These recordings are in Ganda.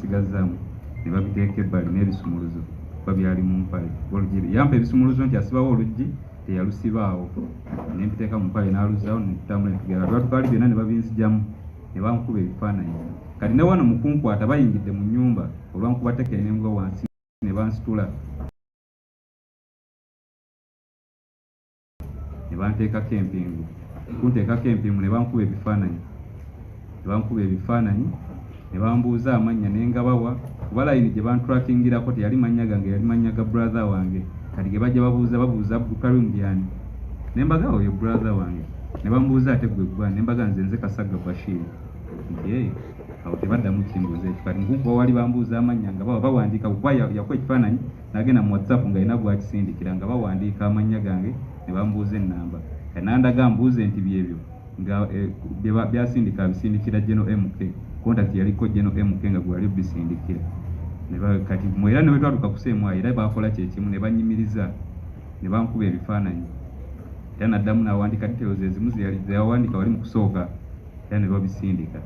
babisigazaamu ne babiteeka ebbali n'ebisumuluzo babyali mu mpale oluggi yampa ebisumuluzo nti asibawo oluggi teyalusibaawo ne mbiteeka mu mpale n'aluzaawo ne tutambula ne tugenda twatukaali byonna ne babinzijamu ne bankuba ebifaananyi kati ne wano mu kunkwata bayingidde mu nnyumba olwankuba tekere n'engwa wansi ne bansitula ne banteekako empingu kunteekako empingu ne bankuba ebifaananyi ne bambuuza amannya ne ngabawa kuba layini gye banturakingirako teyali mannya gange yali mannya ga brother wange kati ge bajja babuuza Abdulkarim byani ne mbaga oyo brother wange ne bambuuza ate gwe gwani ne mbaga nze Kasagga Bashir nti awo tebaddamu kimbuuza ekyo kati nkukuba wali bambuuza amannya nga bawandiika kuba yakuba ekifaananyi n'agenda mu WhatsApp nga alina gwakisindikira nga bawandiika amannya gange ne bambuuza ennamba kanandaga mbuuze nti byebyo nga byasindika abisindikira General MK contact yaliko General MK nga gwali bisindikira kati mwera ne wetwatuka kuseemwa era bakola kyekimu ne banyimiriza ne bankuba ebifaananyi era naddamu n'awandika details ezimu zeyawandika wali mu kusooka era ne babisindika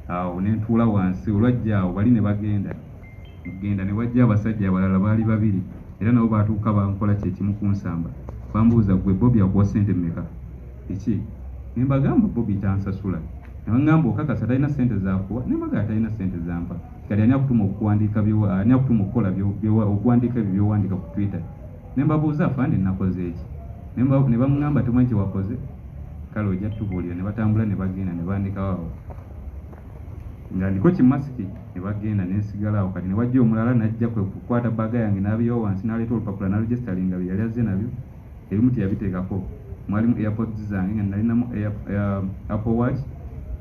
awo ne ntuula wansi olwajja awo bali ne bagenda ne wajja abasajja abalala baali babiri era nabo baatuuka bankola kyekimu kunsamba bambuuza gwe Bobi akuwa ssente mmeka iki ne mbagamba Bobi tansasula ne bangamba okakasa talina ssente zaakuwa ne mbaga talina ssente zampa kali ani akutuma okuwandiika ani akutuma okukola okuwandiika ebyo byowandiika ku Twitter ne mbabuuza afande nakoze eki ne bamugamba temanyi kye wakoze kale ojja tubuulira ne batambula ne bagenda ne bandikawo awo nga ndiko kimasiki ne bagenda ne nsigala awo kati ne wajja omulala najja kwe kukwata bbaga yange n'abiyo wansi n'aleeta olupapula na registeringa bye yali azze nabyo ebimu teyabiteekako mwalimu airpods zange nga nalinamu Apple Watch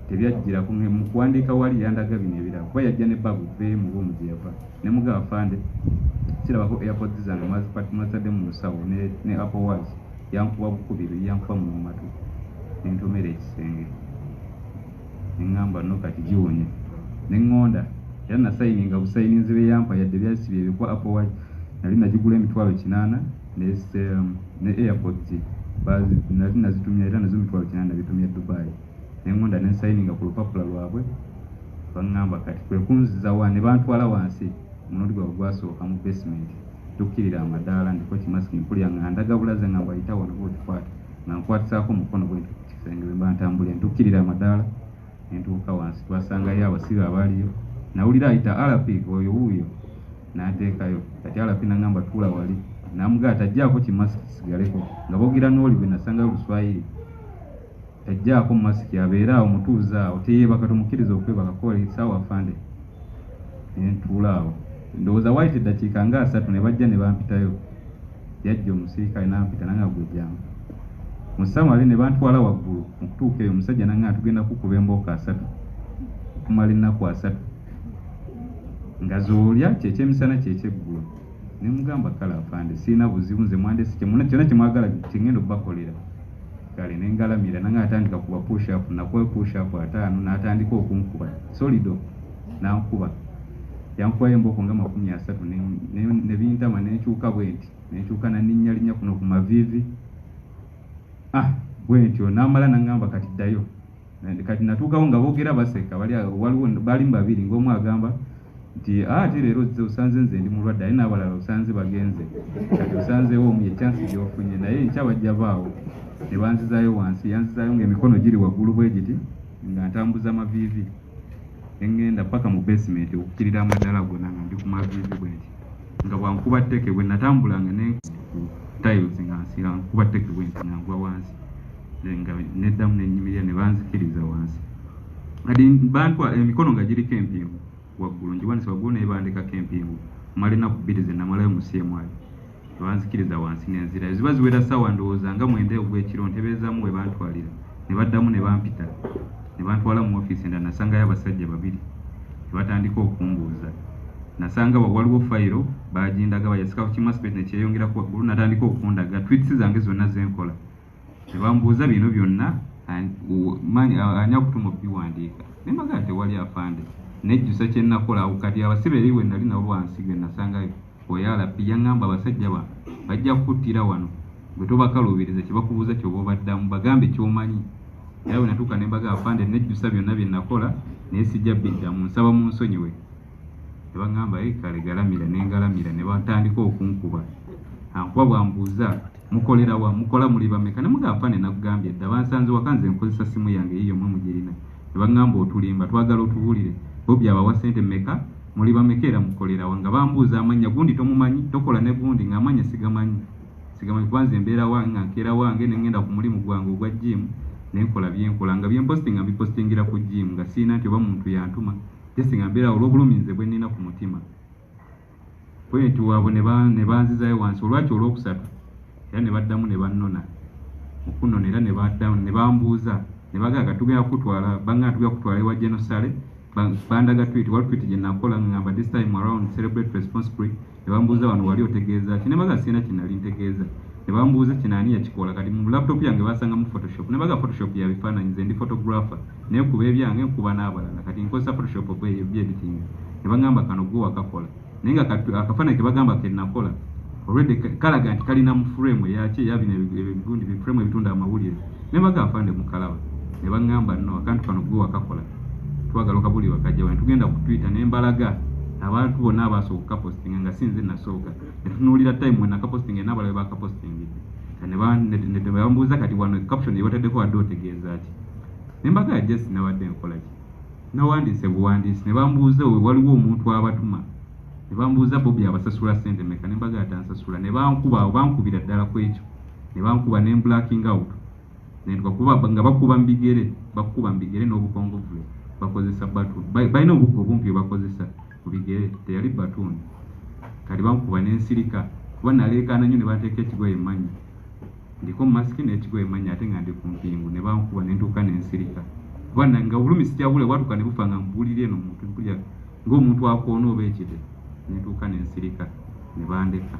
tebyajjira mu kuwandiika wali yandaga bino ebirala kuba yajja ne babu veemu bwomu gye yava ne mugaba fande kirabako airpods zange mwazadde mu nsawo ne Apple Watch yankuba bukubiri yankuba mu matu nentomera ekisenge neŋŋamba no kati giwonye neŋŋonda era nasayininga busayininzi bwe yampa yadde byasibye ebikuba Apple Watch nali nagigula $800 ne airpods nali nazitumya era nazo $800 nabitumya Dubai neŋŋonda nensayininga ku lupapula lwabwe baŋŋamba kati kwe kunziza ne bantwala wansi omurundi gwabwe gwasooka mu basement tukkirira amadaala ndiko kimasiki mpulya nga ndaga bulaze nga mbayita wano bwokikwata nga nkwatisaako omukono bwe kisenge bwe bantambulira ntukkirira amadaala nentuuka wansi twasangayo abasibe abaaliyo nawulira ayita RP oyo wuuyo n'ateekayo kati RP naŋŋamba tuula wali namugaa tajjaako kimasiki kisigaleko nga boogera n'oli bwe nasangayo Luswayiri tajjaako masiki abeera awo mutuuza awo teyeebaka tumukkiriza okwebaka kola essaawa afande nentuula awo ndowooza waayita eddakiika nga 3 ne bajja ne bampitayo yajja omusirikale n'ampita nanga gwejjanga mu Samali ne bantwala waggulu mu kutuuka eyo omusajja nanga tugenda kukuba embooka 3 okumala ennaku 3 nga zoolya kyekyemisana kyekyeggulu ne mugamba kala afande sirina buzibu nze mwandesi kyonna kyemwagala kyengenda okubakolera kale nengalamira nanga atandika kuba push up nakuba push up 5 n'atandika okunkuba solido nankuba yankuba embooko nga 30 ne bintama nenkyuka bwenti nenkyuka naninnyalinya kuno ku mavivi bwentyo n'amala naŋŋamba kati ddayo kati natuukawo nga boogera baseka waliwo bali babiri ng'omu agamba nti ate leero zze osanze nze ndi mulwadde ate n'abalala osanze bagenze kati osanzeewo omu ye chance gy'ofunye naye nkya bajja baawo ne banzizaayo wansi yanzizaayo ng'emikono giri waggulu bwe giti nga ntambuza maviivi engenda paka mu basement okukkirira amadaala gonna nga ndi ku maviivi bwenti nga bwankuba tteke bwe natambulanga ne tiles nga nsira nkuba tteke bwenti nga ngwa wansi nga neddamu nenyimirira ne banzikiriza wansi kati bantwala emikono nga giriko empingu waggulu ngiwanisa waggulu naye bandikako empingu mala ennaku 2 ze namalayo mu CMI banzikiriza wansi nenzira ziba ziwera ssaawa ndowooza nga 9 ogw'ekiro ntebeezaamu we bantwalira ne baddamu ne bampita ne bantwala mu ofiisi endala nasangayo abasajja 2 ne batandika okumbuuza nasanga waliwo fayiro bagindaga bayasika ku kimasipeti nekyeyongerako waggulu natandika okundaga tweets zange zonna zenkola ne bambuuza bino byonna ani akutuma okubiwandiika ne mbaga tewali afande nejjusa kyennakola awo kati abasibe eriwe nali nabo wansiga nasangayo oyalapi yaŋŋamba abasajja bajja kukuttira wano bwe tobakaluubiriza kyebakubuuza kyoba obaddamu bagambe kyomanyi era bwe natuuka ne mbaga afande nejjusa byonna bye nakola naye sijja biddamu nsaba mu nsonyiwe ne bagamba kale galamira nengalamira ne batandika okunkuba ankuba bwambuuza mukolera wa mukola muli bameka ne mugamba ne nakugambye dda bansanze wakanze nkozesa simu yange yiyo mwe mugirina ne bagamba otulimba twagala otubulire Bobi abawa sente meka muli bamekera mukolera wanga bambuuza amanya gundi tomumanyi tokola ne gundi ngamanya sigamanyi kwanza embeera wange nkera wange nengenda ku mulimu gwange ogwa gym nenkola byenkola nga byempostinga bipostingira ku gym nga sina nti oba muntu yantuma jesi nga mbeera olw'obulumize bwe nnina ku mutima bwenti waabo ne banzizayo wansi olwaki olwokusatu era ne baddamu ne bannona okunonera ne baddamu ne bambuuza ne bagaaga tugenda kutwala banga tugenda kutwala ewa genosale bandaga tweet wali tweet gye nakola ngamba this time around celebrate responsibly ne bambuuza wano wali otegeeza ki ne baga sina kinali ntegeeza ne bambuuza kinani yakikola kati mu laptop yange basanga mu Photoshop ne baga Photoshop ya bifaananyi nze ndi photographer ne kuba ebyange nkuba n'abalala kati nkozesa Photoshop oba editing ne bagamba kano gwe wakakola naye nga akafaananyi ke bagamba ke nakola already kalaga nti kalina mu frame yaki yabina ebigundi bi frame ebitunda amawulire ne baga afande mu kalaba ne bagamba no akantu kano gwe wakakola twagala okabuli wakajja wano tugenda ku Twitter ne mbalaga abantu bonna abasooka posting nga sinze nasooka netunuulira time when nakaposting n'abalala bakaposting ne bambuuza kati wano caption yebateddeko wadde otegeeza ati ne mbaga Jesse nawadde nkola ki nawandiise buwandiisi ne bambuuza waliwo omuntu abatuma ne bambuuza Bobi abasasula sente meka ne mbaga atansasula ne bankubira ddala ku ekyo ne bankuba ne blacking out ne tukakuba nga bakuba mbigere n'obukongovule bakozesa batu balina obuko obumpi bakozesa kubigere teyali batuni kali bankuba n'ensirika kuba naleekaana nnyo ne bateeka ekigoye emmanyi ndiko masiki n'ekigoye emmanyi ate nga ndi ku mpingu ne bankuba ne ntuuka n'ensirika kuba nga obulumi sikyabule watuka ne bufa nga mbuulira eno omuntu kulya ng'omuntu akoona oba ekite ne ntuuka n'ensirika ne bandeka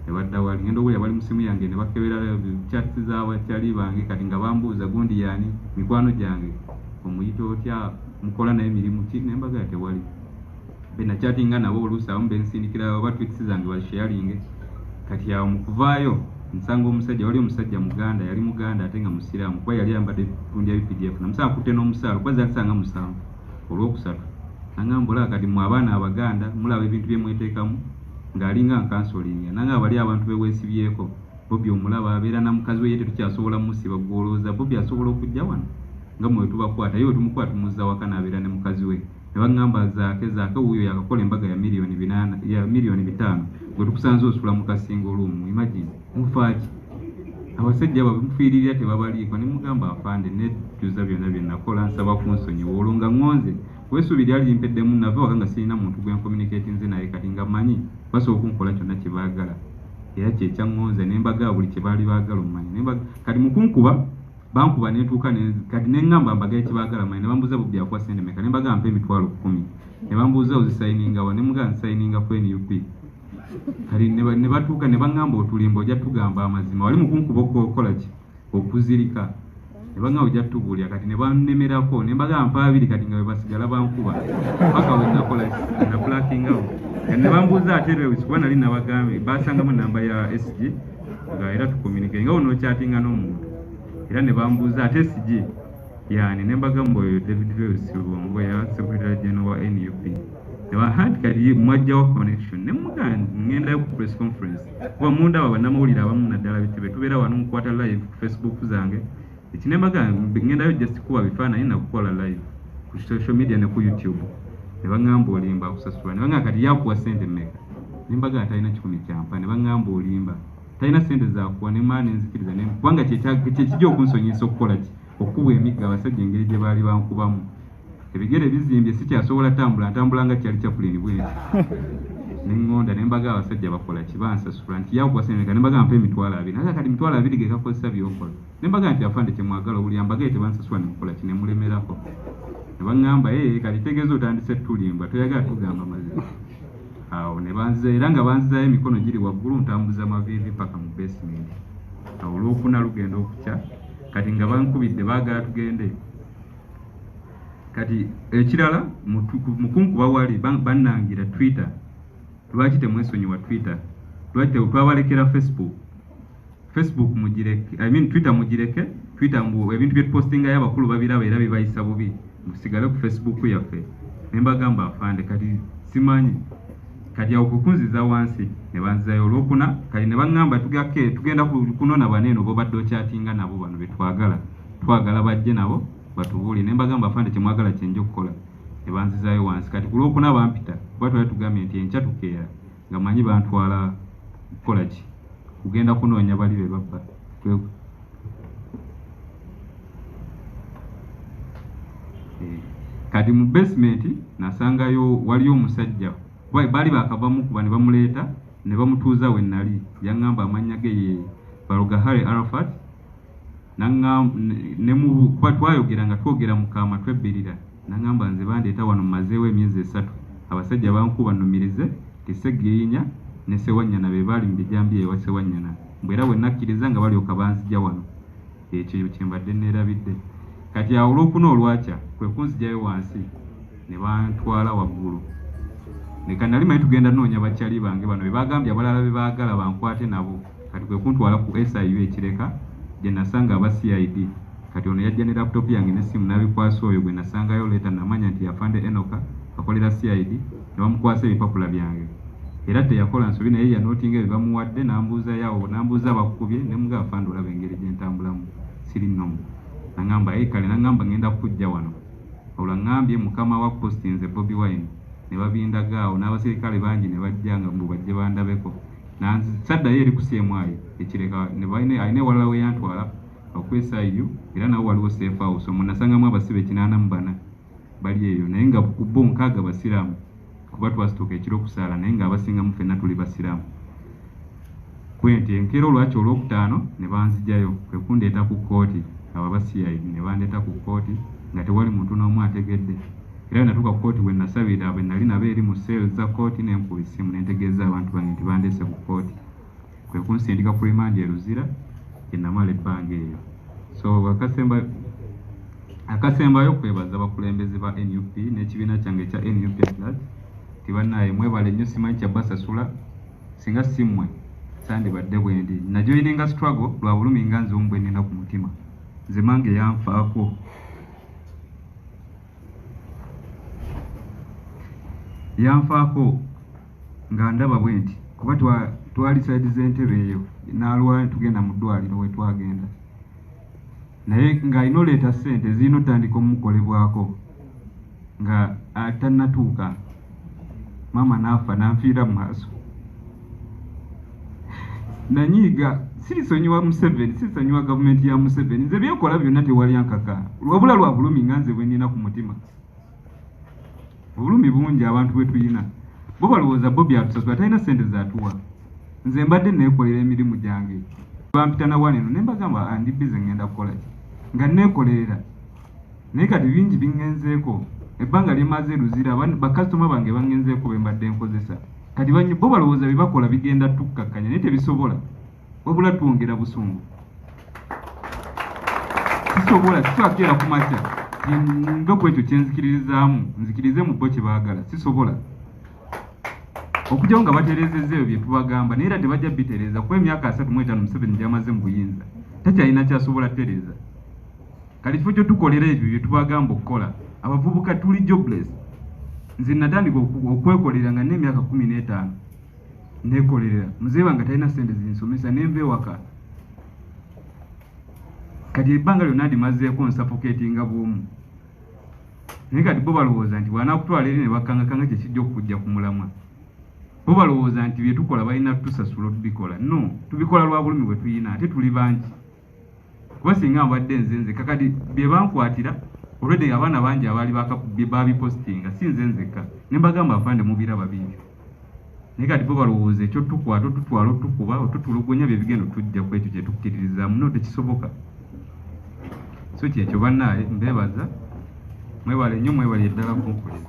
ne badda wali ngenda obulya bali mu simu yange ne bakebera chats z'abakyali bange kati nga bambuuza gundi yaani mikwano gyange omuyita otya mukola naye mirimu ki nembaga tewali bena chattinga nabo oluusi abamu bensindikira oba tweets zange basharinge kati awo mukuvaayo nsanga omusajja wali omusajja muganda yali muganda ate nga musiraamu kuba yali ayambadde tundi ya PDF namusanga kutte n'omusaalo kuba zalisanga musanvu olwokusatu nangamba kati mu abaana abaganda mulaba ebintu bye mweteekamu ng'alinga nkansolinga nanga abali abantu beweesibyeko Bobi omulaba abeera na mukazi we ye tetukyasobola musiba gwolooza Bobi asobola okujja wano nga mwe tubakwata yo tumukwata muzza wakana abeera ne mukazi we ne bagamba zaake wuyo yakakola embaga ya milioni 5 gwe tukusanze osula mu kasingo olumu imagine mufaaki abasajja bamufiiririra tebabaliiko ne mugamba afande nejjuza byonna bye nakola nsaba kunsonyiwa olwo nga ngonze weesuubiri ali mpeddemu nave waka nga sirina muntu gwe nkomunicate nze naye kati nga manyi basobola okunkola kyonna kye baagala era kyekyangonze ne mbagaa buli kye baali baagala omumanyi kati mukunkuba bankuba netuuka kati nengamba mbagaye kibagala manyi ne bambuuza Bobi akuwa sente meka ne mbagamba mpa emitwalo 10 ne bambuuza ozisayininga wa ne mugamba nsayininga ku NUP kati ne batuuka ne bagamba otulimba ojja tugamba amazima wali mukunkuba okukola ki okuzirika ne bagamba ojja tubuulya kati ne bannemerako ne mbagamba mpa abiri kati nga bwe basigala bankuba paka we nakola na blacking out ne bambuuza ate kuba nali nabagambe basangamu namba ya SG nga era tukomunicate nga ono chattinga n'omuntu era ne bambuuza ate siji yani ne mbagambo David Lewis Lubongo ya Secretary General wa NUP ne bahad kali mwajja wa connection ne muganda ngenda ku press conference kuba munda wa banamawulira abamu naddala bitebe tubeera wano mukwata live ku Facebook zange ekinembaga ngenda yo just kuba bifaananyi na kukola live ku social media ne ku YouTube ne bagamba olimba kusasula ne bagamba kati yakuwa sente mmeka ne mbaga atalina 10 kyampa ne bagamba olimba talina sente zakuwa ne maana enzikiriza ne kubanga kyekijja okunsonyesa okukola ki okuba emigga abasajja engeri gye baali bankubamu ebigere bizimbye sikyasobola ntambula nga kyali kyapulini bweti nengonda ne mbaga abasajja bakola ki bansasula nti yakuwa sente ne mbaga mpa emitwalo 2 naye kati emitwalo 2 ge kakozesa byokola ne mbaga nti afande kyemwagala obuli ambaga tebansasula ne mukola ki ne mulemerako ne bagamba kati tegeeza otandise tulimba toyagala tugamba mazima awo ne banziza era nga banzizayo emikono giri waggulu ntambuza amaviivi paka mu basement awo olwokuna lugenda okukya kati nga bankubidde baagala tugende kati ekirala mukunkuba wali bannangira Twitter lwaki temwesonyiwa Twitter lwaki twabalekera Facebook mugireke Twitter mugireke Twitter mbu ebintu bye tupostinga y'abakulu babiraba era bibayisa bubi musigale ku Facebook yaffe nembagamba afande kati simanyi kati okukunziza wansi ne banzayo olwokuna kati ne baŋŋamba tugenda kunona baneeno bo badde okyatinga nabo bano twagala bajje nabo batubuuli nembagamba afande kyemwagala kyenja okukola ne banzizayo wansi kati ku lwokuna bampita kuba twali tugambye nti enkya tukeera nga manyi bantwala kukola ki kugenda kunoonya bali be babba kati mu basement nasangayo waliyo omusajja bali bakavamu kuba ne bamuleeta ne bamutuuza we nali yaŋŋamba amannya ge ye Balogahare Arafat ne mu kuba twayogera nga twogera mu kaama twebbirira naŋŋamba nze bandeeta wano mmazeewo emyezi 3 abasajja bankuba nnumirize Tisegirinya ne Sewanyana be baali mu bijambi ewa Sewanyana mbwe era bwe nakkiriza nga balyoka banzija wano ekyo kyembadde neerabidde kati awo olwokuna olwakya kwe kunzijayo wansi ne bantwala waggulu ne kanali manyi tugenda noonya bakyali bange bano be bagambye abalala be baagala bankwate nabo kati kwe kuntwala ku SIU ekireka gye nasanga aba CID kati ono yajja ne laptop yange n'essimu n'abikwasa oyo gwe nasangayo leeta namanya nti yafande Enoka akolera CID ne bamukwasa ebipapula byange era teyakola nsobi naye yanootinga ebyo bamuwadde n'ambuuza yawo n'ambuuza bakukubye ne mugaa afande olaba engeri gye ntambulamu siri nnomu naŋŋamba kale naŋŋamba ngenda kujja wano olwo ŋŋambye mukama wa postinze Bobi Wine ne babindagaawo n'abaserikale bangi ne bajja nga mbu bajje bandabeko saddayo eri kuseemwayo ekireka alina ewalala we yantwala okwesayo era nawo waliwo safe house omwo nasangamu abasibe 84 bali eyo naye nga bo 6 basiraamu kuba twasituuka ekiro kusaala naye nga abasingamu ffenna tuli basiraamu kwenti enkeera olwaki olwokutaano ne banzijayo kwe kundeeta ku kkooti abo abasiyayi ne bandeeta ku kkooti nga tewali muntu n'omu ategedde era natuuka ku kkooti bwe nasabira bwe nali nabo eri mu seeri za kkooti ne nkuba essimu ne ntegeeza abantu bange nti bandeese ku kkooti kwe kunsindika ku rimandi eruzira gye namala ebbanga eyo so akasembayo kwebaza abakulembeze ba NUP n'ekibiina kyange ekya NUP Plus tibannaaye mwebale nnyo simanyi kyabasasula singa simmwe sandibadde bwendi najoyininga struggle lwa bulumi nga nze omu bwe nnina ku mutima nze mange yanfaako nga ndaba bwe nti kuba twali saidi z'entebe eyo n'alwala tugenda mu ddwaliro we twagenda naye ng'alina oleeta ssente zirina otandika omukolebwako nga atannatuuka maama n'afa n'anfiira mu maaso nanyiiga sirisonyiwa Museveni sirisonyiwa gavumenti ya Museveni nze byenkola byonna tewali ankaka wabula lwa bulumi nga nze bwe nnina ku mutima obulumi bungi abantu bwe tuyina bo balowooza Bobi atusasula talina ssente zaatuwa nze mbadde neekolera emirimu gyange bampita na waneno ne mbagamba andi bize ngenda kukola nga neekolerera naye kati bingi bingenzeeko ebbanga lyemaze eruzira bakasitoma bange bangenzeeko be mbadde nkozesa kati bo balowooza bye bakola bigenda tukkakkanya naye tebisobola wabula twongera busungu sisobola sitwakeera ku makya nga ku ekyo kyenzikiririzaamu nzikirize mu bo kye baagala sisobola okujjawo nga batereezezza ebyo bye tubagamba naye era tebajja bitereeza kuba emyaka 35 Museveni gy'amaze mu buyinza takyalina kyasobola tereeza kati kifo kyo tukolera ebyo bye tubagamba okukola abavubuka tuli jobless nze natandika okwekolera nga n'emyaka 15 neekolerera muzeeyi wange talina ssente zinsomesa nenva ewaka kati ebbanga lyonna ndimazeeko nsafoketinga bwomu naye kati bo balowooza nti bw'anaakutwala eri ne bakangakanga kyekijja okujja ku mulamwa bo balowooza nti bye tukola balina tusasula tubikola no tubikola lwa bulumi bwe tuyina ate tuli bangi kuba singa mbadde nze kakati bye bankwatira already abaana bangi abaali babipostinga si nze nzekka ne mbagamba afande mubiraba bingi naye kati bo balowooza ekyo tukwata otutwala otukuba otutulugunya bye bigendo tujja ku ekyo kye tukkiririzaamu no tekisoboka so kyekyo bannaaye mbeebaza mwebale nnyo mwebale eddala kunkolera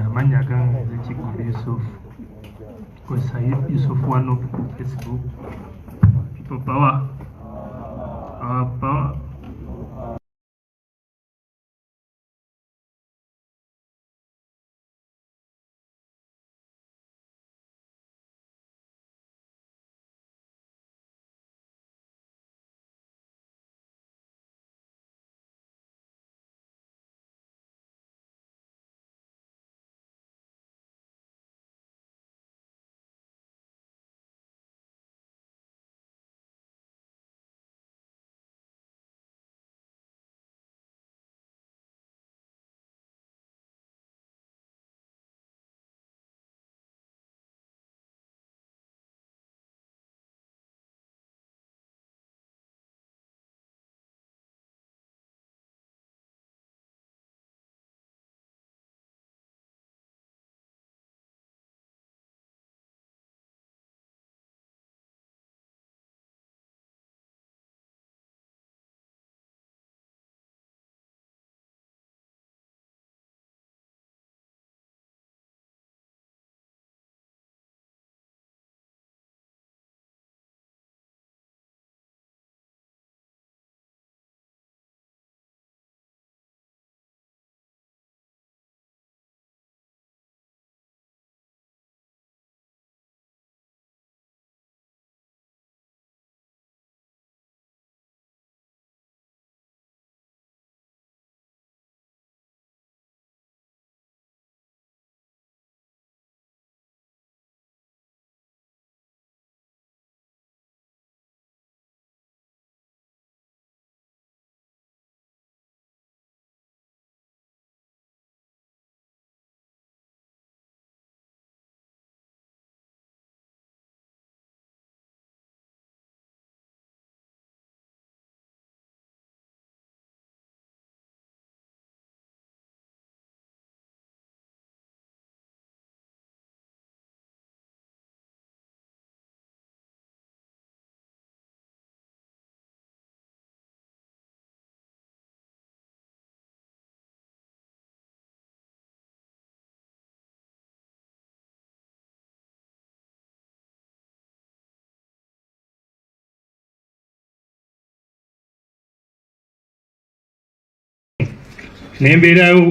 amanya gange Kiggudu Yusuf kwesa Yusuf one of Facebook people power nembeerayo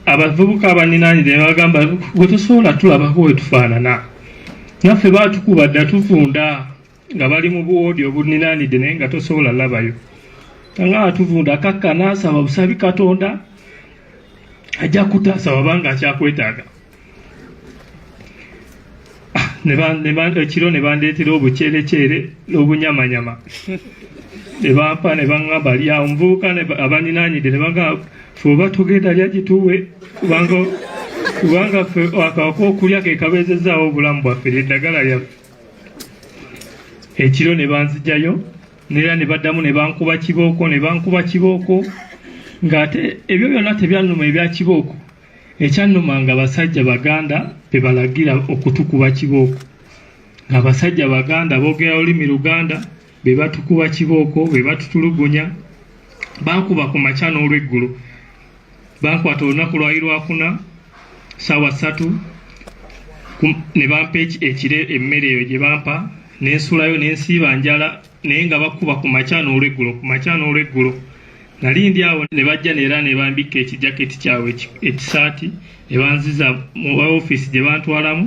abavubuka abaninaanire ne bagamba gwe tosobola tulabako we tufaanana naffe baatukuba dda tuvunda nga bali mu buwoodi obuninaanidde naye nga tosobola labayo nga atuvunda Kk n'asaba busabi Katonda ajja kutaasa wabanga akyakwetaaga ekiro ne bandeetera obuceereceere n'obunyamanyama ne bampa ne baŋŋamba lyawo omuvubuka abaninaanyidde ne bagamba fe oba tugenda lya gituwe kubanga ffe akawako okulya ke kabeezezaawo obulamu bwaffe lyeddagala lyaffe ekiro ne banzijjayo neera ne baddamu ne bankuba kibooko ng'ate ebyo byonna tebyannuma ebya kibooko ekyannuma nga basajja baganda be balagira okutukuba kibooko ng'abasajja baganda boogera olulimi Luganda be batukuba kibooko be batutulugunya bankuba ku makya n'olweggulo bankwata olunaku lwali lwakuna ssaawa 3 ne bampa ekire emmere eyo gye bampa nensulayo nensiiba njala naye nga bakuba ku makya n'olweggulo nali ndi awo ne bajja neera ne bambika ekijaketi kyabwe ekisaati ne banziza mu ofiisi gye bantwalamu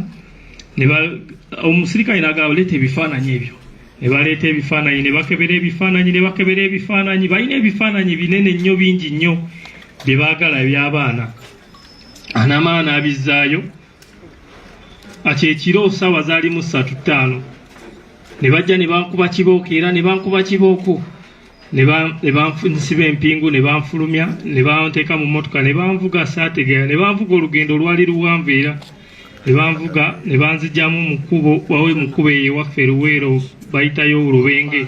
omusirikale n'agamba leeta ebifaananyi ebyo ne baleeta ebifaananyi ne bakebera ebifaananyi balina ebifaananyi binene nnyo bingi nnyo bye baagala eby'abaana anamala n'abizzaayo akyekiro ssaawa zaali mu 3:05 ne bajja ne bankuba kibooko era ne bankuba kibooko ne bansiba empingu ne banfulumya ne banteeka mu mmotoka ne banvuga saategeera ne banvuga olugendo olwali luwanvu era ne banvuga ne banzijjamu mu kkubo ewaffe Luweero bayitayo Lubenge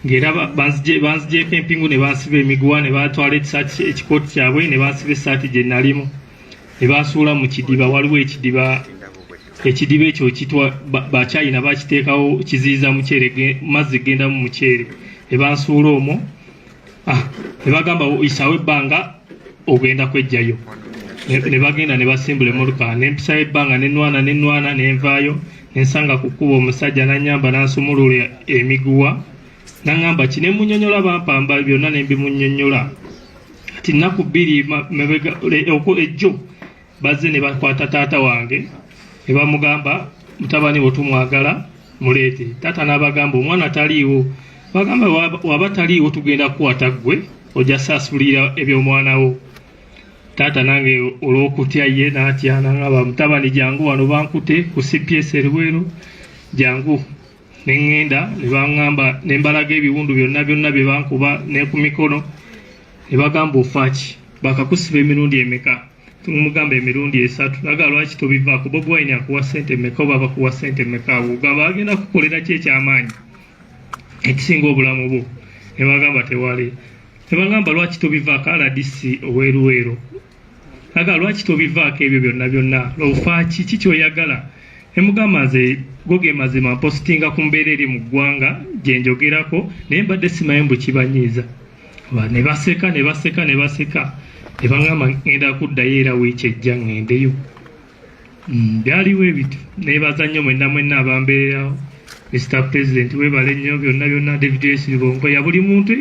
ng'era banzigyeko empingu ne bansiba emiguwa ne batwala ekikooti kyabwe ne bansiba essaati gye nalimu ne bansuula mu kidiba waliwo ekidiba ekyo kitwa bakyayina bakiteekawo kiziyiza muceere mazzi genda mu muceere ne bansuula omwo ne bagamba isawo ebbanga ogenda kwejjayo ne bagenda ne basimbula emmotoka nempisayo ebbanga nenwana nenvaayo nensanga ku kkuba omusajja nannyamba nansumulula emiguwa naŋŋamba ki ne munnyonnyola bampamba byonna ne mbimunnyonnyola ati nnaku 2 ejjo bazze ne bakwata taata wange ne bamugamba mutabani wo tumwagala muleete taata n'abagamba omwana taliiwo bagamba waba taliiwo tugenda kukwata ggwe ojja saasulira ebyomwana wo taata nange olw'okutya ye n'atya naŋŋamba mutabani jangu wano bankute ku CPS Luweero jangu ne ŋŋenda ne baŋŋamba ne mbalaga ebiwundu byonna bye bankuba ne ku mikono ne bagamba ofaaki bakakusiba emirundi emeka tumugamba emirundi 3 naga lwaki tobivaako Bobi Wine akuwa ssente emeka oba bakuwa ssente emeka gaba agenda kukolera ki ekyamaanyi ekisinga obulamu bwo ne bagamba tewali ne bagamba lwaki tobivaako RDC Luweero naga lwaki tobivaako ebyo byonna ofaaki ki kyoyagala ne mugamba nze goge mazima mpositinga ku mbeera eri mu ggwanga gye njogerako naye mbadde simanyi mbu kibanyiiza ne baseka ne baŋŋamba ŋŋenda kuddayo era wiiki ejja ŋŋendeyo byaliwo ebito neebaza nnyo mwenna abambeerawo Mr. President weebale nnyo byonna David Silibongo ya buli muntu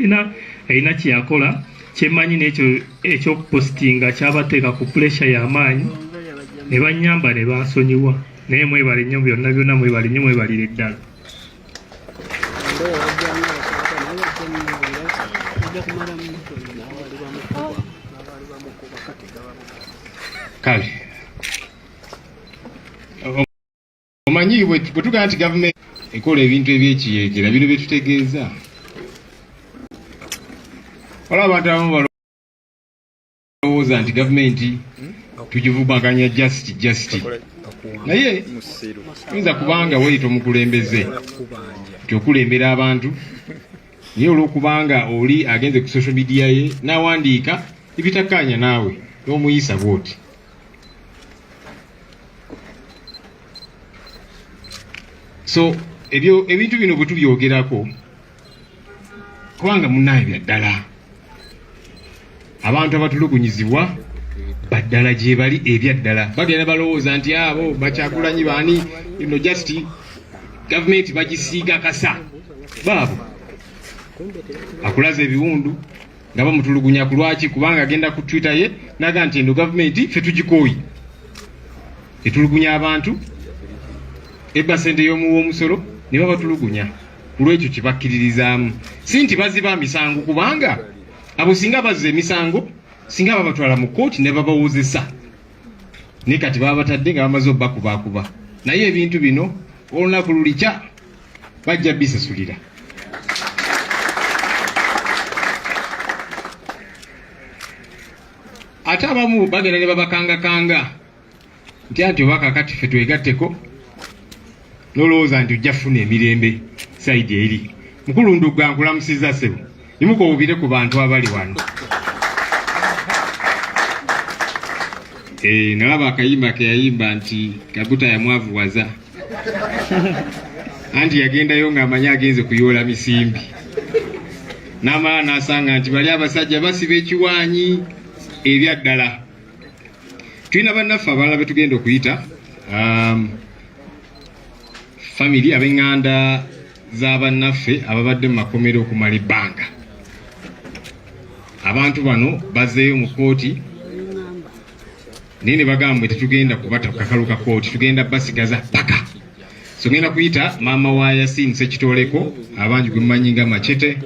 erina kyeyakola kyemmanyi n'ekyo ekyokupositinga kyabateeka ku puresha y'amaanyi ne bannyamba ne bansonyiwa naye mwebale nnyo byonna mwebale nnyo mwebalire ddala kale omanyi bwe tugamba nti gavumenti ekola ebintu ebyekiyeekera bino bye tutegeeza waliwo abantu abamu balowooza nti gavumenti tugivumaganya jasiti naye oyinza kubanga weyita omukulembeze nti okulembera abantu naye olw'okubanga oli agenze ku social media ye n'awandiika ebitakkaanya naawe n'omuyisa bw'oti so ebintu bino bwe tubyogerako kubanga munnaye byaddala abantu abatulugunyizibwa baddala gye bali ebyaddala bagenda balowooza nti abo Bakyagulanyi baani just gavumenti bagisiiga kasa baabo akulaza ebiwundu nga bamutulugunya ku lwaki kubanga agenda ku Twitter ye naga nti eno gavumenti ffe tugikooyi etulugunya abantu ebba sente y'omuw'omusolo ne babatulugunya olw'ekyo kibakkiririzaamu si nti baziba misango kubanga abo singa bazza emisango singa babatwala mu kkooti ne babawozesa ne kati baba batadde nga bamaze obbakubaakuba naye ebintu bino olunaku lulikya bajja bisasulira. Ate abamu bagenda ne babakangakanga nti anti oba kakati ffe twegatteko nolowooza nti ojja kufuna emirembe sayidi eri. Mukulu Ndugga nkulamusizza ssebo nimukobubire ku bantu abali wano. Nalaba akayimba ke yayimba nti Kaguta yamwavuwaza anti yagendayo ng'amanyi agenze kuyoola misimbi n'amala n'asanga nti bali abasajja basiba ekiwaanyi ebya ddala. Tulina bannaffe abalala be tugenda okuyita family ab'eŋŋanda z'abannaffe ababadde mu makomero okumala ebbanga. Abantu bano bazzeeyo mu kkooti naye ne bagamba tetugenda kubata ku kakalu ka kkooti, tugenda basigaza paka. So ngenda kuyita maama wa Yasin Sekitoleko abangi gwe mumanyi nga Machete,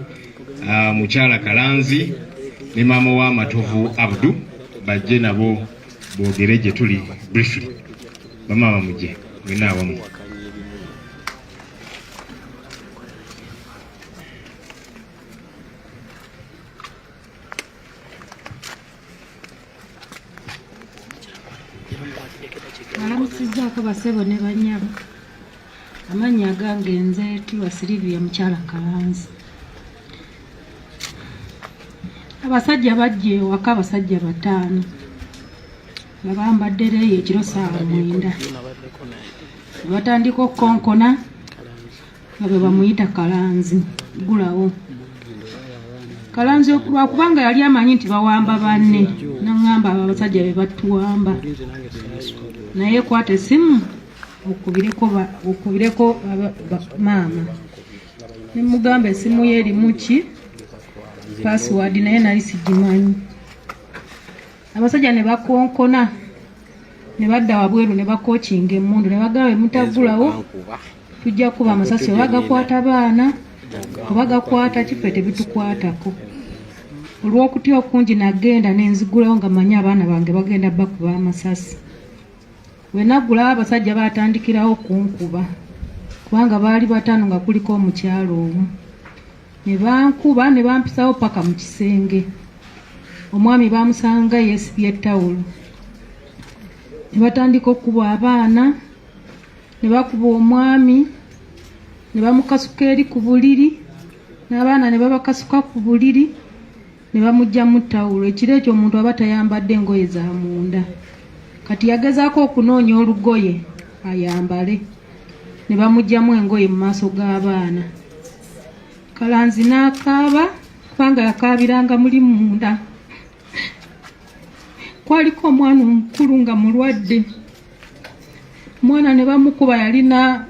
mukyala Kalanzi ne maama wa Matovu Abdu bajje nabo boogere gye tuli briefly. Bamaama mujje mwenna awamu. Alamusizzaako basebo ne banyabo. Amannya gange nze Tiwa Silivia mukyala Kalanzi. Abasajja bajja ewaka abasajja 5 nga bambadde leeyo ekiro 9 batandika okukonkona nga bwe bamuyita Kalanzi gulawo. Kalanzi lwakubanga yali amanyi nti bawamba banne naŋŋamba abasajja be batuwamba naye kwata essimu okubireko maama ne mugamba essimu ye erimu ki password naye nali sigimanyi. Abasajja ne bakonkona ne badda wabweru ne bakookinga emmundu ne bagamba mutagulawo tujja kuba amasasi oba gakwata baana oba gakwata kife tebitukwatako. Olw'okutya okungi nagenda nenzigulawo nga manyi abaana bange bagenda bakuba amasasi. Bwe naggulawo abasajja baatandikirawo kunkuba kubanga baali 5 nga kuliko omukyalo omu. Ne bankuba ne bampisawo paka mu kisenge. Omwami bamusanga yeesibye ettawulo. Ne batandika okukuba abaana ne bakuba omwami ne bamukasuka eri ku buliri n'abaana ne babakasuka ku buliri ne bamujja mu ttawulo. Ekiro ekyo omuntu aba tayambadde engoye za munda. Kati yagezaako okunoonya olugoye ayambale ne bamugjamu engoye mu maaso g'abaana. Kalanzi n'akaaba kubanga yakaabiranga muli munda. Kwaliko omwana omukulu nga mulwadde. Omwana ne bamukuba yalina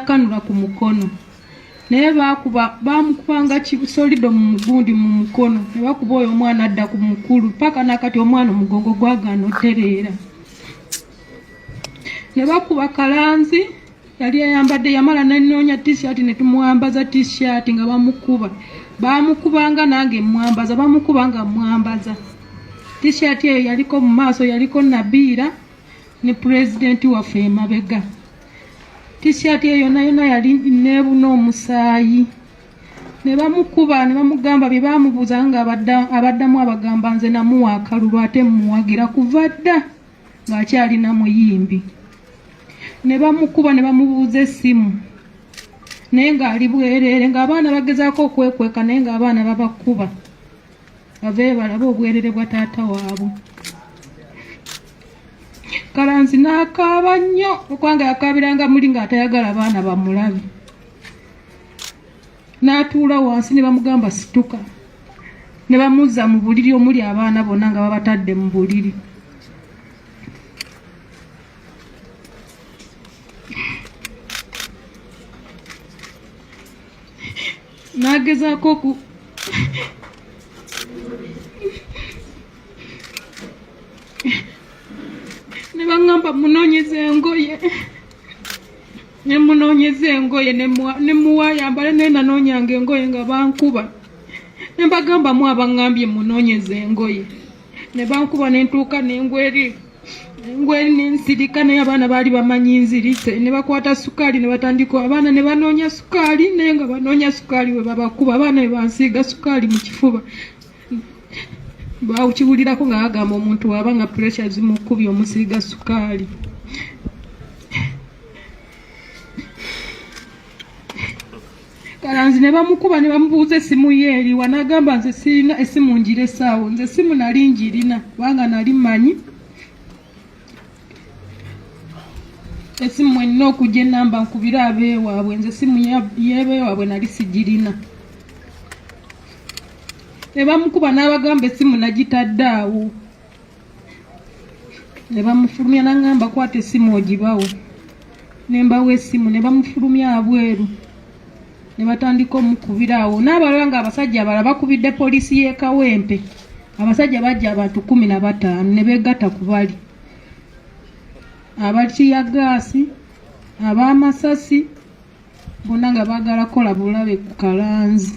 kanula ku mukono naye bamukubanga kisolido mu mugundi mu mukono ne bakuba oyo omwana adda ku mukulu paka nakati omwana omugongo gwagaana otereera. Ne bakuba Kalanzi yali ayambadde yamala nenoonya t-shirt ne tumuwambaza t-shirt nga bamukuba. Bamukubanga nange mwambaza bamukubanga mwambaza. T-shirt eyo yaliko mu maaso yaliko Nabiira ne president waffe emabega. T-shirt eyo yonna yali nebuna omusaayi. Ne bamukuba ne bamugamba bye bamubuuza nga abaddamu abagamba nze namuwa akalulu ate mmuwagira kuva dda ng'akyalina muyimbi. Ne bamukuba ne bamubuuza essimu naye ng'ali bwereere ng'abaana bagezaako okwekweka naye ng'abaana babakuba bave balabe obwerere bwa taata waabwe. Kalanzi n'akaaba nnyo okubanga yakaabiranga muli ng'atayagala baana bamulabe. N'atuula wansi ne bamugamba situka ne bamuzza mu buliri omuli abaana bonna nga babatadde mu buliri. Nagezaako nagamba munonyeze engoye nemunonyeze engoye nemuwayambale nenanonyanga engoye nga bankuba nembagamba mu abangambye munonyeze engoye ne bankuba nentuuka nengweri nensirika naye abaana baali bamanyi nzirise ne bakwata sukaali ne batandika abaana ne banoonya sukaali naye nga banoonya sukaali we babakuba abaana ne bansiiga sukaali mu kifuba bawukiwulirako nga agamba omuntu waba nga pressure zimukubye omusiiga sukaali Kalanzi ne bamukuba ne bamubuuza essimu ye eriwa n'agamba nze sirina essimu ngiresaawo nze essimu nali ngirina kubanga nali mmanyi essimu enina okujja enamba nkubira abeewaabwe nze essimu yebeewaabwe nali sigirina ne bamukuba n'abagamba essimu nagitadde awo ne bamufulumya n'agamba kwata essimu ogibawo ne mbawo essimu ne bamufulumya abweru ne batandika omukubira awo n'abalala nga abasajja abalala bakubidde poliisi y'e Kawempe abasajja bajja abantu 15 ne beegatta ku bali abatiya gaasi ab'amasasi bonna nga baagala kola bulabe ku Kalanzi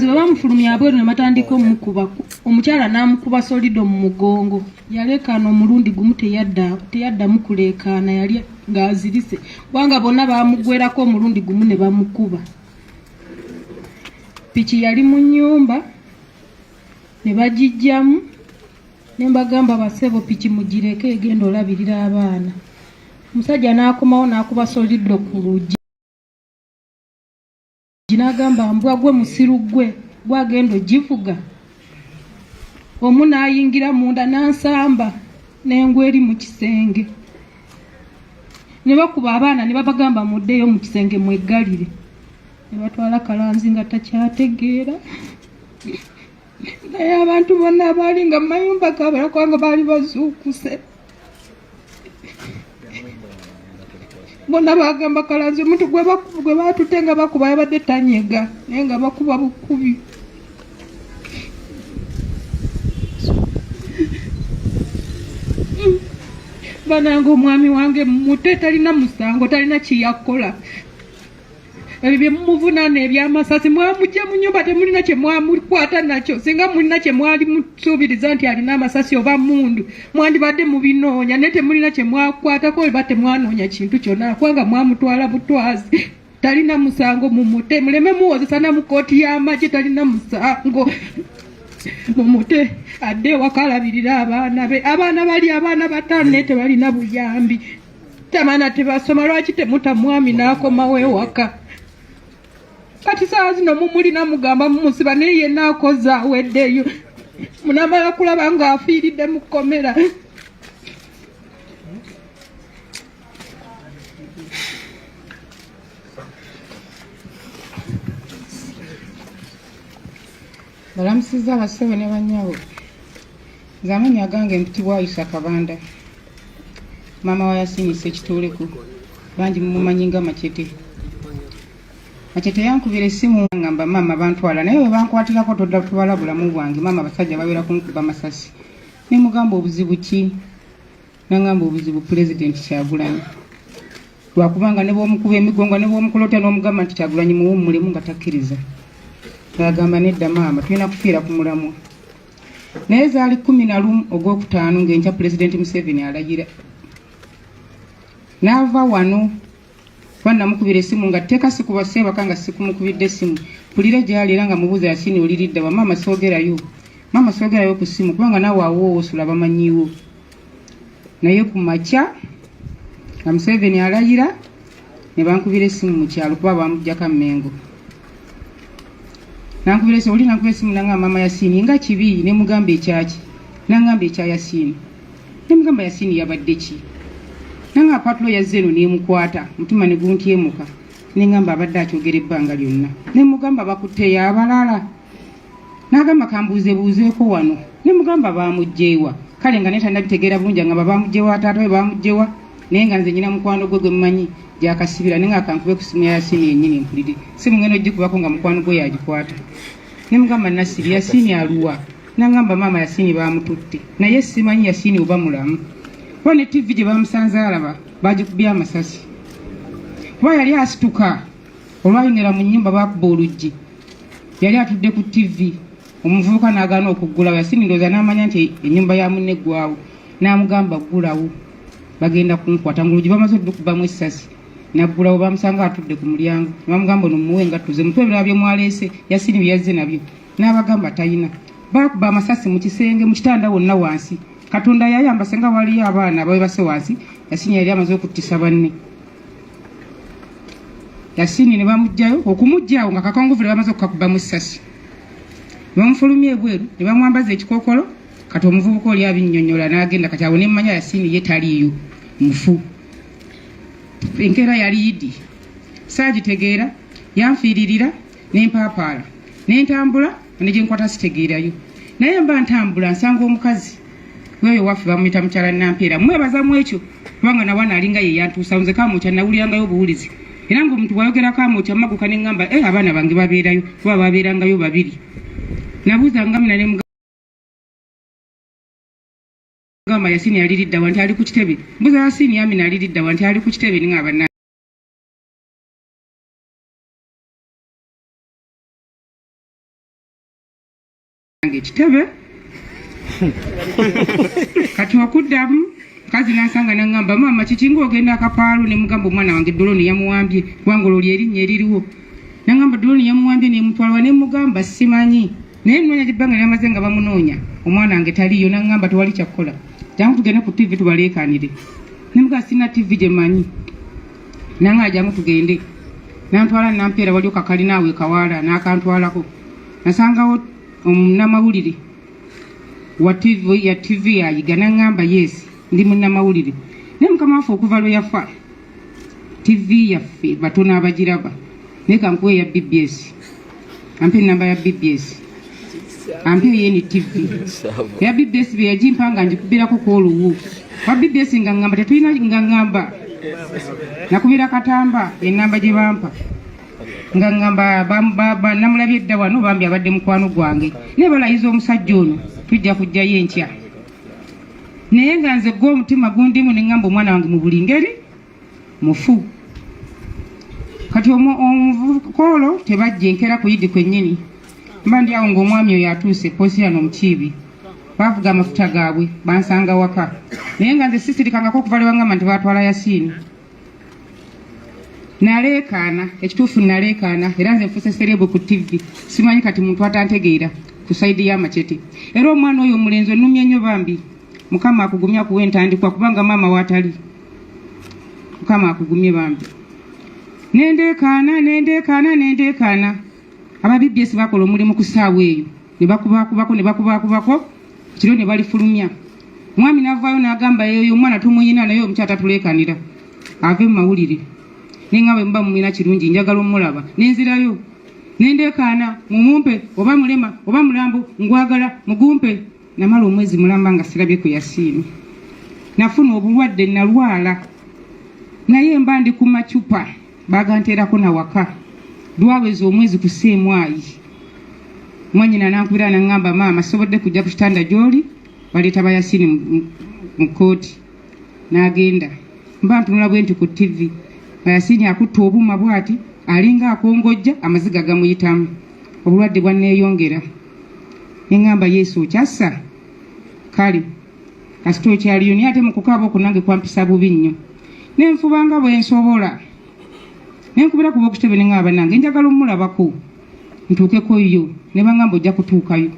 bwe bamufulumya abweru ne batandika omukuba omukyala n'amukuba solido mu mugongo yaleekaana omulundi gumu teyaddamu kuleekaana yali ng'azirise kubanga bonna baamugwerako omulundi gumu ne bamukuba piki yali mu nnyumba ne bagijjamu ne mbagamba basebo piki mugireke egenda olabirira abaana omusajja n'akomawo n'akuba solido ku luggi n'agamba mbwa gwe musiru gwe gwagenda ogivuga omu n'ayingira munda n'ansamba n'engweri mu kisenge ne bakuba abaana ne babagamba muddeyo mu kisenge mweggalire ne batwala Kalanzi nga takyategeera naye abantu bonna abaali nga mayumba gabala kubanga baali bazuukuse bonna bagamba Kalanzi omuntu gwe baatute nga bakuba yabadde tanyega naye nga bakuba bukubi bananga omwami wange mute talina musango talina kiyakola ebyo bye mumuvunaana ebyamasasi mwamujja mu nnyumba temulina kye mwamukwata nakyo singa mulina kye mwali musuubiriza nti alina amasasi oba mundu mwandibadde mubinoonya naye temulina kye mwakwatako eba temwanoonya kintu kyonna kubanga mwamutwala butwazi talina musango mumute muleme muwozesa na mu kooti y'amagye talina musango mumute adde wakalabirira abaana be abaana bali abaana bataano naye tebalina buyambi tamana tebasoma lwaki temuta mwami n'akomawo ewaka kati saa zino mumulina mugamba mumusiba naye yenna akoze aweddeyo munamala kulaba ng'afiiridde mu kkomera balamusizza abasebe ne bannyawo nze amannya agange mpitibwa Isa Kabanda maama wa Yasiinisa ekituuleku bangi mumumanyi nga Machete yankubira essimu ngamba maama bantwala naye bwe bankwatirako todda tubala bulamu bwange maama abasajja babeera kunkuba masasi ne mugamba obuzibu ki nangamba obuzibu pulezidenti Kyagulanyi lwakubanga ne bw'omukuba emigongo ne bw'omukolota n'omugamba nti Kyagulanyi muwummulemu nga takkiriza agamba nedda maama tulina kufiira ku mulamwa naye zaali 11 ogwokutaano ng'enkya pulezidenti Museveni alagira n'ava wano bannamukubira essimu nga tteeka sikuba seebaka nga sikumukubidde essimu pulire gyali era nga mubuuza Yasiini oliridda wa maama soogerayo ku ssimu kubanga naawe awoowosula bamanyiwo naye ku makya nga Museveni alayira ne bankubira essimu mu kyalo kuba bamuggyako Mmengo nankubira essimu oli nankubira essimu nanga maama Yasiini nga kibi ne mugamba ekyaki nangamba ekya Yasiini ne mugamba Yasiini yabadde ki nanga patulo yazze eno nemukwata mutima ne guntyemuka ne ngamba abadde akyogera ebbanga lyonna ne mugamba bakutte abalala n'agamba kambuuzebuuzeeko wano ne mugamba bamugjeewa kale nga netannabitegeera bulungi ngamba bamugjeewa ataata we bamugjeewa naye nga nze nyina mukwano gwe gwe mmanyi gyakasibira ne nga akankube ku simu ya Yasiini yennyini mpulire simu ngeno gikubako nga mukwano gwe yagikwata ne mugamba Nasiri Yasiini aluwa nangamba maama Yasini bamututte naye simanyi Yasini oba mulamu kuba ne TV gye bamusanze alaba bagikubye amasasi kuba yali asituka olwayingira mu nnyumba bakuba oluggi yali atudde ku TV omuvubuka n'agaana okuggulawo Yasini ndowooza n'amanya nti ennyumba ya munne eggwawo n'amugamba ggulawo bagenda kunkwata ngulugi bamaze okukubamu essasi naggulawo bamusanga atudde ku mulyango bamugamba ono muwe engatto ze mutwe ebirala bye mwaleese Yasini bye yazze nabyo n'abagamba talina bakuba amasasi mu kisenge mu kitanda wonna wansi Katonda yayamba senga waliyo abaana abawe base wansi Yasini yali amaze okuttisa banne Yasini ne bamugjayo okumugjawo nga kakonguvule bamaze okukakubamu essasi bamufulumye ebweru ne bamwambaza ekikookolo kati omuvubuka oli abinnyonnyola n'agenda kati awo ne mmanya Yasini ye taliiyo mufu enkeera yali yidi saagitegeera yanfiiririra n'empaapaala n'entambula ne gye nkwata sitegeerayo naye mba ntambula nsanga omukazi weeyo waffe bamuyita mukyala Nampeera mwebaza mu ekyo kubanga nawana alinga ye yantuusa nze Kamwokya nawulirangayo obuwulizi era ng'omuntu bw'ayogera Kamwokya maguka ne ŋŋamba abaana bange babeerayo kuba babeerangayo babiri nabuuza ngamina ne mugamba Yasini aliridda wanti ali ku kitebe mbuza Yasini Amina aliridda wanti ali ku kitebe ningaba nange kitebe kati okuddamu kazi nansanga nangamba maama kikinga ogenda akapaalu ne mugamba omwana wange Doloni yamuwambye kubanga olwo lyerinnya eririwo nangamba Doloni yamuwambye ne mutwalwa ne mugamba simanyi naye nnoonya gy'ebbanga lyamaze nga bamunoonya omwana wange taliiyo nangamba tewali kyakkola jangu tugende ku TV tubaleekanire ne mugamba sina TV gye manyi nanga jangu tugende nantwala Nampeera waliyo kakalinawe kawaala n'akantwalako nasangawo omunnamawulire wa TV ya TV yayiga nangamba yes ndi munnamawulire ne mukama waffe okuva lwe yafa TV yaffe batono abagiraba naye kankuwe ya BBS ampe namba ya BBS ampe yeni TV ya BBS bye yagimpanga njikubirako koluwu kwa BBS nga ngamba tetulina nga ngamba nakubira katamba enamba gye bampa nga ngamba bamba namulabye edda wano bambi abadde mukwano gwange ne balayiza omusajja ono tujja kujjayo enkya naye nga nze gwe omutima gundimu ne ngamba omwana wange mu buli ngeri mufu kati omukolo tebajja enkera ku yidi kwennyini mba ndi awo ng'omwami oyo atuuse posiyano omukiibi baavuga amafuta gaabwe bansanga waka naye nga nze sisirikangako okuva lwe bangamba nti baatwala Yasini naleekaana ekituufu naleekaana era nze nfuuse serebu ku TV simanyi kati muntu atantegeera ku sayidi y'amacete era omwana oyo omulenzi onnumye nnyo bambi mukama akugumya kuwa entandikwa kubanga maama waatali mukama akugumye bambi nendeekaana aba BBS bakola omulimu ku ssaawa eyo ne bakubakubako kiro ne balifulumya mwami n'avaayo n'agamba eyo omwana tumuyina naye omukyala tatuleekanira ave mu mawulire nengawe mba mumina kirungi njagala omulaba nenzirayo nendeekaana mumumpe oba mulema oba mulambo ngwagala mugumpe namala omwezi mulamba nga sirabye ku Yasini nafuna obulwadde nalwala naye mba ndi ku macupa baganteerako na waka lwaweza omwezi ku seemwayi mwanyina nankubira nangamba maama sobodde kujja ku kitanda gy'oli baleeta ba Yasini mu kooti n'agenda mba ntunula bwe nti ku TV Yasini akutta obuuma bwati alinga akongojja amaziga gamuyitamu obulwadde bwanneeyongera neŋŋamba Yesu okyassa kale kasita okyaliyo naye ate mu kukaaba okunange kwampisa bubi nnyo nenfubanga bwe nsobola nenkubira kuba okutebe neŋŋamba nange njagala omulabako ntuukeko yo ne bangamba ojja kutuukayo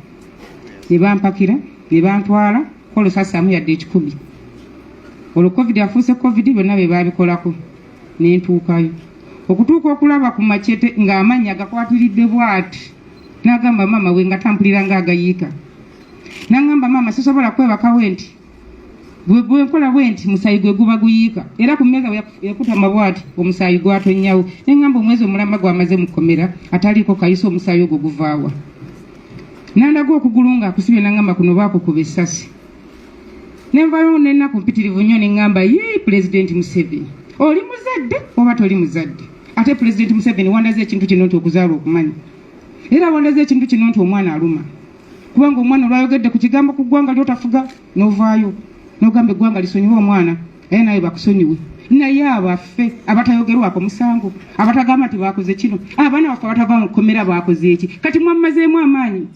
ne bampakira ne bantwala kolosasaamu yadde ekikubi olwo COVID afuuse COVID byonna be baabikolako nentuukayo okutuuka okulaba ku macete ng'amannya gakwatiridde bwati n'agamba maama we nga tampulira ng'agayiika n'agamba maama sisobola kwebakawe nti bwe nkola bwe nti musaayi gwe guba guyiika era ku mmeeza yakutama bwati omusaayi gwatonnyawo neŋŋamba omwezi omulamba gwamaze mukomera ataliiko kayisa omusaayi ogwo guvaawa nandaga okugulu ng'akusibye n'agamba kuno baakukuba essasi nenvayo n'ennaku mpitirivu nnyo neŋŋamba ye pulezidenti Museveni oli muzadde oba toli muzadde ate pulezidenti Museveni wandaze ekintu kino nti okuzaala okumanyi era wandaze ekintu kino nti omwana aluma kubanga omwana olwayogedde ku kigambo ku ggwanga lyotafuga n'ovaayo n'ogamba eggwanga lisonyiwe omwana naye naye bakusonyiwe. Naye abaffe abatayogerwako musango, abatagamba nti bakoze kino, abaana baffe abatava mu kkomera bakoze eki, kati mwammazeemu amaanyi.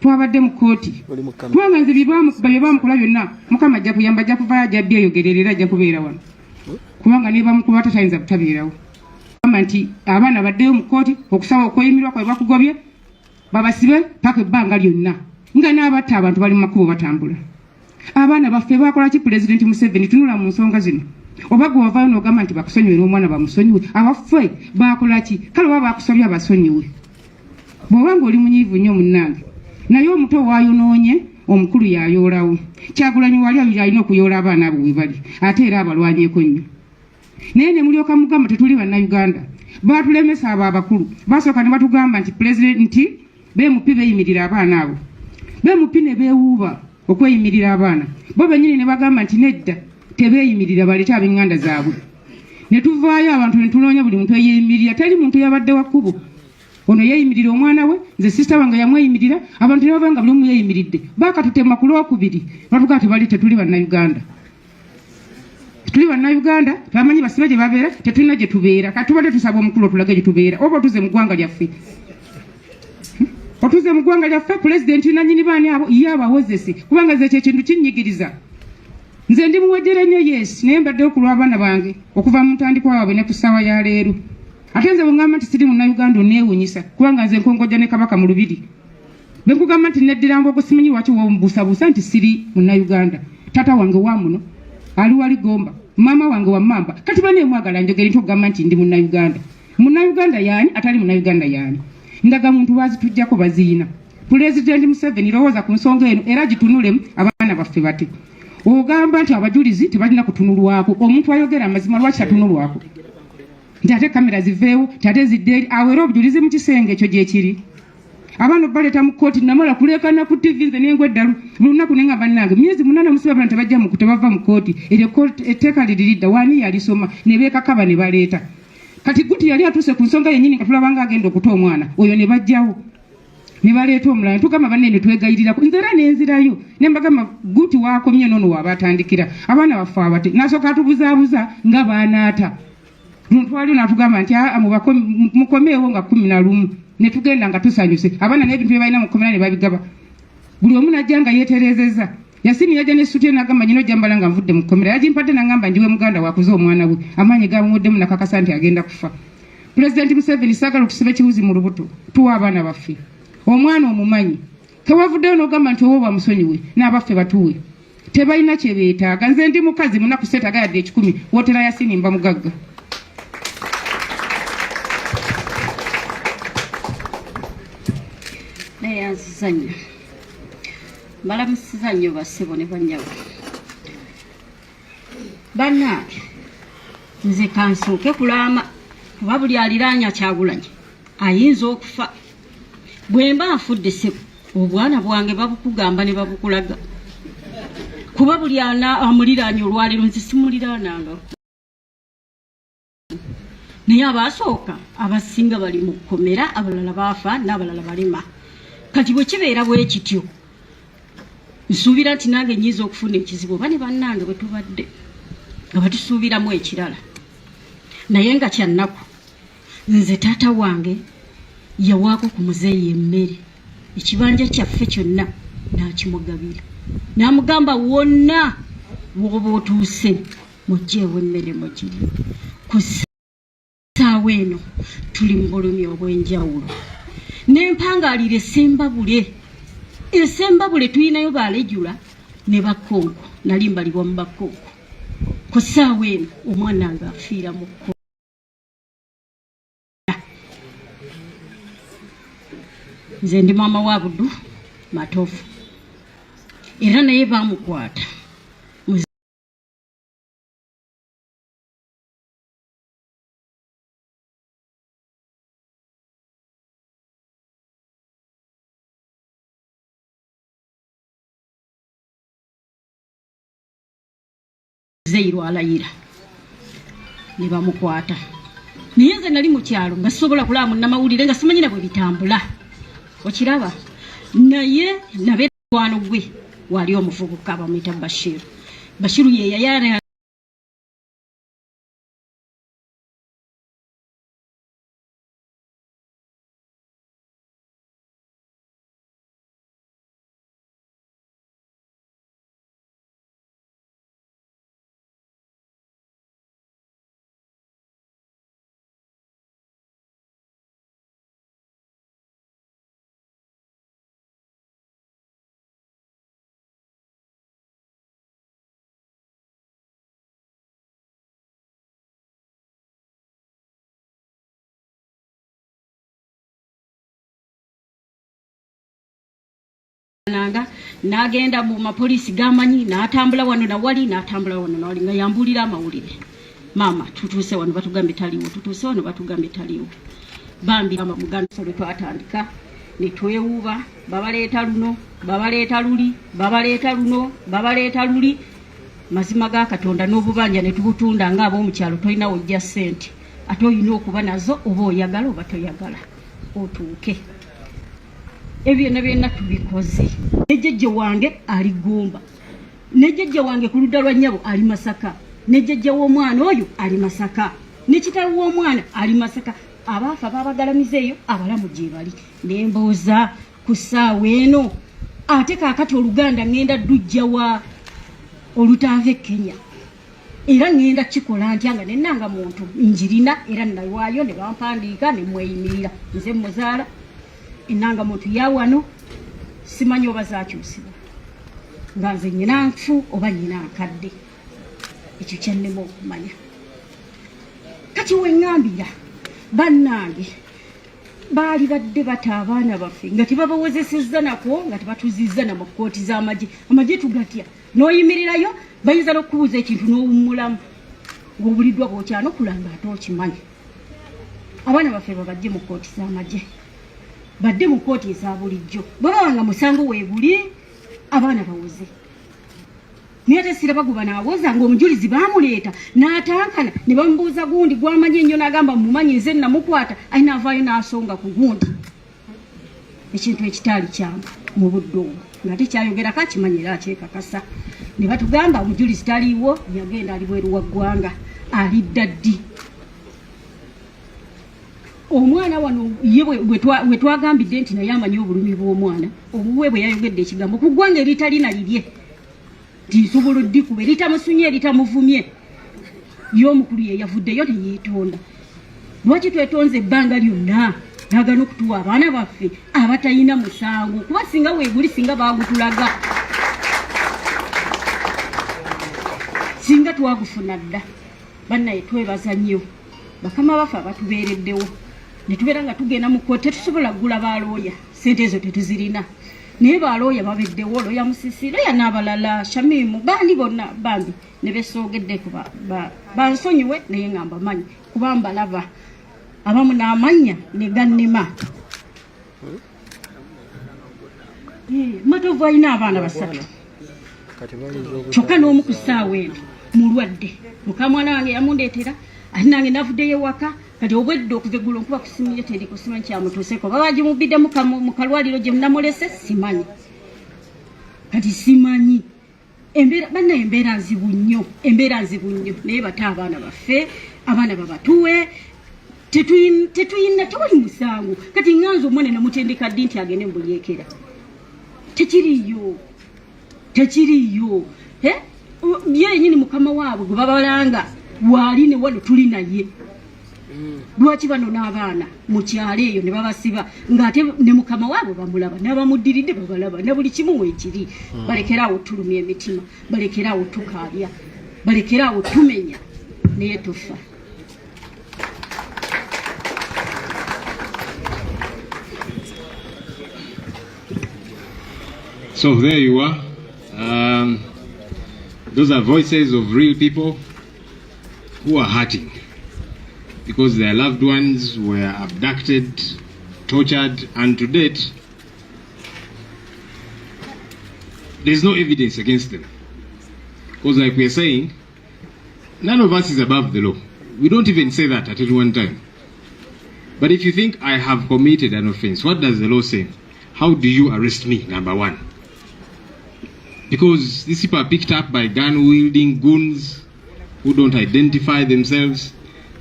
Twabadde mu kooti kubanga nze bye bamukula byonna Mukama ajja kuyamba, ajja kuvaayo, ajja byeyogerera, ajja kubeera wano kubanga ne bamukuba tatayinza butabeerawo. Gamba nti abaana baddeyo mu kooti okusaba okweyimirwa kwe bakugobye babasibe paka ebbanga lyonna nga n'abatta abantu bali mu makubo batambula. Abaana baffe bakola ki Pulezidenti Museveni? Tunula mu nsonga zino. Oba gwe wavaayo n'ogamba nti bakusonyiwe n'omwana bamusonyiwe, abaffe bakola ki? Kale oba bakusabye abasonyiwe. Bw'oba ng'oli munyiivu nnyo munnange, naye omuto waayonoonye omukulu yayoolawo. Kyagulanyi wali alina okuyoola abaana abo we bali, ate era abalwanyeeko nnyo. Naye ne mulyoka mugamba tetuli bannayuganda. Baatulemesa abo abakulu, basooka ne batugamba nti Pulezidenti beemupi beeyimirira abaana abo. Beemupi ne beewuuba okweyimirira abaana, bo bennyini ne bagamba nti nedda tebeeyimirira balete ab'enganda zaabwe. Ne tuvaayo abantu ne tuloonya buli muntu eyeeyimirira, teri muntu yabadde wa kkubo. Ono yeeyimirira omwana we, nze sisita wange yamweyimirira, abantu ne bavanga buli omu yeeyimiridde. Baakatutema ku lwokubiri batugaa tebali tetuli bannayuganda. Tuli bannayuganda, twamanyi basibe gye babeera, tetulina gye tubeera. Kati tubadde tusaba omukulu otulage gye tubeera, oba otuze mu ggwanga lyaffe. Otuze mu ggwanga lyaffe, Pulezidenti nannyini baani abo ye abawozesi, kubanga nze ekyo ekintu kinnyigiriza. Nze ndi muwejjere nnyo yesi, naye mbaddeyo ku lw'abaana bange okuva mu ntandikwa waabwe ne ku ssaawa ya leero. Ate nze bwe ŋŋamba nti siri munnayuganda onneewunyisa, kubanga nze nkongojja ne Kabaka mu lubiri. Bwe nkugamba nti neddira Mbogo simanyi lwaki wombuusabuusa nti siri munnayuganda. Taata wange wa muno ali wali Gomba, maama wange wa Mamba, kati baneemwagala njogeri nti okugamba nti ndi munnayuganda. Munnayuganda yaani atali munnayuganda yaani? Ndaga muntu baazitujjako baziina. Pulezidenti Museveni lowooza ku nsonga eno era gitunulemu abaana baffe bate. Ogamba nti abajulizi tebalina kutunulwako, omuntu ayogera amazima lwaki tatunulwako? Nti ate kamera ziveewo, ate zidde awera obujulizi mu kisenge ekyo gye kiri. Abaana baleeta mu kkooti namala kuleekana ku TV nze n'engwa eddalu buli lunaku ne nga bannange myezi 8 musibabana tebajja mu tebava mu kkooti eryo etteeka liridda waani yalisoma ne beekakaba ne baleeta. Kati guti yali atuuse ku nsonga yennyini nga tulabanga agenda okuta omwana oyo ne bajjawo ne baleeta omulala tugamba banne ne twegayirirako nze era n'enzirayo ne mbagamba guti waakomye noono waabatandikira abaana baffe abate n'asooka atubuzaabuza nga baanaata. Ntwali n'atugamba nti mukomeewo nga 11 ne tugenda nga tusanyuse abaana n'ebintu bye balina mu kkomera ne babigaba. Buli omu najja nga yeeterezeza. Yasini yajja ne suti n'agamba nyino jambala nga nvudde mu kkomera, yagimpadde n'agamba ndiwe muganda wakuze omwana we, amaanyi gamuwuddemu nakakasa nti agenda kufa. Pulezidenti Museveni saagala okusiba ekiwuzi mu lubuto, tuwa abaana baffe omwana omumanyi tewavuddeyo n'ogamba nti owo bamusonyiwe n'abaffe batuwe tebalina kye beetaaga. Nze ndi mukazi munaku seetaga yadde 10 wootera Yasini mba mugagga. Yazizanya balamusiza nnyo bassebo ne bannyago bannange. Nze kansooke kulaama kuba buli aliraanya Kyagulanyi ayinza okufa. Bwe mba nfudde ssebo obwana bwange babukugamba ne babukulaga kuba buli amuliraanya olwaleero nze simuliraananga. Naye abaasooka abasinga bali mu kkomera, abalala baafa n'abalala balima. Kati bwe kibeera bwe kityo nsuubira nti nange nyiza okufuna ekizibu oba ne bannange bwe tubadde nga batusuubiramu ekirala. Naye nga kyannaku nze taata wange yawaako ku muzeeyi emmere, ekibanja kyaffe kyonna n'akimugabira n'amugamba wonna w'oba otuuse mugyeewo emmere mugiri. Ku ssaawa eno tuli mu bulumi obw'enjawulo. N'empangaalira esembabule tulinayo baalejula ne bakonko, nali mbalibwa mu bakonko. Ku ssaawa eno omwana nga afiira mu kko. Nze ndi maama wa Buddu Matofu era naye baamukwata Zeiro alayira ne bamukwata. Naye nze nali mu kyalo nga sisobola kulaba munnamawulire nga simanyi na bwe bitambula. Okiraba naye nabe kwano gwe wali omuvubuka bamuyita Bashiru ye yayana n'agenda mu mapolisi gamanyi n'atambula wano na wali n'atambula wano na wali nga yambulira amawulire mama tutuuse wano batugambe taliwo tutuuse wano batugambe taliwo bambi ama muganda solo twatandika ne twewuuba babaleeta luno babaleeta luli babaleeta luno babaleeta luli mazima ga Katonda n'obubanja ne tubutunda ng'ab'omukyalo tolina wojja ssente ate olina okuba nazo oba oyagala oba toyagala otuuke ebyo byonna tubikoze nejjejje wange ali Gomba nejjejje wange ku ludda lwa nnyabo ali Masaka nejjejje w'omwana oyo ali Masaka ne kitaawe w'omwana ali Masaka abaafa babagalamiza eyo abalamu gye bali nembooza ku ssaawa eno ate kaakati Oluganda ngenda ddujja wa olutaava Kenya era ngenda kikola ntya nga nennanga muntu njirina era nawaayo ne bampandiika ne mweyimirira nze muzaala enanga muntu ya wano simanyi oba zakyusibwa nga nze nyina nfu oba nyina nkadde ekyo kyannema okumanya kati weŋŋambira bannange baali badde bata abaana baffe nga tebabawozesezza nako nga tebatuzizza na mu kkooti z'amagye tugatya n'oyimirirayo bayinza n'okubuuza ekintu n'owummulamu ng'obuliddwa bw'okyano kulanga ate okimanyi abaana baffe babajje mu kkooti z'amagye badde mu kkooti eza bulijjo bwaba nga musango weeguli abaana bawoze naye ate siraba guba naawoza ng'omujulizi baamuleeta n'atankana ne bamubuuza gundi gw'amanyi ennyo n'agamba mumanyi nze namukwata ayina avaayo n'asonga ku gundi ekintu ekitaali kyangu mu budde obwo nga tekyayogerako akimanyi era akyekakasa ne batugamba omujulizi taliiwo yagenda ali bweru wa ggwanga alidda ddi omwana wano ye bwe twagambidde nti naye amanyi obulumi bw'omwana obuwe bwe yayogedde ekigambo ku ggwanga eritalina lirye nti nsobola oddikuba eritamusunye eritamuvumye y'omukulu ye yavuddeyo teyeetonda lwaki twetonze ebbanga lyonna nagana okutuwa abaana baffe abatalina musango kuba singa weeguli singa baagutulaga singa twagufuna dda bannaye twebaza nnyo bakama baffe abatubeereddewo ne tubeera nga tugenda mu kkooti tetusobola kugula balooya sente ezo tetuzirina naye balooya babeddewo looya Musisi looya n'abalala Shamimu bandi bonna bambi ne besoogedde kuba bansonyiwe naye nga mbamanyi kuba mbalaba abamu n'amannya ne gannema Matovu alina abaana basatu kyokka n'omu ku ssaawa eno mulwadde mukamwana wange yamundeetera ate nange navuddeyo ewaka kati obwedde okuva eggulo nkuba kusimu ye teri kusimanyi kyamutuuseko baba gimubbidde mu kalwaliro gye munamulese simanyi kati simanyi embeera bannaye embeera nzibu nnyo naye bate abaana baffe abaana babatuwe tetuyina tewali musango kati nganze omwana namutendeka ddi nti agende mbulyekera tekiriyo ye yenyini mukama waabwe gwe babalanga waali ne wano tuli naye lwaki bano n'abaana mu kyalo eyo ne babasiba ng'ate ne mukama waabwe bamulaba n'abamuddiridde babalaba ne buli kimu weekiri balekeraawo tulumya emitima balekeraawo tukaabya balekeraawo tumenya naye tufa So there you are. Those are voices of real people who are hurting because their loved ones were abducted, tortured, and to date, there's no evidence against them. Because like we're saying, none of us is above the law. We don't even say that at any one time. But if you think I have committed an offense, what does the law say? how do you arrest me, number one? Because these people are picked up by gun-wielding goons who don't identify themselves.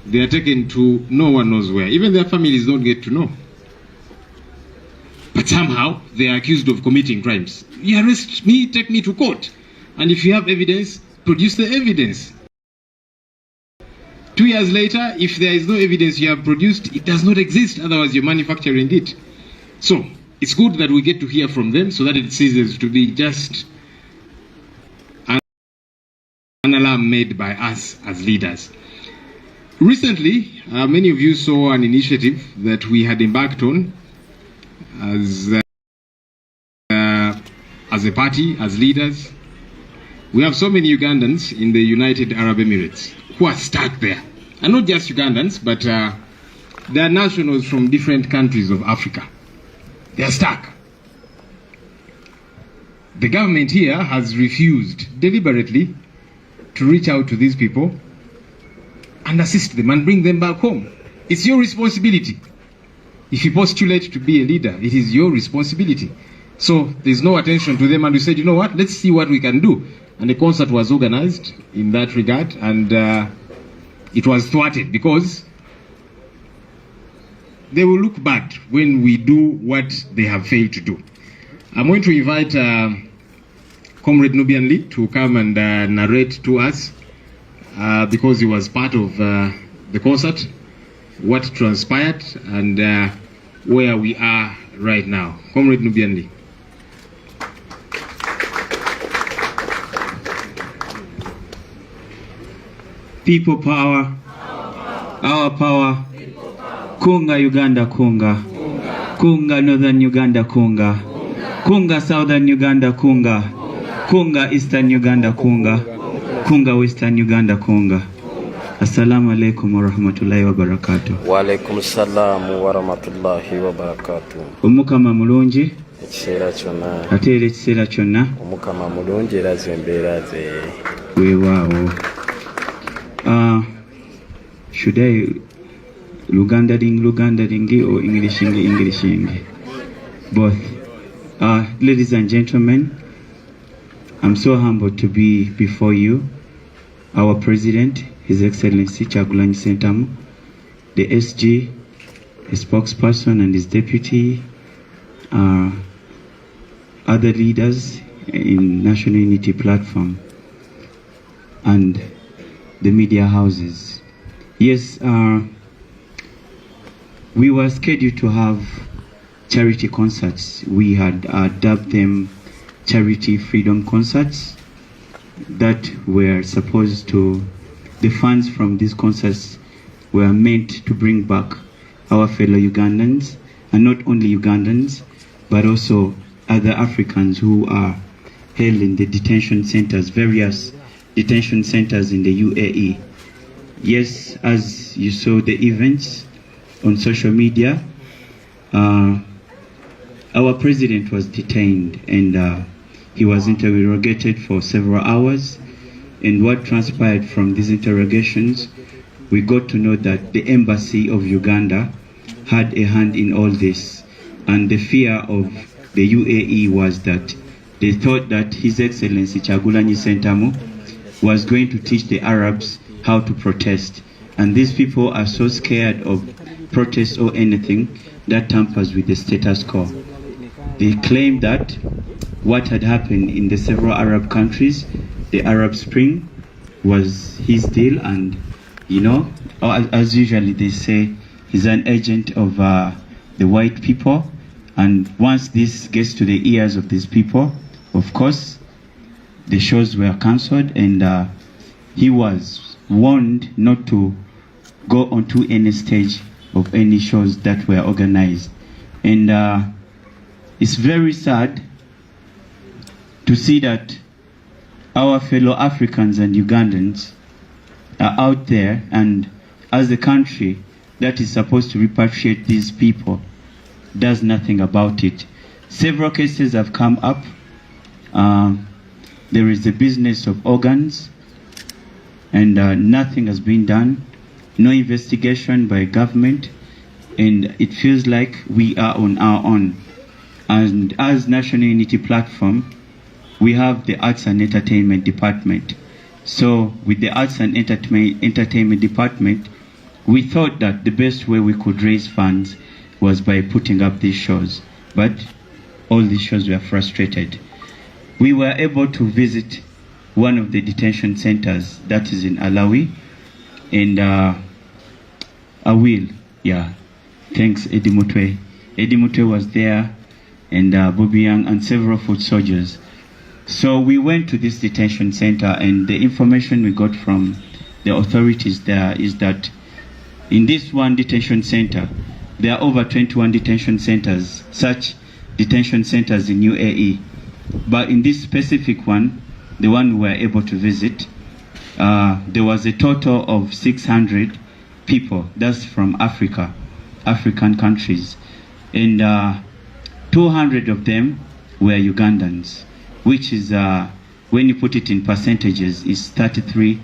They are taken to no one knows where. Even their families don't get to know. But somehow, they are accused of committing crimes. You arrest me, take me to court. And if you have evidence, produce the evidence. 2 years later, if there is no evidence you have produced, it does not exist. Otherwise, you're manufacturing it. So, it's good that we get to hear from them so that it ceases to be just an alarm made by us as leaders. Recently, many of you saw an initiative that we had embarked on as a party, as leaders. We have so many Ugandans in the United Arab Emirates who are stuck there. And not just Ugandans, but they are nationals from different countries of Africa. They are stuck. The government here has refused deliberately to reach out to these people and assist them and bring them back home. It's your responsibility. If you postulate to be a leader, it is your responsibility. So there's no attention to them, and we said, you know what, let's see what we can do. And a concert was organized in that regard, and it was thwarted because they will look bad when we do what they have failed to do. I'm going to invite Comrade Nubian Lee to come and narrate to us because he was part of the concert, what transpired and where we are right now. Comrade Nubian Lee. People power, our power, Kunga Uganda Kunga, Kunga Northern Uganda Kunga, Kunga Southern Uganda Kunga, Kunga Eastern Uganda Kunga, Kunga Western Uganda Kunga. Assalamu alaikum wa rahmatullahi wa barakatuh. Wa alaikum salam wa rahmatullahi wa barakatuh. Omukama mulungi ekiseera kyonna ate era ekiseera kyonna omukama mulungi era zembeera ze weewaawo. Should I Lugandaring or Englishing? Both. Ladies and gentlemen, I'm so humbled to be before you, our President, His Excellency Kyagulanyi Ssentamu, the SG, his spokesperson and his deputy, other leaders in National Unity Platform, and the media houses. Yes, we were scheduled to have charity concerts. We had dubbed them Charity Freedom Concerts that were supposed to, the funds from these concerts were meant to bring back our fellow Ugandans, and not only Ugandans, but also other Africans who are held in the detention centers, various detention centers in the UAE. Yes, as you saw the events on social media, our president was detained and he was interrogated for several hours. And what transpired from these interrogations, we got to know that the embassy of Uganda had a hand in all this. And the fear of the UAE was that they thought that His Excellency Kyagulanyi Ssentamu was going to teach the Arabs how to protest. And these people are so scared of protest or anything that tampers with the status quo. They claim that what had happened in the several Arab countries, the Arab Spring, was his deal, and you know, as usually they say, he's an agent of the white people, and once this gets to the ears of these people, of course, the shows were cancelled, and he was warned not to go onto any stage of any shows that were organized. And it's very sad to see that our fellow Africans and Ugandans are out there, and as a country that is supposed to repatriate these people does nothing about it. Several cases have come up. There is the business of organs, and nothing has been done. No investigation by government, and it feels like we are on our own. And as National Unity Platform, we have the Arts and Entertainment Department. So with the Arts and Entertainment Department, we thought that the best way we could raise funds was by putting up these shows. But all these shows were frustrated. We were able to visit one of the detention centers that is in Alawi, and thanks Eddie Mutwe. Eddie Mutwe was there, and Bobi Young and several foot soldiers. So we went to this detention center, and the information we got from the authorities there is that in this one detention center, there are over 21 detention centers, such detention centers in UAE. But in this specific one, the one we were able to visit, there was a total of 600 people. That's from African countries. And 200 of them were Ugandans, which is, when you put it in percentages, is 33%.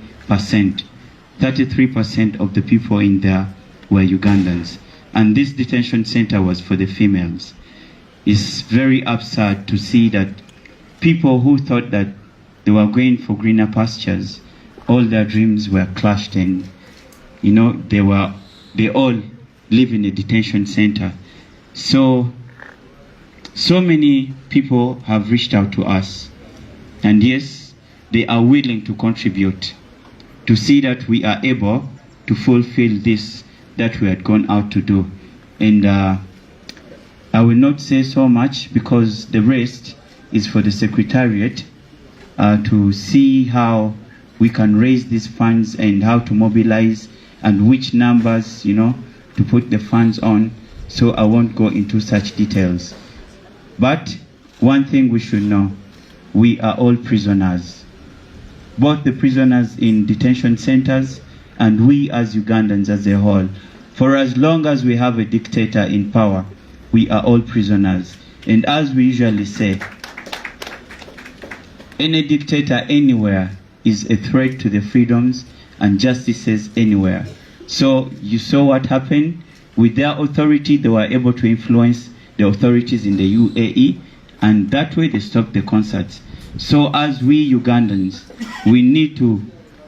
33% of the people in there were Ugandans. And this detention center was for the females. It's very absurd to see that people who thought that they were going for greener pastures, all their dreams were crushed, and they all live in a detention center. So many people have reached out to us, and yes, they are willing to contribute to see that we are able to fulfill this that we had gone out to do. And I will not say so much, because the rest is for the Secretariat to see how we can raise these funds and how to mobilize and which numbers, to put the funds on. So I won't go into such details. But one thing we should know, we are all prisoners. Both the prisoners in detention centers and we as Ugandans as a whole. For as long as we have a dictator in power, we are all prisoners. And as we usually say, any dictator anywhere is a threat to the freedoms and justices anywhere. So you saw what happened. With their authority, they were able to influence the authorities in the UAE, and that way they stopped the concerts. So as we Ugandans, we need to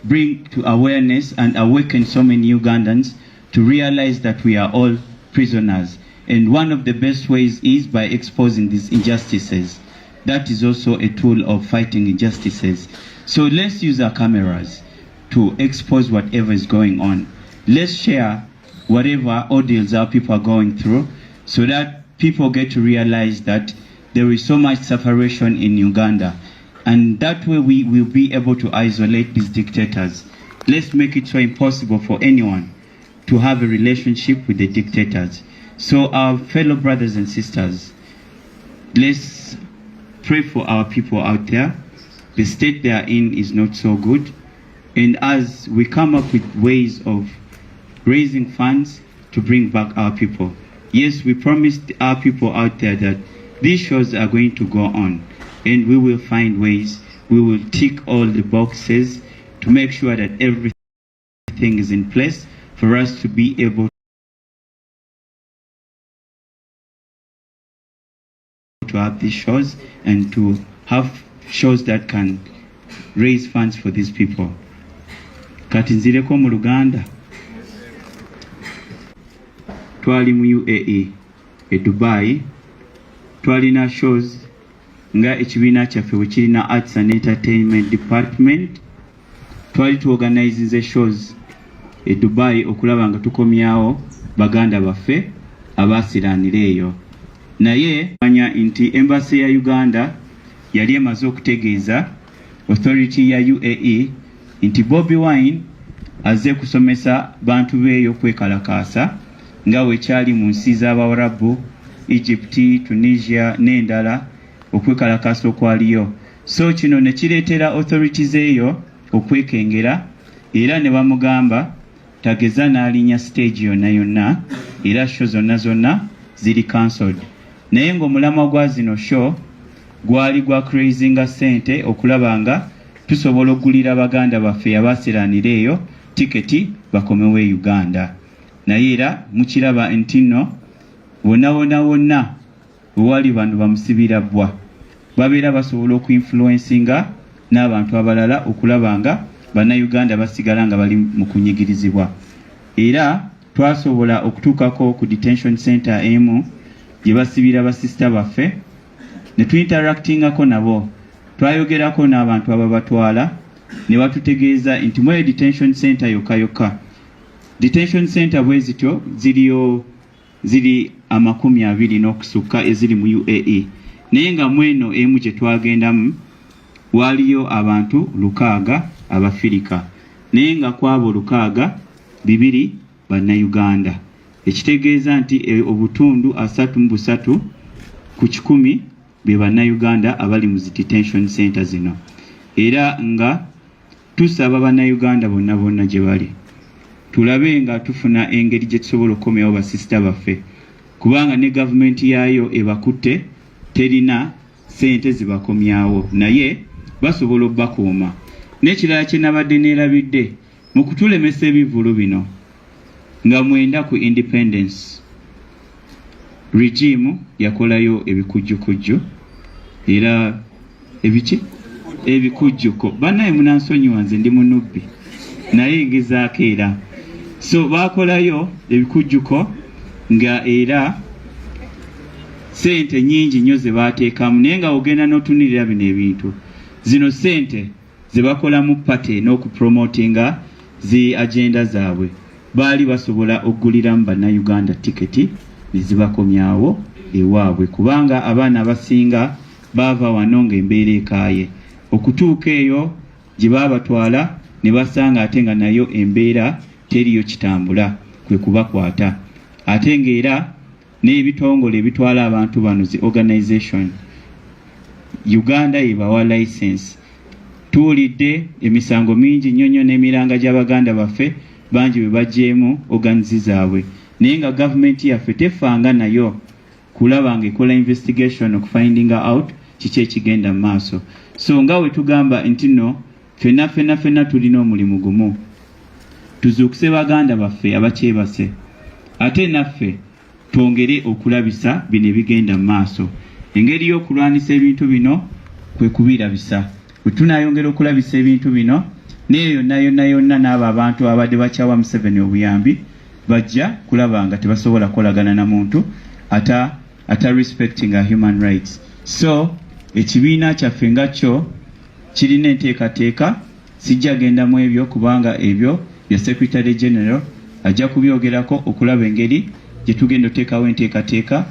bring to awareness and awaken so many Ugandans to realize that we are all prisoners. And one of the best ways is by exposing these injustices. That is also a tool of fighting injustices. So let's use our cameras to expose whatever is going on. Let's share whatever ordeals our people are going through, so that people get to realize that there is so much separation in Uganda. And that way we will be able to isolate these dictators. Let's make it so impossible for anyone to have a relationship with the dictators. So our fellow brothers and sisters, let's pray for our people out there. The state they are in is not so good. And as we come up with ways of raising funds to bring back our people, yes, we promised our people out there that these shows are going to go on, and we will find ways. We will tick all the boxes to make sure that everything is in place for us to be able to have these shows and to have shows that can raise funds for these people. Kati nzireko mu Luganda, twali mu UAE e Dubai, twalina shows nga ekibiina kyaffe bwe kirina Arts and Entertainment Department. Twali tuorganize shows e Dubai okulaba nga tukomyawo baganda baffe abasiraanira eyo. Naye manya nti embassy ya Uganda yali emaze okutegeeza authority ya UAE nti Bobi Wine azze kusomesa bantu beeyo kwekalakaasa nga wekyali mu nsi z'Abawarabu, Egypt, Tunisia n'endala, okwekalakaasa okwaliyo. So kino ne kireetera authorities eyo okwekengera, era ne bamugamba tageza n'alinya stage yonna yonna, era show zonna ziri cancelled. Naye ng'omulamwa gwa zino show gwali gwa crazinga sente okulaba nga tusobola okugulira baganda baffe abasiraanira eyo tiketi bakomewo e Uganda. Naye era mukiraba nti nno wonna owali bano bamusibira bwa babeera basobola okuinfluencinga n'abantu abalala okulaba nga bannayuganda basigala nga bali mu kunyigirizibwa. Era twasobola okutuukako ku detention center emu gye basibira basisita baffe ne tuinteractingako nabo, twayogerako n'abantu ababatwala ne batutegeeza nti mu detention center yokka detention center bwe zityo ziri 20 n'okusukka eziri mu UAE, naye nga mweno emu gye twagendamu waliyo abantu 600 abafirika, naye nga kwabo 600 bannayuganda, ekitegeeza nti obutundu 33 ku 100 be bannayuganda abali mu detention center zino. Era nga tusaba bannayuganda bonna gye bali tulabe nga tufuna engeri gye tusobola okukomyawo basisita baffe, kubanga ne gavumenti yaayo ebakutte terina sente zibakomyawo, naye basobola obbakuuma. N'ekirala kye nabadde neerabidde mu kutulemesa ebivulu bino nga mwenda ku independence regime yakolayo ebikujjukujju era ebikujjuko bannaye munansonyiwa nze ndi munubbi naye ngezaako era so bakolayo ebikujjuko nga era sente nyingi nnyo ze baateekamu, naye nga ogenda n'otunirira bino ebintu zino sente ze bakolamu pate n'okupromotinga zi agenda zaabwe baali basobola okuguliramu bannayuganda tiketi ne zibakomyawo ewaabwe, kubanga abaana abasinga baava wano ng'embeera ekaaye okutuuka eyo gye baabatwala ne basanga ate nga nayo embeera teriyo kitambula kwe kubakwata, ate ng'era n'ebitongole ebitwala abantu bano zi organization Uganda ebawa license. Tuwulidde emisango mingi nnyo n'emiranga gy'Abaganda baffe bangi bwe bagyemu organizi zaabwe, naye nga gavumenti yaffe tefanga nayo kulaba nga ekola investigation okufindinga out kiki ekigenda mu maaso. So nga we tugamba nti no ffenna tulina omulimu gumu, tuzuukuse baganda baffe abakyebase, ate naffe twongere okulabisa bino ebigenda mu maaso. Engeri y'okulwanisa ebintu bino kwe kubirabisa. Bwe tunaayongera okulabisa ebintu bino neyo yonna n'abo abantu abadde bakyawa Museveni obuyambi bajja kulaba nga tebasobola kolagana na muntu ata respecting a human rights. So ekibiina kyaffe nga kyo kirina enteekateeka, sijja genda mu ebyo kubanga ebyo bya Secretary General ajja kubyogerako okulaba engeri gye tugenda oteekawo enteekateeka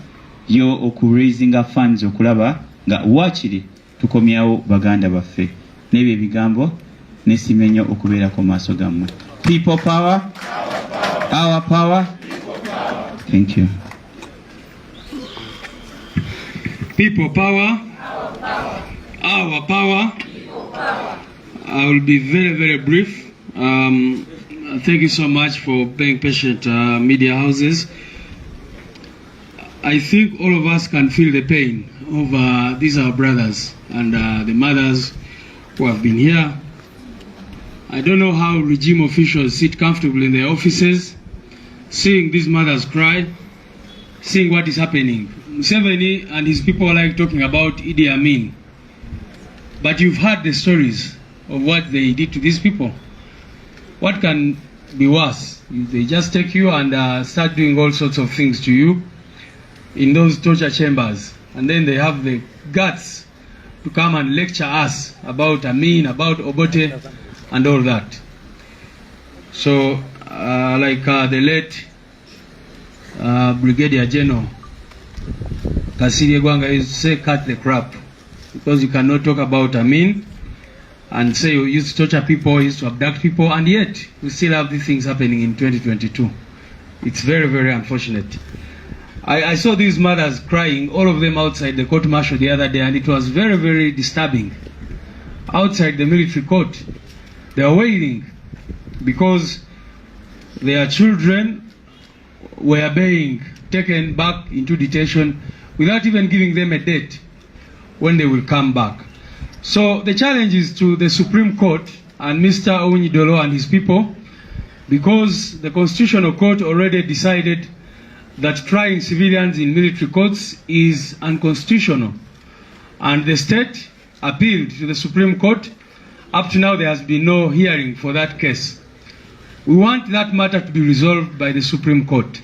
yo okuraisinga funds okulaba nga wakiri tukomyawo baganda baffe. N'ebyo ebigambo nesimenyo okubeerako maaso gammwe. People power, our power. Thank you. People power, our power. I will be very, very brief. Thank you so much for being patient, media houses. I think all of us can feel the pain of these our brothers and the mothers who have been here. I don't know how regime officials sit comfortably in their offices, seeing these mothers cry, seeing what is happening. Museveni and his people like talking about Idi Amin, but you've heard the stories of what they did to these people. What can be worse? They just take you and start doing all sorts of things to you in those torture chambers, and then they have the guts to come and lecture us about Amin, about Obote, and all that. So, like the late Brigadier General Kasiri Gwanga used to say, cut the crap, because you cannot talk about Amin and say you used to torture people, you used to abduct people, and yet we still have these things happening in 2022. It's very, very unfortunate. I saw these mothers crying, all of them outside the court martial the other day, and it was very, very disturbing. Outside the military court, they were wailing because their children were being taken back into detention without even giving them a date when they will come back. So the challenge is to the Supreme Court and Mr. Ownyidolo and his people, because the Constitutional Court already decided that trying civilians in military courts is unconstitutional, and the state appealed to the Supreme Court. Up to now, there has been no hearing for that case. We want that matter to be resolved by the Supreme Court,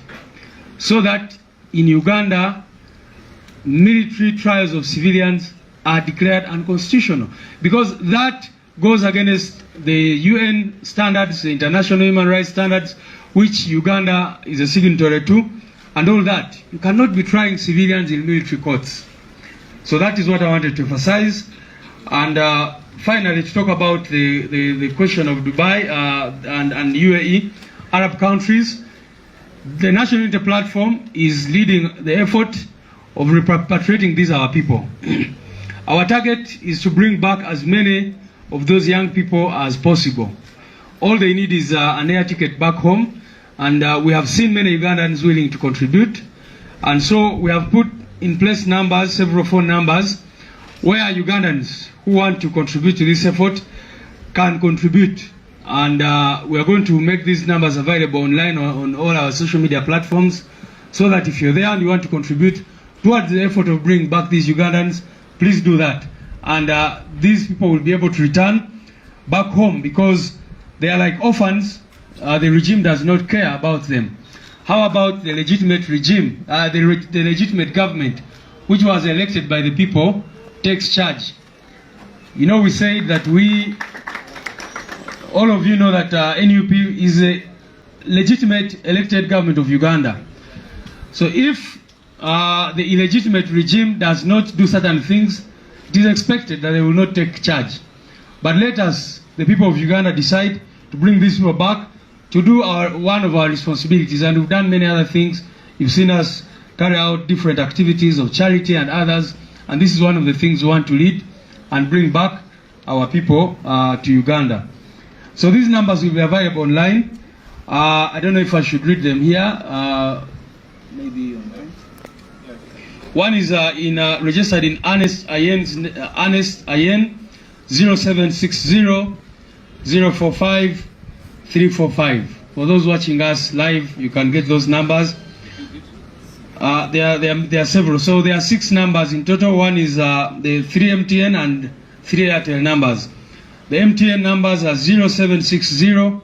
so that in Uganda, military trials of civilians are declared unconstitutional, because that goes against the UN standards, the international human rights standards, which Uganda is a signatory to, and all that. You cannot be trying civilians in military courts. So that is what I wanted to emphasize. And finally, to talk about the question of Dubai and UAE, Arab countries, the National Unity Platform is leading the effort of repatriating these our people. Our target is to bring back as many of those young people as possible. All they need is an air ticket back home, and we have seen many Ugandans willing to contribute. And so we have put in place numbers, several phone numbers, where Ugandans who want to contribute to this effort can contribute. And we are going to make these numbers available online on all our social media platforms, so that if you're there and you want to contribute towards the effort of bringing back these Ugandans, please do that. And these people will be able to return back home, because they are like orphans. The regime does not care about them. How about the legitimate regime, the legitimate government, which was elected by the people, takes charge? You know, we say that all of you know that NUP is a legitimate elected government of Uganda. So if the illegitimate regime does not do certain things, it is expected that they will not take charge. But let us, the people of Uganda, decide to bring these people back, to do one of our responsibilities. And we've done many other things. You've seen us carry out different activities of charity and others. And this is one of the things we want to lead and bring back our people to Uganda. So these numbers will be available online. I don't know if I should read them here. Maybe online. One is registered in Ernest Ayen 0760 045 345. For those watching us live, you can get those numbers. There are several. So there are 6 numbers in total. One is the 3 MTN and 3 Airtel numbers. The MTN numbers are 0760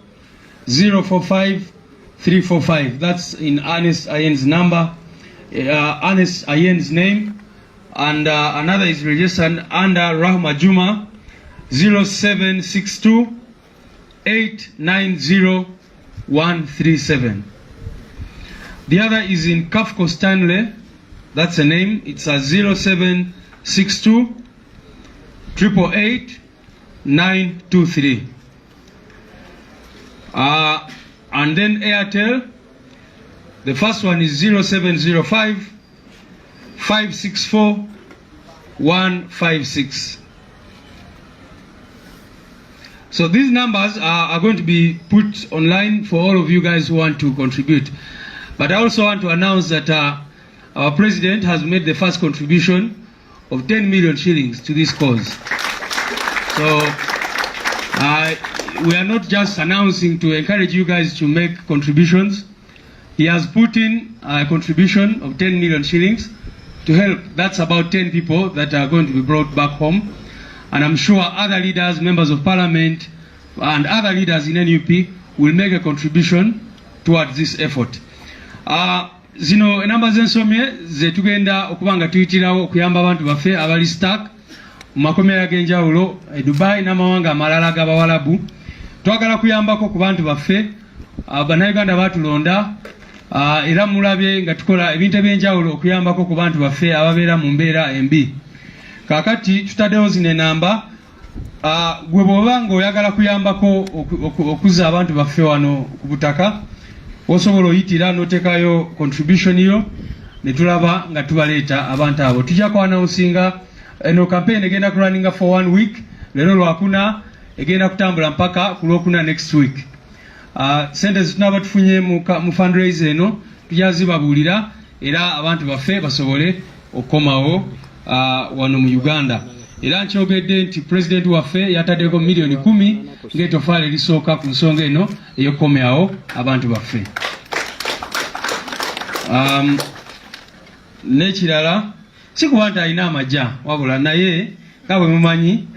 045 345. That's in Ernest Ayen's number, Ernest Ayen's name. And another is registered under Rahma Juma 0762 890 137. The other is in Kafko Stanley. That's a name. It's a 0762 888 923. And then Airtel, the first one is 0705 564 156. So these numbers are going to be put online for all of you guys who want to contribute. But I also want to announce that our president has made the first contribution of 10 million shillings to this cause. So we are not just announcing to encourage you guys to make contributions. He has put in a contribution of 10 million shillings to help. That's about 10 people that are going to be brought back home. And I'm sure other leaders, members of parliament, and other leaders in NUP will make a contribution towards this effort. Zino enamba zensomye zetugenda okubanga tuyitirawo okuyamba abantu baffe abali stuck mu makomera ag'enjawulo Dubai n'amawanga amalala g'Abawalabu. Twagala kuyambako ku bantu baffe bannayuganda batulonda, era mulabye nga tukola ebintu eby'enjawulo okuyambako ku bantu baffe ababeera mu mbeera embi. Kakati tutaddewo zino enamba, gwe bw'oba ng'oyagala kuyambako okuzza abantu baffe wano ku butaka, osobola oyitira n'oteekayo contribution yo, ne tulaba nga tubaleeta abantu abo. Tujja ku-announcing eno campaign egenda kulaninga for 1 week. Leero Lwakuna egenda kutambula mpaka ku Lwokuna next week. Sente zitunaba tufunye mu fundraise eno tujja zibabuulira, era abantu baffe basobole okukomawo wano mu Uganda. Era nkyogedde nti president waffe yataddeko milioni 10 ng'etoffaali erisooka ku nsonga eno ey'okukomyawo abantu baffe. N'ekirala si kuba nti alina amagya wabula naye nga bwe mumanyi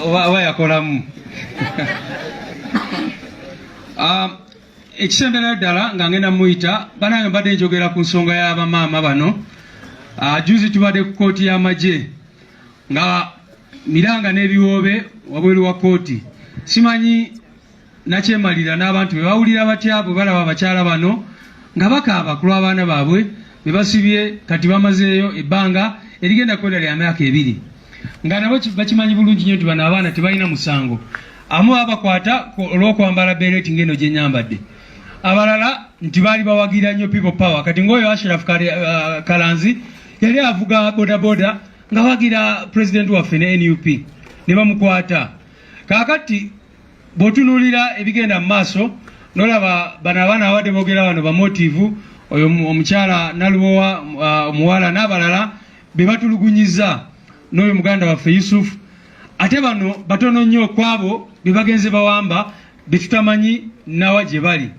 oba yakolamu. Ekisemberayo ddala nga ngenda muyita banange mbadde njogera ku nsonga y'abamaama bano. Juzi tubadde ku kooti y'amagye nga miranga n'ebiwoobe wabweru wa kooti. Simanyi nakyemalira n'abantu be bawulira batya bwe balaba abakyala bano nga bakaaba ku lw'abaana baabwe be basibye kati bamazeeyo ebbanga erigenda kwera lya myaka 2 nga nabo bakimanyi bulungi nnyo nti bano abaana tebalina musango. Amu abakwata olw'okwambala bereti ng'eno gye nyambadde, abalala nti baali bawagira nnyo people power. Kati ng'oyo Ashraf Kalanzi yali avuga bodaboda nga wagira president waffe ne NUP ne bamukwata. Kaakati bw'otunuulira ebigenda mu maaso n'olaba bano abaana abadde boogera bano bamotivu, oyo omukyala Nalubowa omuwala n'abalala be batulugunyiza n'oyo muganda waffe Yusuf. Ate bano batono nnyo kwabo be bagenze bawamba be tutamanyi nawa gye bali.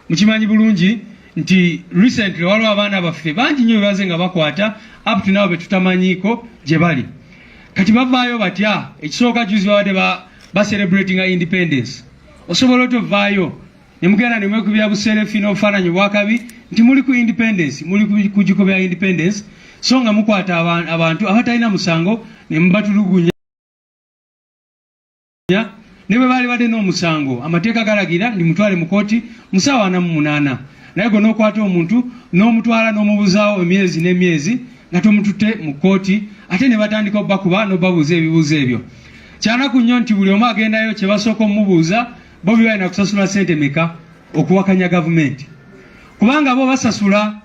Mukimanyi bulungi nti recently waliwo abaana baffe bangi nnyo bebaze nga bakwata up to now be tutamanyiiko gye bali. Kati bavaayo batya? Ekisooka juzi babadde ba celebrating independence. Osobola otovaayo ne mugenda ne mwekubira buserefi n'obufaananyi obwakabi nti muli ku independence, muli ku jjuko bya independence, so nga mukwata abantu abatalina musango ne mubatulugunya ne bwe baali badde n'omusango. Amateeka galagira ndi mutwale mu kooti musawa 48, naye gwe n'okwata omuntu n'omutwala n'omubuzaawo emyezi n'emyezi nga tomututte mu kooti, ate ne batandika obbakuba n'obbabuuza ebibuuzo ebyo. Kyanaku nnyo nti buli omu agendayo kye basooka omubuuza, Bobi balina kusasula ssente meka okuwakanya gavumenti. Kubanga bo basasula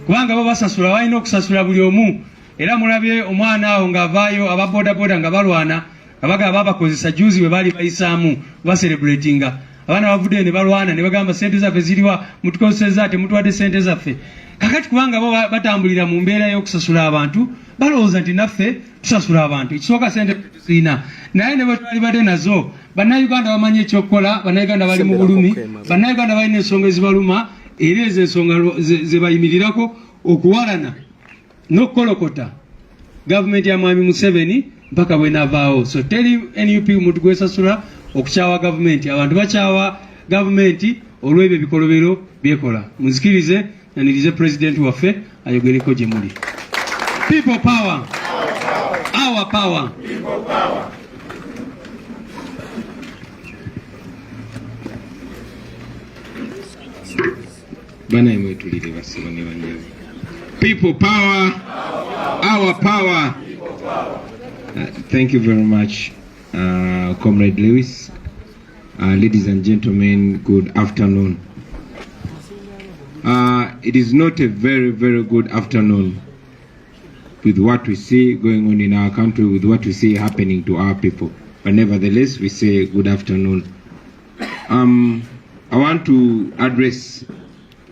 balina okusasula buli omu. Era mulabye omwana awo ng'avaayo ababodaboda nga balwana abaga babakozesa juzi bwe baali bayisaamu baselebratinga. Abaana bavudde ne balwana ne bagamba ssente zaffe ziriwa, mutukozesezza temutwadde ssente zaffe. Kakati kubanga bo batambulira mu mbeera y'okusasula abantu, balowooza nti naffe tusasula abantu. Ekisooka ssente tuzirina, naye ne bwe twali badde nazo bannayuganda bamanyi ekyokukola. Bannayuganda bali mu bulumi, bannayuganda balina ensonga ezibaluma era ezo ensonga ze bayimirirako okuwalana n'okukolokota gavumenti ya Mwami Museveni mpaka bwenavaawo. So teri NUP muntu gwesasula okukyawa gavumenti. Abantu bakyawa gavumenti olw'ebyo ebikolobero byekola. Muzikirize nanirize president waffe ayogereko gye muli. People power, our power. People power. People power, our power. Thank you very much, Comrade Lewis. Ladies and gentlemen, good afternoon. It is not a very, very good afternoon with what we see going on in our country, with what we see happening to our people. But nevertheless, we say good afternoon. I want to address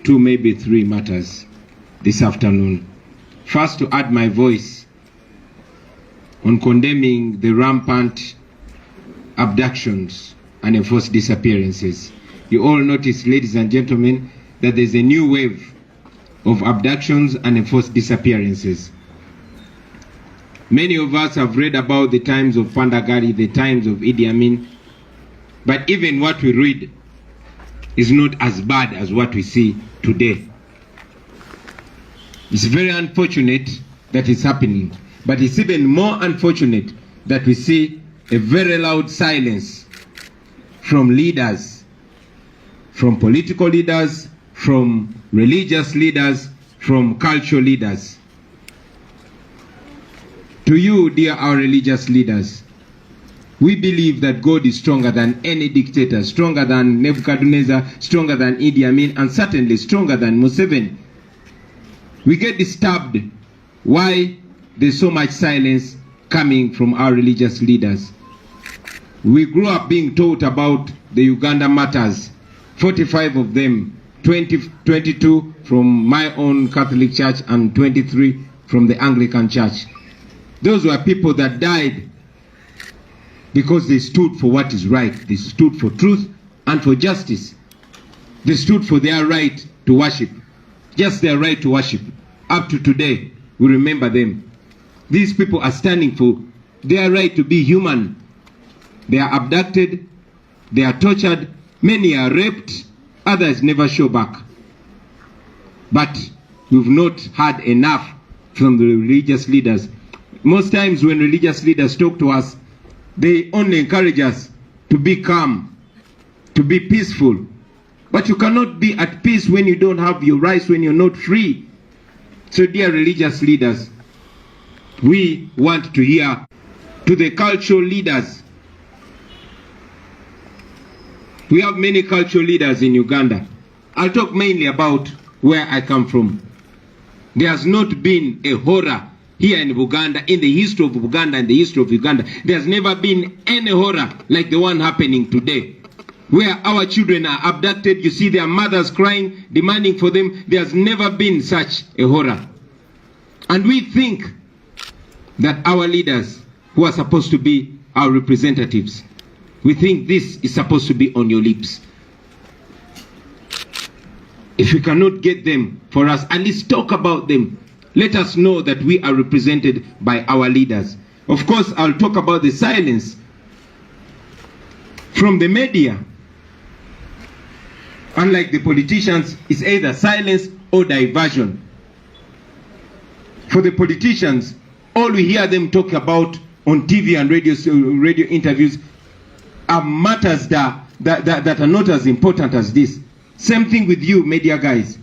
2, maybe 3 matters this afternoon. First, to add my voice on condemning the rampant abductions and enforced disappearances. You all notice, ladies and gentlemen, that there's a new wave of abductions and enforced disappearances. Many of us have read about the times of Pandagari, the times of Idi Amin, but even what we read is not as bad as what we see today. It's very unfortunate that it's happening, but it's even more unfortunate that we see a very loud silence from leaders, from political leaders, from religious leaders, from cultural leaders. To you, dear our religious leaders, we believe that God is stronger than any dictator, stronger than Nebuchadnezzar, stronger than Idi Amin, and certainly stronger than Museveni. We get disturbed why there's so much silence coming from our religious leaders. We grew up being taught about the Uganda matters, 45 of them, 22 from my own Catholic Church and 23 from the Anglican Church. Those were people that died because they stood for what is right. They stood for truth and for justice. They stood for their right to worship. Just their right to worship. Up to today, we remember them. These people are standing for their right to be human. They are abducted, they are tortured, many are raped, others never show back. But we've not had enough from the religious leaders. Most times when religious leaders talk to us, they only encourage us to be calm, to be peaceful. But you cannot be at peace when you don't have your rights, when you're not free. So dear religious leaders, we want to hear to the cultural leaders. We have many cultural leaders in Uganda. I'll talk mainly about where I come from. There has not been a horror here in Uganda, in the history of Uganda and the history of Uganda. There's never been any horror like the one happening today, where our children are abducted. You see their mothers crying, demanding for them. There's never been such a horror. And we think that our leaders, who are supposed to be our representatives, we think this is supposed to be on your lips. If we cannot get them for us, at least talk about them. Let us know that we are represented by our leaders. Of course, I'll talk about the silence from the media. Unlike the politicians, it's either silence or diversion. For the politicians, all we hear them talk about on TV and radio interviews are matters that are not as important as this. Same thing with you, media guys.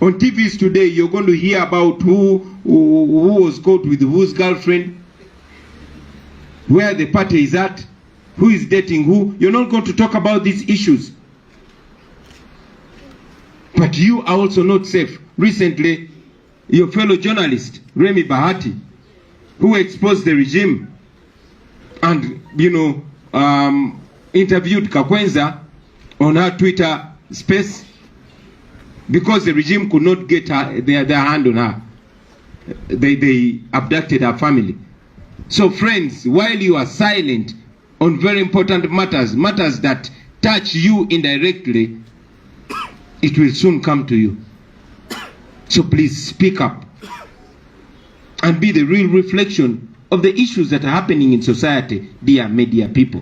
On TVs today, you're going to hear about who was caught with whose girlfriend, where the party is at, who is dating who. You're not going to talk about these issues. But you are also not safe. Recently, your fellow journalist, Remy Bahati, who exposed the regime and, interviewed Kakwenza on her Twitter space because the regime could not get their hand on her. They abducted her family. So friends, while you are silent on very important matters that touch you indirectly, it will soon come to you. So please speak up and be the real reflection of the issues that are happening in society, dear media people.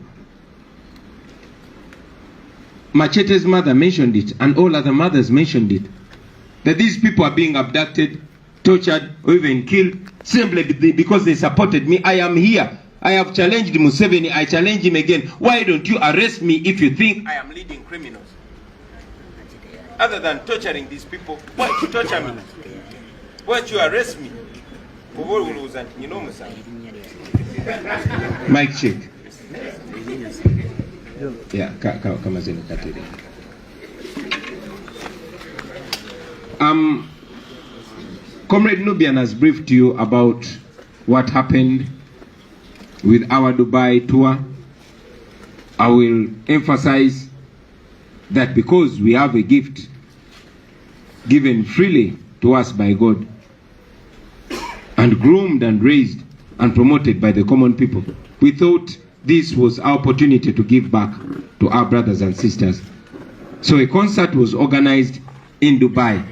Machete's mother mentioned it, and all other mothers mentioned it, that these people are being abducted, tortured, or even killed simply because they supported me. I am here. I have challenged Museveni. I challenge him again. Why don't you arrest me if you think I am leading criminals? Other than torturing these people, why don't you torture me? Why don't you arrest me? Mic check. Yeah, Comrade Nubian has briefed you about what happened with our Dubai tour. I will emphasize that because we have a gift given freely to us by God and groomed and raised and promoted by the common people, we thought this was our opportunity to give back to our brothers and sisters. So a concert was organized in Dubai.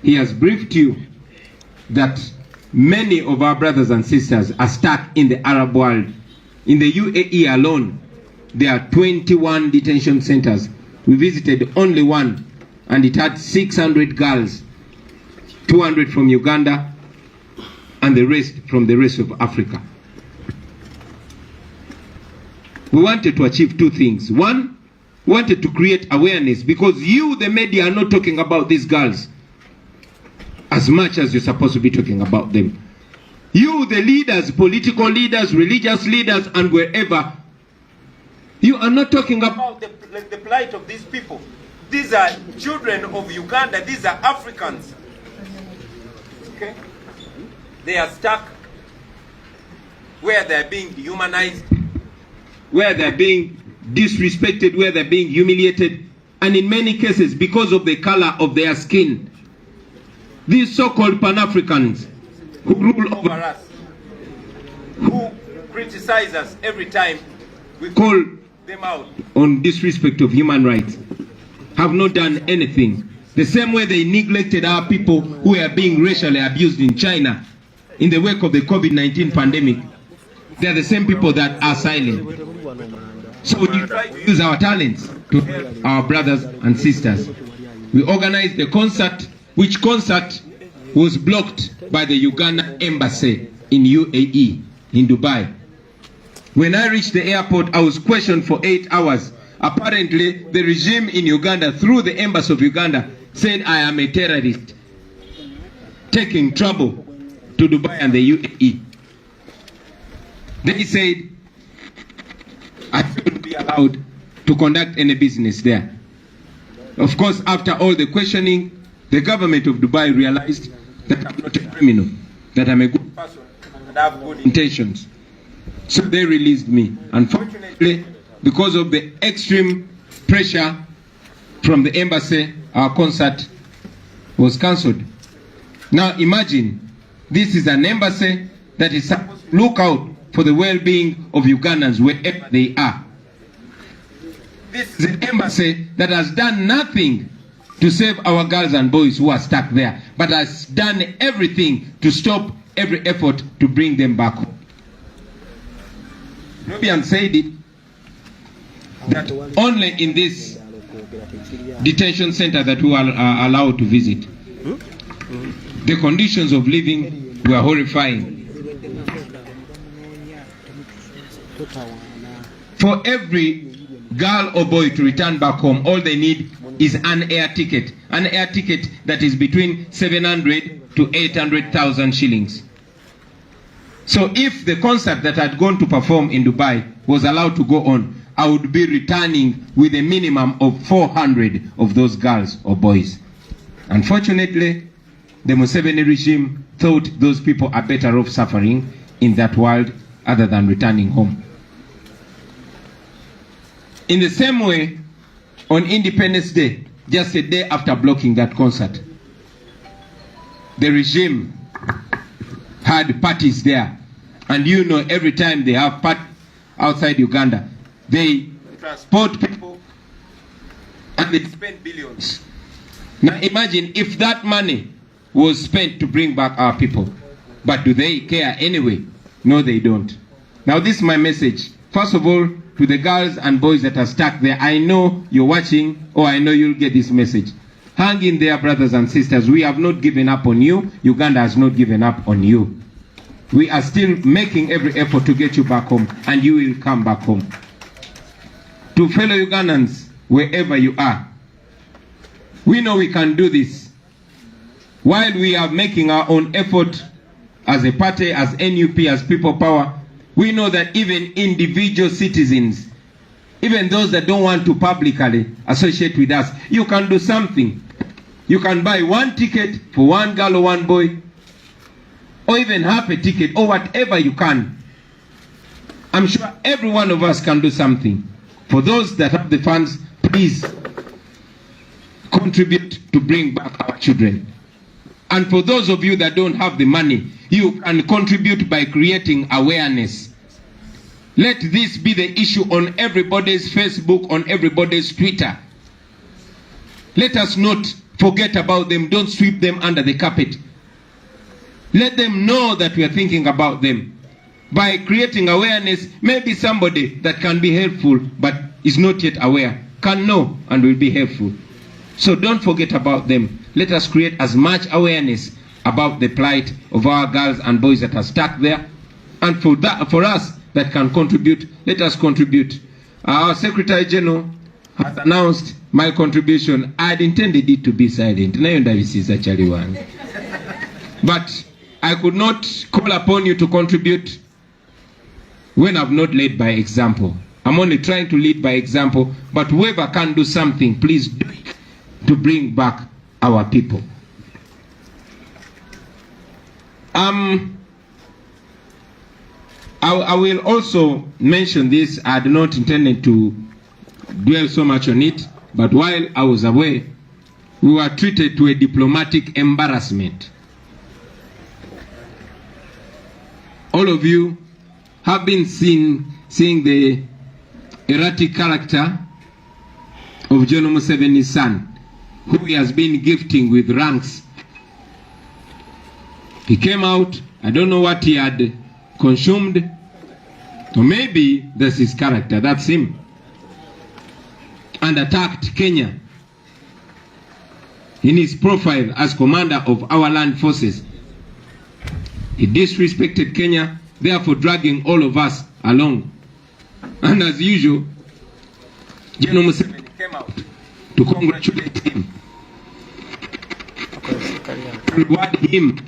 He has briefed you that many of our brothers and sisters are stuck in the Arab world. In the UAE alone, there are 21 detention centers. We visited only one, and it had 600 girls, 200 from Uganda, and the rest from the rest of Africa. We wanted to achieve two things. One, we wanted to create awareness, because you, the media, are not talking about these girls as much as you're supposed to be talking about them. You, the leaders, political leaders, religious leaders, and wherever, you are not talking about the plight of these people. These are children of Uganda. These are Africans. Okay? They are stuck where they are being dehumanized, where they are being disrespected, where they are being humiliated, and in many cases because of the color of their skin. These so-called Pan-Africans who rule over us, who criticize us every time we call them out on disrespect of human rights. have not done anything. The same way they neglected our people who are being racially abused in China in the wake of the COVID-19 pandemic. They are the same people that are silent. So we try to use our talents to help our brothers and sisters. We organized the concert, which concert was blocked by the Uganda embassy in UAE, in Dubai. When I reached the airport, I was questioned for 8 hours. Apparently, the regime in Uganda, through the embassy of Uganda, said I am a terrorist, taking trouble to Dubai and the UAE. They said I shouldn't be allowed to conduct any business there. Of course, after all the questioning, the government of Dubai realized that I'm not a criminal, that I'm a good person and I have good intentions. So they released me. Unfortunately, because of the extreme pressure from the embassy, our concert was cancelled. Now imagine, this is an embassy that is supposed to look out for the well-being of Ugandans wherever they are. This is an embassy that has done nothing to save our girls and boys who are stuck there, but has done everything to stop every effort to bring them back home. Nubian said it, that only in this detention center that we are allowed to visit, the conditions of living were horrifying. For every girl or boy to return back home, all they need is an air ticket that is between 700 to 800,000 shillings. So if the concert that I'd gone to perform in Dubai was allowed to go on, I would be returning with a minimum of 400 of those girls or boys. Unfortunately, the Museveni regime thought those people are better off suffering in that world other than returning home. In the same way, on Independence Day, just a day after blocking that concert, the regime had parties there. And you know, every time they have parties outside Uganda, they transport people and they spend billions. Now imagine if that money was spent to bring back our people. But do they care anyway? No, they don't. Now this is my message. First of all, to the girls and boys that are stuck there, I know you're watching, or I know you'll get this message. Hang in there, brothers and sisters. We have not given up on you. Uganda has not given up on you. We are still making every effort to get you back home, and you will come back home. To fellow Ugandans, wherever you are, we know we can do this. While we are making our own effort as a party, as NUP, as People Power, we know that even individual citizens, even those that don't want to publicly associate with us, you can do something. You can buy one ticket for one girl or one boy, or even half a ticket, or whatever you can. I'm sure every one of us can do something. For those that have the funds, please contribute to bring back our children. And for those of you that don't have the money, you can contribute by creating awareness. Let this be the issue on everybody's Facebook, on everybody's Twitter. Let us not forget about them. Don't sweep them under the carpet. Let them know that we are thinking about them. By creating awareness, maybe somebody that can be helpful but is not yet aware can know and will be helpful. So don't forget about them. Let us create as much awareness about the plight of our girls and boys that are stuck there. And for us that can contribute, let us contribute. Our Secretary General has announced my contribution. I had intended it to be silent. But I could not call upon you to contribute when I've not led by example. I'm only trying to lead by example, but whoever can do something, please do it to bring back our people. I will also mention this. I had not intended to dwell so much on it, but while I was away, we were treated to a diplomatic embarrassment. All of you have been seeing the erratic character of General Museveni's son, who he has been gifting with ranks. He came out, I don't know what he had consumed, or maybe that's his character, that's him, and attacked Kenya in his profile as commander of our land forces. He disrespected Kenya, therefore dragging all of us along. And as usual, General Museveni came out to congratulate him, to reward him.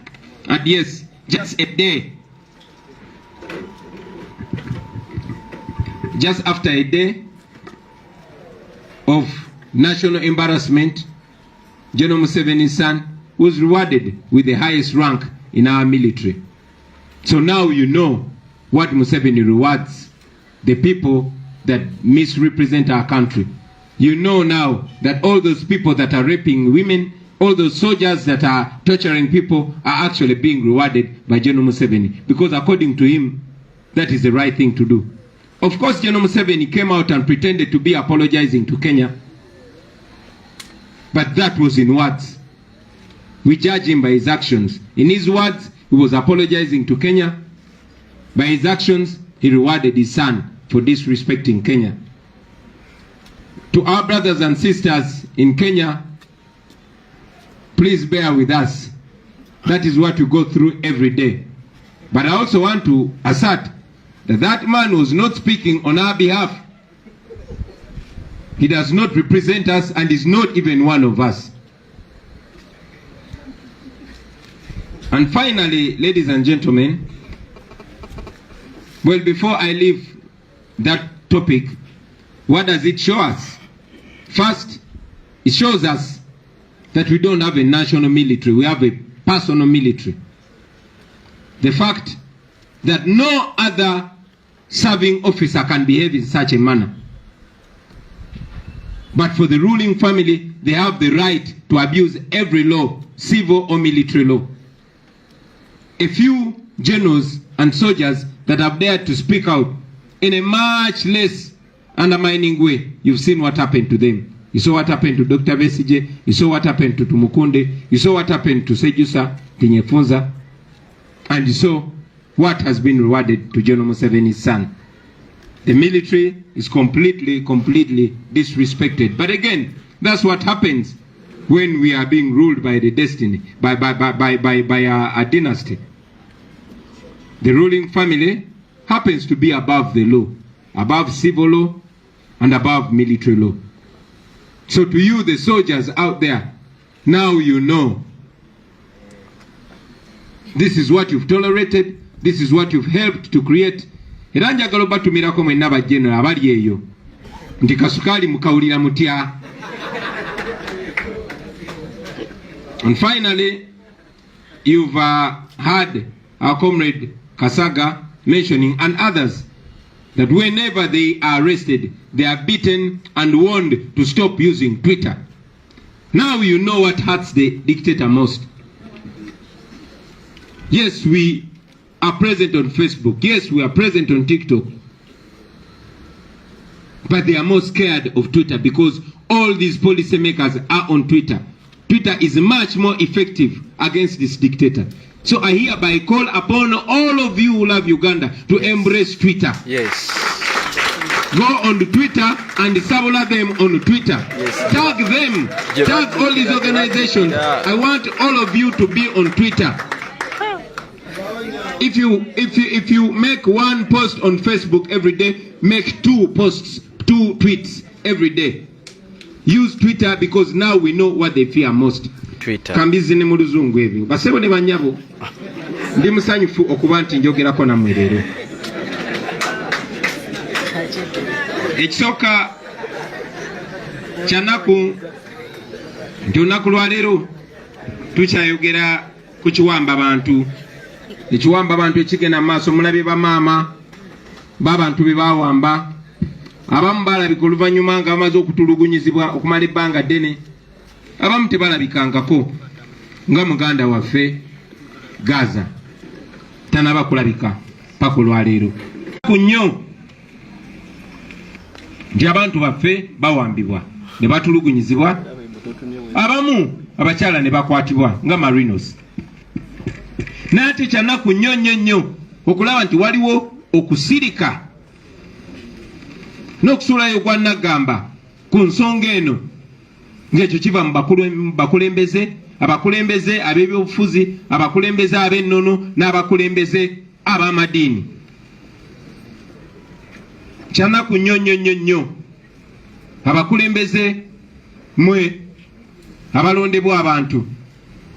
And yes, just a day, just after a day of national embarrassment, General Museveni's son was rewarded with the highest rank in our military. So now you know what Museveni rewards the people that misrepresent our country. You know now that all those people that are raping women, all those soldiers that are torturing people are actually being rewarded by General Museveni, because according to him, that is the right thing to do. Of course, General Museveni came out and pretended to be apologizing to Kenya, but that was in words. We judge him by his actions. In his words, he was apologizing to Kenya. By his actions, he rewarded his son for disrespecting Kenya. To our brothers and sisters in Kenya, please bear with us. That is what we go through every day. But I also want to assert that that man was not speaking on our behalf. He does not represent us and is not even one of us. And finally, ladies and gentlemen, well, before I leave that topic, what does it show us? First, it shows us that we don't have a national military, we have a personal military. The fact that no other serving officer can behave in such a manner. But for the ruling family, they have the right to abuse every law, civil or military law. A few generals and soldiers that have dared to speak out in a much less undermining way, you've seen what happened to them. You saw what happened to Dr. Besigye, you saw what happened to Tumukunde, you saw what happened to Sejusa Tinyefonza, and you saw what has been rewarded to General Museveni's son. The military is completely disrespected. But again, that's what happens when we are being ruled by the destiny, by a dynasty. The ruling family happens to be above the law, above civil law and above military law. So to you, the soldiers out there, now you know. This is what you've tolerated, this is what you've helped to create. Era njagala batumirako mwenna bajjenera abali eyo nti kasukali mukawulira mutya. And finally, you've heard our comrade Kasaga mentioning, and others, that whenever they are arrested, they are beaten and warned to stop using Twitter. Now you know what hurts the dictator most. Yes, we are present on Facebook. Yes, we are present on TikTok. But they are more scared of Twitter because all these policymakers are on Twitter. Twitter is much more effective against this dictator. So I hereby call upon all of you who love Uganda to embrace Twitter. Yes. Go on Twitter and sabola them on Twitter. Yes. Tag them. Tag all these organizations. Yeah. I want all of you to be on Twitter. If you make one post on Facebook every day, make 2 posts, 2 tweets every day. Use Twitter because now we know what they fear most. Twitter. Kambizi ne mu luzungu ebyo. Basebo ne banyabo. Ndi musanyufu okuba nti njogerako nammwe leero. Ekisooka kyanaku nti olunaku lwa leero tukyayogera ku kiwamba bantu. Ekiwamba abantu ekigenda mu maaso, mulabye bamaama b'abantu be baawamba. Abamu balabika oluvannyuma nga bamaze okutulugunyizibwa okumala ebbanga ddene. Abamu tebalabikangako nga muganda waffe Gaza tanaba kulabika paka olwaleero. Nnyo nti abantu baffe bawambibwa ne batulugunyizibwa, abamu abakyala ne bakwatibwa nga marinos. Nate kyanaku nnyo okulaba nti waliwo okusirika n'okusuulayo gwa Nagamba ku nsonga eno ng'ekyo kiva mu bakulembeze, abakulembeze ab'ebyobufuzi, abakulembeze ab'ennono n'abakulembeze ab'amadiini. Kyanaku nnyo abakulembeze mwe abalondebwa abantu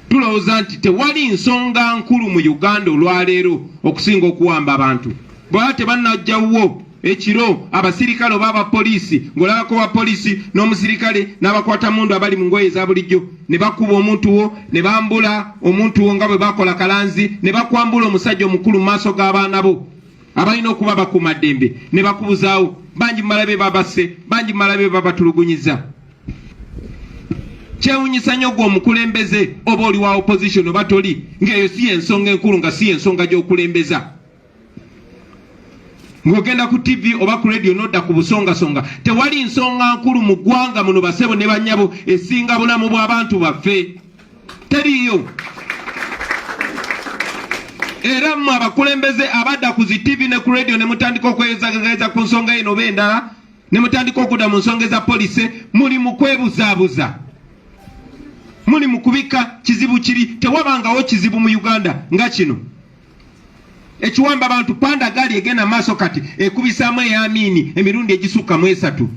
tulowooza nti tewali nsonga nkulu mu Uganda olwaleero okusinga okuwamba abantu. Bw'aba tebannajjawo ekiro abasirikale oba abapoliisi ng'olabako bapoliisi n'omusirikale n'abakwatamundu abali mu ngoye eza bulijjo ne bakuba omuntu wo ne bambula omuntu wo nga bwe bakola Kalanzi ne bakwambula omusajja omukulu mu maaso g'abaana bo abalina okuba bakuumaddembe ne bakubuzaawo. Bangi mumalabe babasse, bangi mumalabe babatulugunyiza. Kyewunyisa nnyo gwe omukulembeze oba oli wa opposition oba toli, ng'eyo si ensonga enkulu nga si ensonga gy'okulembeza. Ng'ogenda ku TV oba ku radio n'odda ku busongasonga, tewali nsonga nkulu mu ggwanga muno basebo ne bannyabo esinga bulamu bw'abantu baffe. Teriyo. Era mmwe abakulembeze abadda ku zi TV ne ku radio ne mutandika okweyezageza ku nsonga eno b'endala ne mutandika okudda mu nsonga eza polisi, muli mu kwebuzaabuza. Muli mu kubika kizibu kiri. Tewabangawo kizibu mu Uganda nga kino ekiwamba abantu panda gali egenda maaso kati ekubisaamu ey'Amini emirundi egisukka mu 3.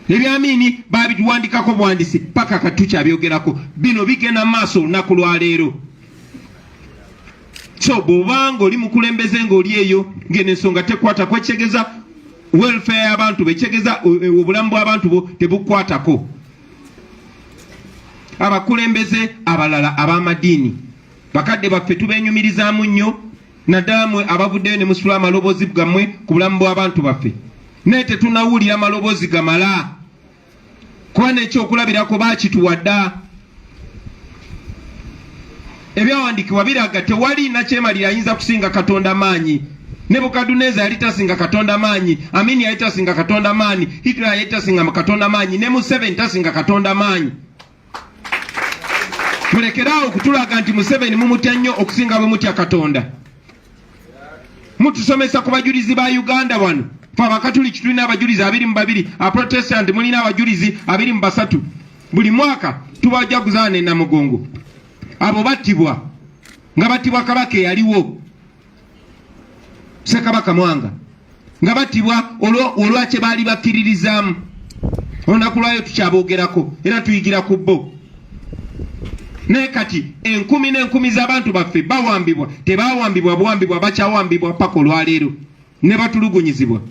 Eby'Amini babituwandikako buwandisi paka kati tukyabyogerako. Bino bigenda maaso olunaku lwa leero. So bw'obanga oli mukulembeze ng'oli eyo ng'eno ensonga tekwata kwekyegeza welfare y'abantu bekyegeza obulamu bw'abantu bo tebukwatako. Abakulembeze abalala ab'amadiini bakadde baffe tubenyumirizaamu nnyo naddala mmwe abavuddeyo ne musula amaloboozi gammwe ku bulamu bw'abantu baffe, naye tetunawulira maloboozi gamala kuba n'ekyokulabirako baakituwa dda. Ebyawandiikibwa biraga tewali nakyemalira ayinza kusinga Katonda maanyi. Nebukadduneeza yali tasinga Katonda maanyi, Amini yali tasinga Katonda maanyi, Hitler yali tasinga Katonda maanyi, ne Museveni tasinga Katonda maanyi. Mulekeraawo okutulaga nti Museveni mumutya nnyo okusinga bwe mutya Katonda. Mutusomesa ku bajulizi ba Uganda wano. Fe Abakatuliki tulina abajulizi 22, Abaprotestant mulina abajulizi 23. Buli mwaka tubajaguzaane na mugongo. Abo battibwa nga battibwa Kabaka eyaliwo Ssekabaka Mwanga nga battibwa olwakye baali bakkiririzaamu. Olunaku lwayo tukyaboogerako era tuyigira ku bo. Naye kati enkumi n'enkumi z'abantu baffe bawambibwa, tebawambibwa buwambibwa, bakyawambibwa paka olwaleero ne batulugunyizibwa.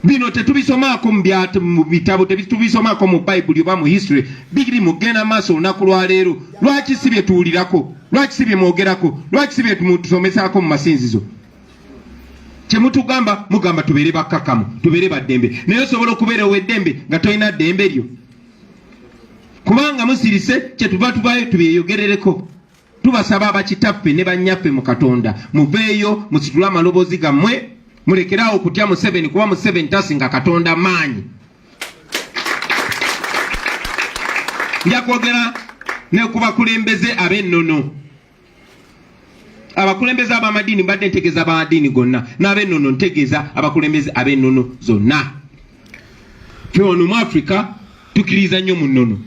Bino tetubisomaako mu bitabo, tetubisomaako mu Bayibuli oba mu history, biri mugenda maaso olunaku lwaleero. Lwaki si bye tuwulirako? Lwaki si bye mwogerako? Lwaki si bye tusomesaako mu masinzizo? Kyemutugamba mugamba tubeere bakkakkamu, tubeere baddembe, naye osobola okubeera ow'eddembe nga tolina ddembe lyo. Kubanga musirise kyetuva tuvaayo tubyeyogerereko. Tubasaba abakitaffe ne bannyaffe mu Katonda muveeyo musitule amaloboozi gammwe, mulekeraawo okutya Museveni kuba Museveni tasinga Katonda maanyi. Nja kwogera ne ku bakulembeze ab'ennono. Abakulembeze ab'amadiini mbadde ntegeeza ab'amadiini gonna, n'ab'ennono ntegeeza abakulembeze ab'ennono zonna. Ffe wano mu Africa tukkiriza nnyo mu nnono.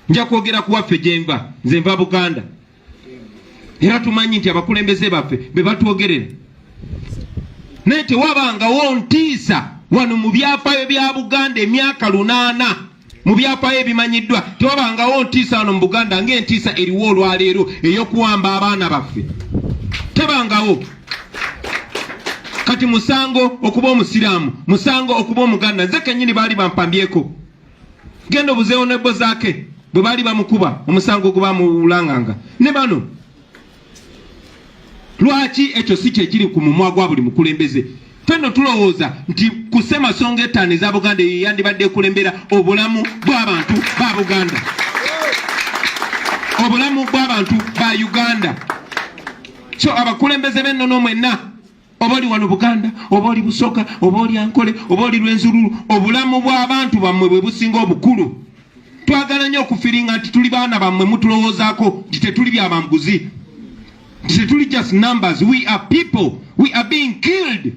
Nja kwogera ku waffe gye nva, nze nva Buganda. Era tumanyi nti abakulembeze baffe be batwogerera. Naye tewabangawo ntiisa wano mu byafaayo bya Buganda emyaka 8 mu byafaayo ebimanyiddwa. Tewabangawo ntiisa wano mu Buganda ng'entiisa eriwo olwaleero ey'okuwamba abaana baffe. Tebangawo. Kati musango okuba omusiraamu, musango okuba omuganda. Nze kennyini baali bampambyeko. Genda obuzeewo nebbo zaake bwe baali bamukuba omusango guba mulanganga. Ne bano lwaki ekyo si kyekiri ku mumwa gwa buli mukulembeze? Fenno tulowooza nti ku Ssemasonga 5 eza Buganda yandibadde kulembera obulamu bw'abantu ba Buganda, obulamu bw'abantu ba Uganda. So abakulembeze b'ennono mwenna oba oli wano Buganda, oba oli Busoga, oba oli Ankole, oba oli Lwenzururu, obulamu bw'abantu bammwe bwe businga obukulu. Twagala nnyo okufiringa nti tuli baana bammwe mutulowoozaako nti tetuli byabambuzi. Tetuli just numbers. We are people. We are being killed.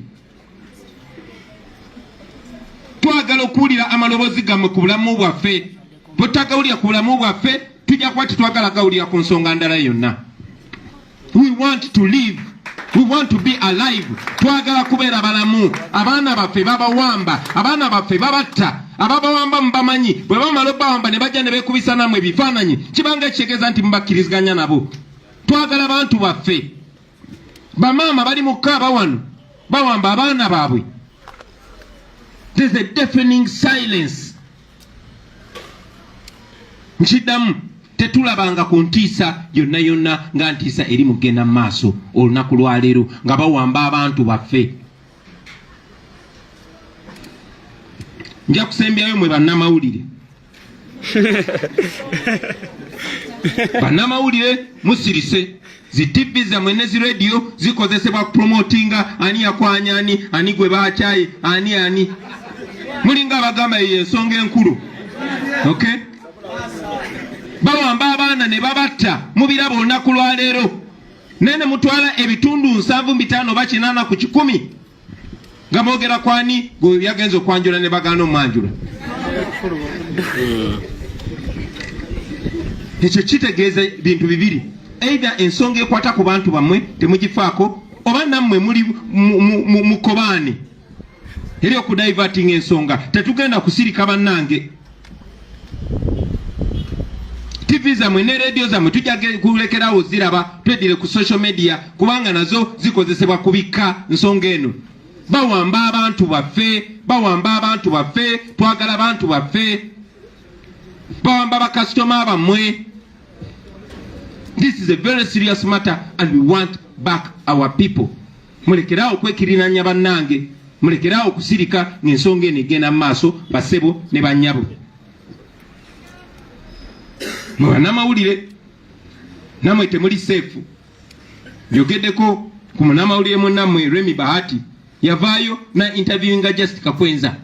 Twagala okuwulira amaloboozi gammwe ku bulamu bwaffe. Bwe tutagawulira ku bulamu bwaffe, tujja kuba tetwagala gawulira ku nsonga ndala yonna. We want to live. We want to be alive. Twagala kubeera balamu. Abaana baffe babawamba, abaana baffe babatta, ababawamba mubamanyi. Bwe bamala obbawamba ne bajja ne beekubisa nammwe ebifaananyi, kibanga ekitegeeza nti mubakkiriziganya nabo. Twagala bantu baffe. Bamaama bali mu Kaaba wano bawamba abaana baabwe. There's a deafening silence. Nkiddamu tetulabanga ku ntiisa yonna yonna nga ntiisa eri mugenda mu maaso olunaku lwaleero nga bawamba abantu baffe. Nja kusembyayo mwe bannamawulire. Bannamawulire musirise. Zi TV zammwe ne zi radio zikozesebwa kupromotinga ani yakwanya ani gwe baakyaye ani. Mulinga abagamba ye ensonga enkulu. Okay? Bawamba abaana ne babatta mubiraba olunaku lwaleero. Nene mutwala ebitundu 7.5 oba 8 ku 10. Nga mwogera kwani gwe yagenza okwanjula ne bagaana omwanjula. Ekyo kitegeeza bintu bibiri. Either ensonga ekwata ku bantu bammwe temugifaako oba nammwe muli mukobaane eri okudiverting ensonga. Tetugenda kusirika bannange. TV zammwe ne radio zammwe tujja kulekerawo ziraba twedire ku social media kubanga nazo zikozesebwa kubika nsonga eno. Bawamba abantu baffe, bawamba abantu baffe, twagala abantu baffe. Bawamba bakasitoma bammwe. This is a very serious matter and we want back our people. Mulekerawo kwekirinanya bannange, mulekerawo kusirika ng'ensonga eno egenda mu maaso basebo ne bannyabo. Mwe bannamawulire nammwe temuli seefu. Njogeddeko ku munnamawulire munnammwe Remy Bahati yavaayo na interviewinga Just Kakwenza.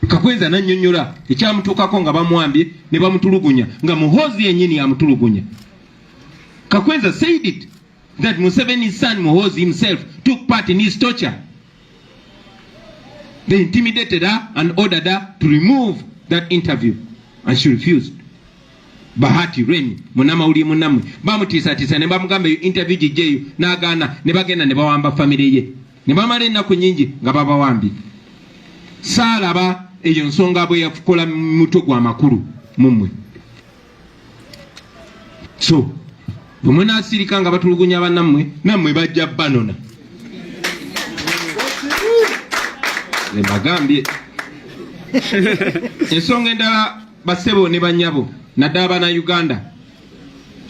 Kakwenza nannyonnyola ekyamutuukako nga bamwambye ne bamutulugunya nga Muhoozi yennyini yamutulugunya. Kakwenza said it that Museveni's son Muhoozi himself took part in his torture. They intimidated her and ordered her to remove that interview and she refused. Bahati Remy munnamawulire munnammwe bamutiisatiisa ne bamugamba interview gijjeeyo n'agaana ne bagenda ne bawamba famire ye ne bamala ennaku nnyingi nga babawambye. Saalaba eyo nsonga bwe yafukola mu mutwe gw'amakulu mummwe. So bwe munaasirika nga batulugunya bannammwe nammwe bajja banona. Ne bagambye ensonga endala basebo ne bannyabo naddala bana Uganda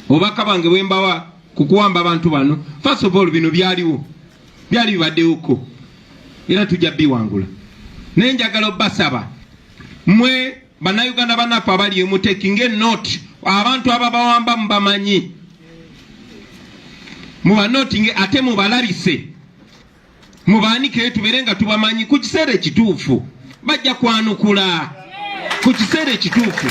obubaka bwange bwe mbawa ku kuwamba abantu bano. First of all bino byali bibaddewoko era tujja biwangula. Naye njagala obbasaba mmwe bannayuganda bannaffe abali emu taking a note. Abantu ababawamba mubamanyi mubanotinge ate mubalabise mubaanikeyo tubeere nga tubamanyi ku kiseera ekituufu. Bajja kwanukula ku kiseera ekituufu.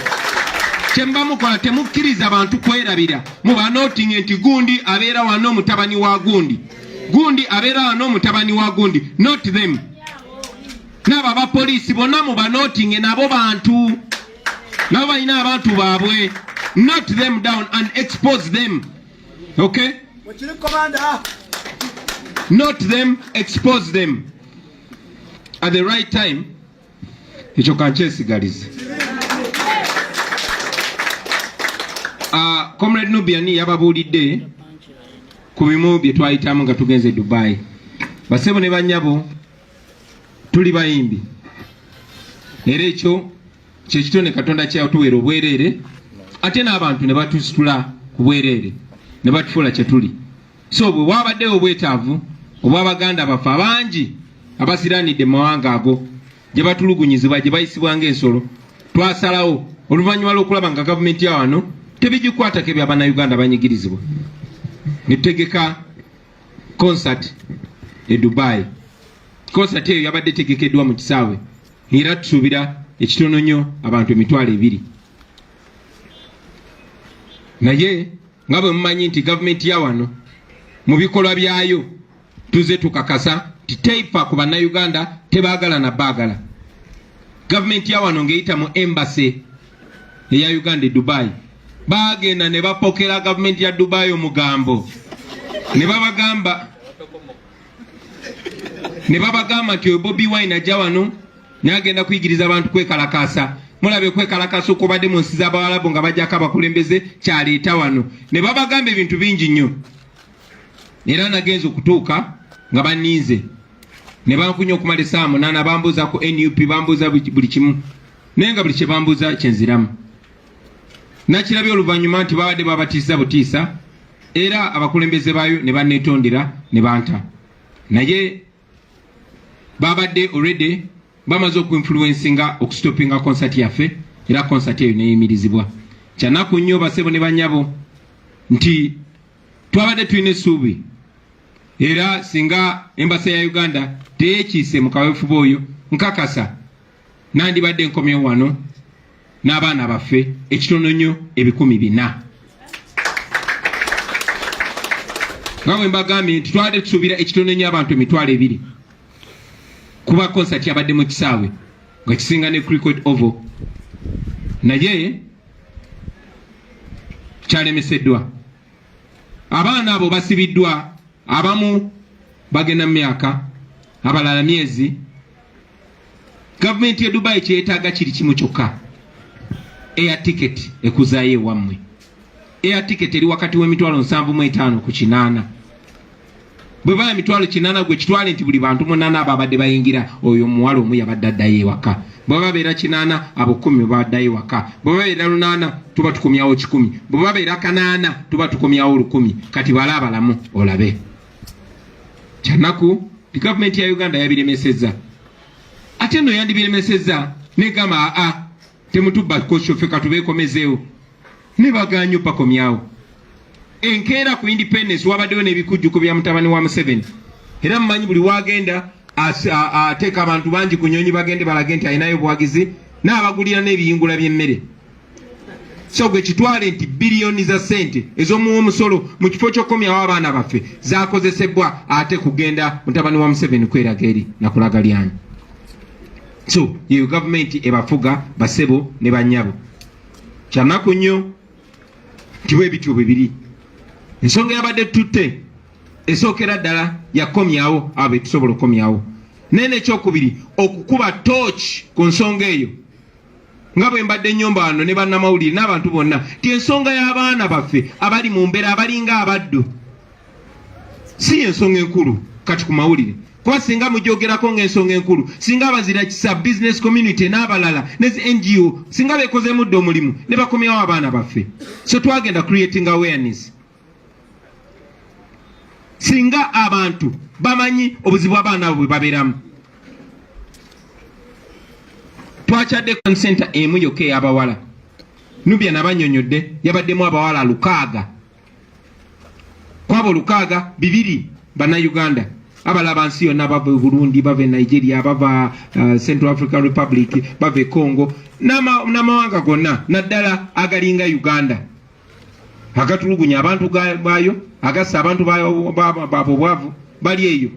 Kyemba mukola temukkiriza abantu kwerabira. Mubanotinge nti gundi abeera wano mutabani wa gundi, gundi abeera wano mutabani wa gundi. Not them. N'abo abapoliisi bonna mubanotinge nabo bantu, nabo balina abantu baabwe. Note them down and expose them. Okay? Note them, expose them at the right time. Ekyo kankyesigalize. Comrade Nubian yababuulidde ku bimu bye twayitamu nga tugenze Dubai. Basebo ne bannyabo tuli bayimbi era ekyo kyekitone Katonda kyatuweera obwereere ate n'abantu ne batusitula ku bwereere ne batufuula kye tuli. So bwe wabaddewo obwetaavu obw'Abaganda baffe abangi abasiraanidde mu mawanga ago gye batulugunyizibwa gye bayisibwa ng'ensolo, twasalawo oluvannyuma lw'okulaba nga gavumenti ya wano tebigikwatako eby'Abannayuganda banyigirizibwa ne tutegeka concert e Dubai. Concert eyo yabadde tegekeddwa mu kisaawe era tusuubira ekitono nnyo abantu 2,000. Naye nga bwe mumanyi nti gavumenti ya wano mu bikolwa byayo tuze tukakasa ti teifa ku bannayuganda tebaagala na baagala. Gavumenti ya wano ng'eyita mu embassy eya Uganda e Dubai baagenda ne bapokera gavumenti ya Dubai omugambo ne babagamba nti Bobi Wine ajja wano n'agenda kuyigiriza abantu kwekalakasa. Mulabe kwekalakasa okubadde mu nsi z'Abawalabu nga bajjako abakulembeze kyaleeta wano. Ne babagamba ebintu bingi nnyo era nagenza okutuuka nga banniize ne bankunya okumala essaawa 8 bambuuza ku NUP bambuuza buli kimu naye nga buli kye bambuuza kyenziramu. Nakirabye oluvannyuma nti babadde babatiisa butiisa era abakulembeze baayo ne banneetondera ne banta. Naye babadde already bamaze okuinfluencinga okustopinga concert yaffe era concert eyo neyimirizibwa. Kyanaku nnyo basebo ne banyabo nti twabadde tulina essuubi era singa embasa ya Uganda teyekiise mu kaweefube oyo nkakasa nandibadde nkomyewo wano n'abaana baffe ekitono nnyo 400. nga bwe mbagambye nti twabadde tusuubira ekitono nnyo abantu 2,000 kuba concert yabadde mu kisaawe nga kisinga ne cricket oval. Naye kyalemeseddwa. Abaana abo basibiddwa, abamu bagenda mu myaka, abalala myezi. Gavumenti ya Dubai kyetaaga kiri kimu kyokka, air ticket ekuzaayo ewammwe. Air ticket eri wakati w'7,500 ku 8. Bwe baya 800 gwe kitwale nti buli bantu 8 ababadde bayingira oyo muwala omu yabadde addayo ewaka. Bwe babeera 8 abo 10 baddayo ewaka. Bwe babeera 8 tuba tukomyawo 10. Bwe babeera 8 tuba tukomyawo 10. Kati bala abalamu olabe. Kyanaku gavumenti ya Uganda yabiremesezza. Ate nno yandibiremesezza negamba temutubba koshofe katubeekomezeewo ne bagaanyo pakomyawo. Enkeera ku independence wabaddewo n'ebikujjuko bya mutabani wa Museveni era mumanyi buli wagenda ateeka abantu bangi ku nnyonyi bagende balage nti alinayo buwagizi n'abagulira n'ebiyingula by'emmere. So gwe kitwale nti biliyoni za sente ez'omuwa omusolo mu kifo ky'okukomyawo abaana baffe zaakozesebwa ate kugenda mutabani wa Museveni kweraga eri nakulaga lyanyi. So yeyo gavumenti ebafuga basebo ne bannyabo. Kyanaku nnyo nti bwe bityo bwe biri. Ensonga yabadde tutte esookera ddala yakomyawo abo tusobola okukomyawo. Nene ekyokubiri okukuba torch ku nsonga eyo nga bwe mbadde ennyumba wano ne bannamawulire n'abantu bonna ti ensonga y'abaana baffe abali mu mbeera abalinga abaddu si ensonga enkulu kati ku mawulire. Kuba singa mujoogerako ng'ensonga enkulu singa abazira kisa business community n'abalala nezi NGO singa beekozeemu dda omulimu ne bakomyawo abaana baffe. So twagenda creating awareness. Singa abantu bamanyi obuzibu abaana abo bwe babeeramu. Twakyadde center emu yokka ey'abawala. Nubya nabanyonyodde yabaddemu abawala 600. Kwabo 600 2 bannayuganda. Abalaba nsi yonna bava e Burundi, bava e Nigeria, bava Central African Republic, bava e Congo, n'amawanga gonna naddala agalinga Uganda. Agatulugunya abantu baayo, agassa abantu baabo bwavu bali eyo.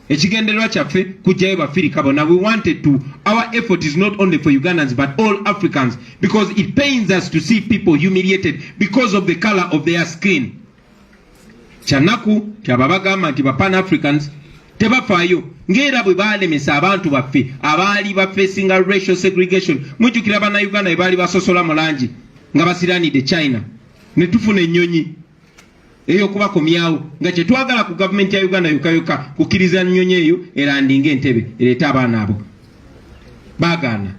Ekigendererwa kyaffe kujjayo bafirika bonna. We wanted to, our effort is not only for Ugandans but all Africans because it pains us to see people humiliated because of the color of their skin. Kyanaku kyababagamba nti ba Pan-Africans tebafaayo ng'era bwe baalemesa abantu baffe abaali bafeesinga racial segregation. Mujjukira bannayuganda bwe baali basosola mu langi nga basiraanidde China ne tufuna ennyonyi ey'okubakomyawo nga kye twagala ku gavumenti ya Uganda yokka kukkiriza nnyonyi eyo erandinga entebe ereeta abaana abo. Baagaana.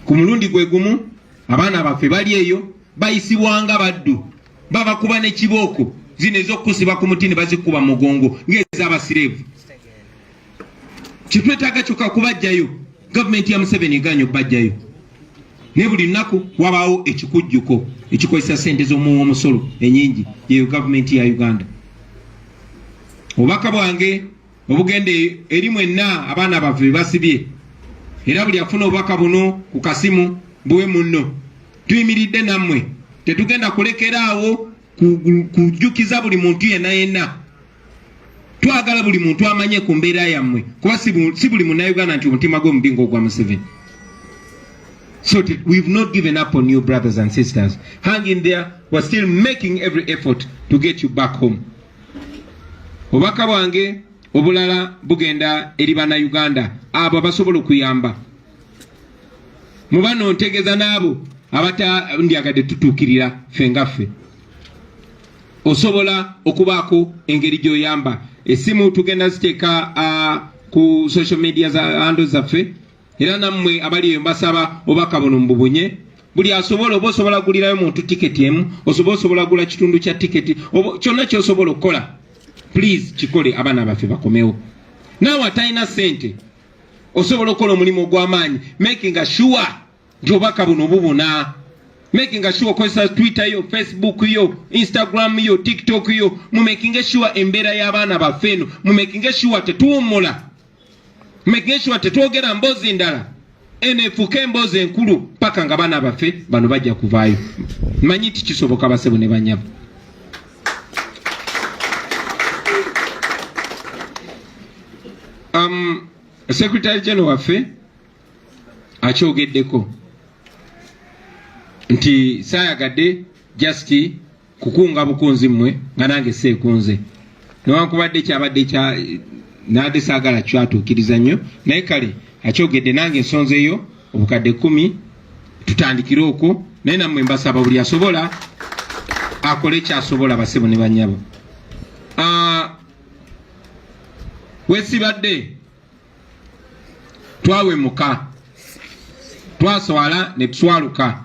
Ku mulundi gwe gumu abaana baffe bali eyo bayisibwanga baddu babakuba n'ekibooko zino ez'okusiba ku muti ne bazikuba mugongo ng'ez'abasireevu. Kitwetaaga kyokka kubajjayo. Gavumenti ya Museveni egaanye okubajjayo. Ne buli nnaku wabaawo ekikujjuko ekikozesa ssente z'omuwa omusolo ennyingi yeyo gavumenti ya Uganda. obubaka bwange obugende eri mwenna abaana baffe basibye era buli afuna obubaka buno ku kasimu buwe munno tuyimiridde nammwe tetugenda kulekeraawo kujjukiza buli muntu yenna twagala buli muntu amanye ku mbeera yammwe kuba si buli munnayuganda nti omutima gwe mubinga ogwa Museveni. So we've not given up on you, brothers and sisters. Hang in there. We're still making every effort to get you back home. Obubaka bwange obulala bugenda eri bannayuganda abo abasobola okuyamba. Mubano ntegeza n'abo abatandyagadde tutuukirira ffe ngaffe. Osobola okubaako engeri gy'oyamba. Essimu tugenda ziteeka ku social media handles zaffe. Era nammwe abali eyo mbasaba obubaka buno mbubunye. Buli asobola oba osobola gulirayo muntu tiketi emu, osobola gula kitundu kya tiketi, kyonna ky'osobola okukola. Please kikole abaana baffe bakomewo. Naawe atalina ssente osobola okukola omulimu ogw'amaanyi making sure nti obubaka buno bubuna. Making sure okozesa Twitter yo, Facebook yo, Instagram yo, TikTok yo, mu making sure embeera y'abaana baffe eno, mu making sure tetuwummula. Making sure tetwogera mboozi ndala eneefuuka emboozi enkulu paka nga baana baffe bano bajja kuvaayo. Manyi nti kisoboka basebo ne banyabo. Secretary General waffe akyogeddeko nti saayagadde just kukunga bukunzi mmwe nga nange seekunze newankubadde kyabadde kya nade saagala kyatuukiriza nnyo naye kale akyogedde nange ensonzeeyo obukadde 10 tutandikire okwo naye nammwe mbasaba buli asobola akole kyasobola basebo ne banyabo. Wesibadde twawemuka twaswala ne tuswaluka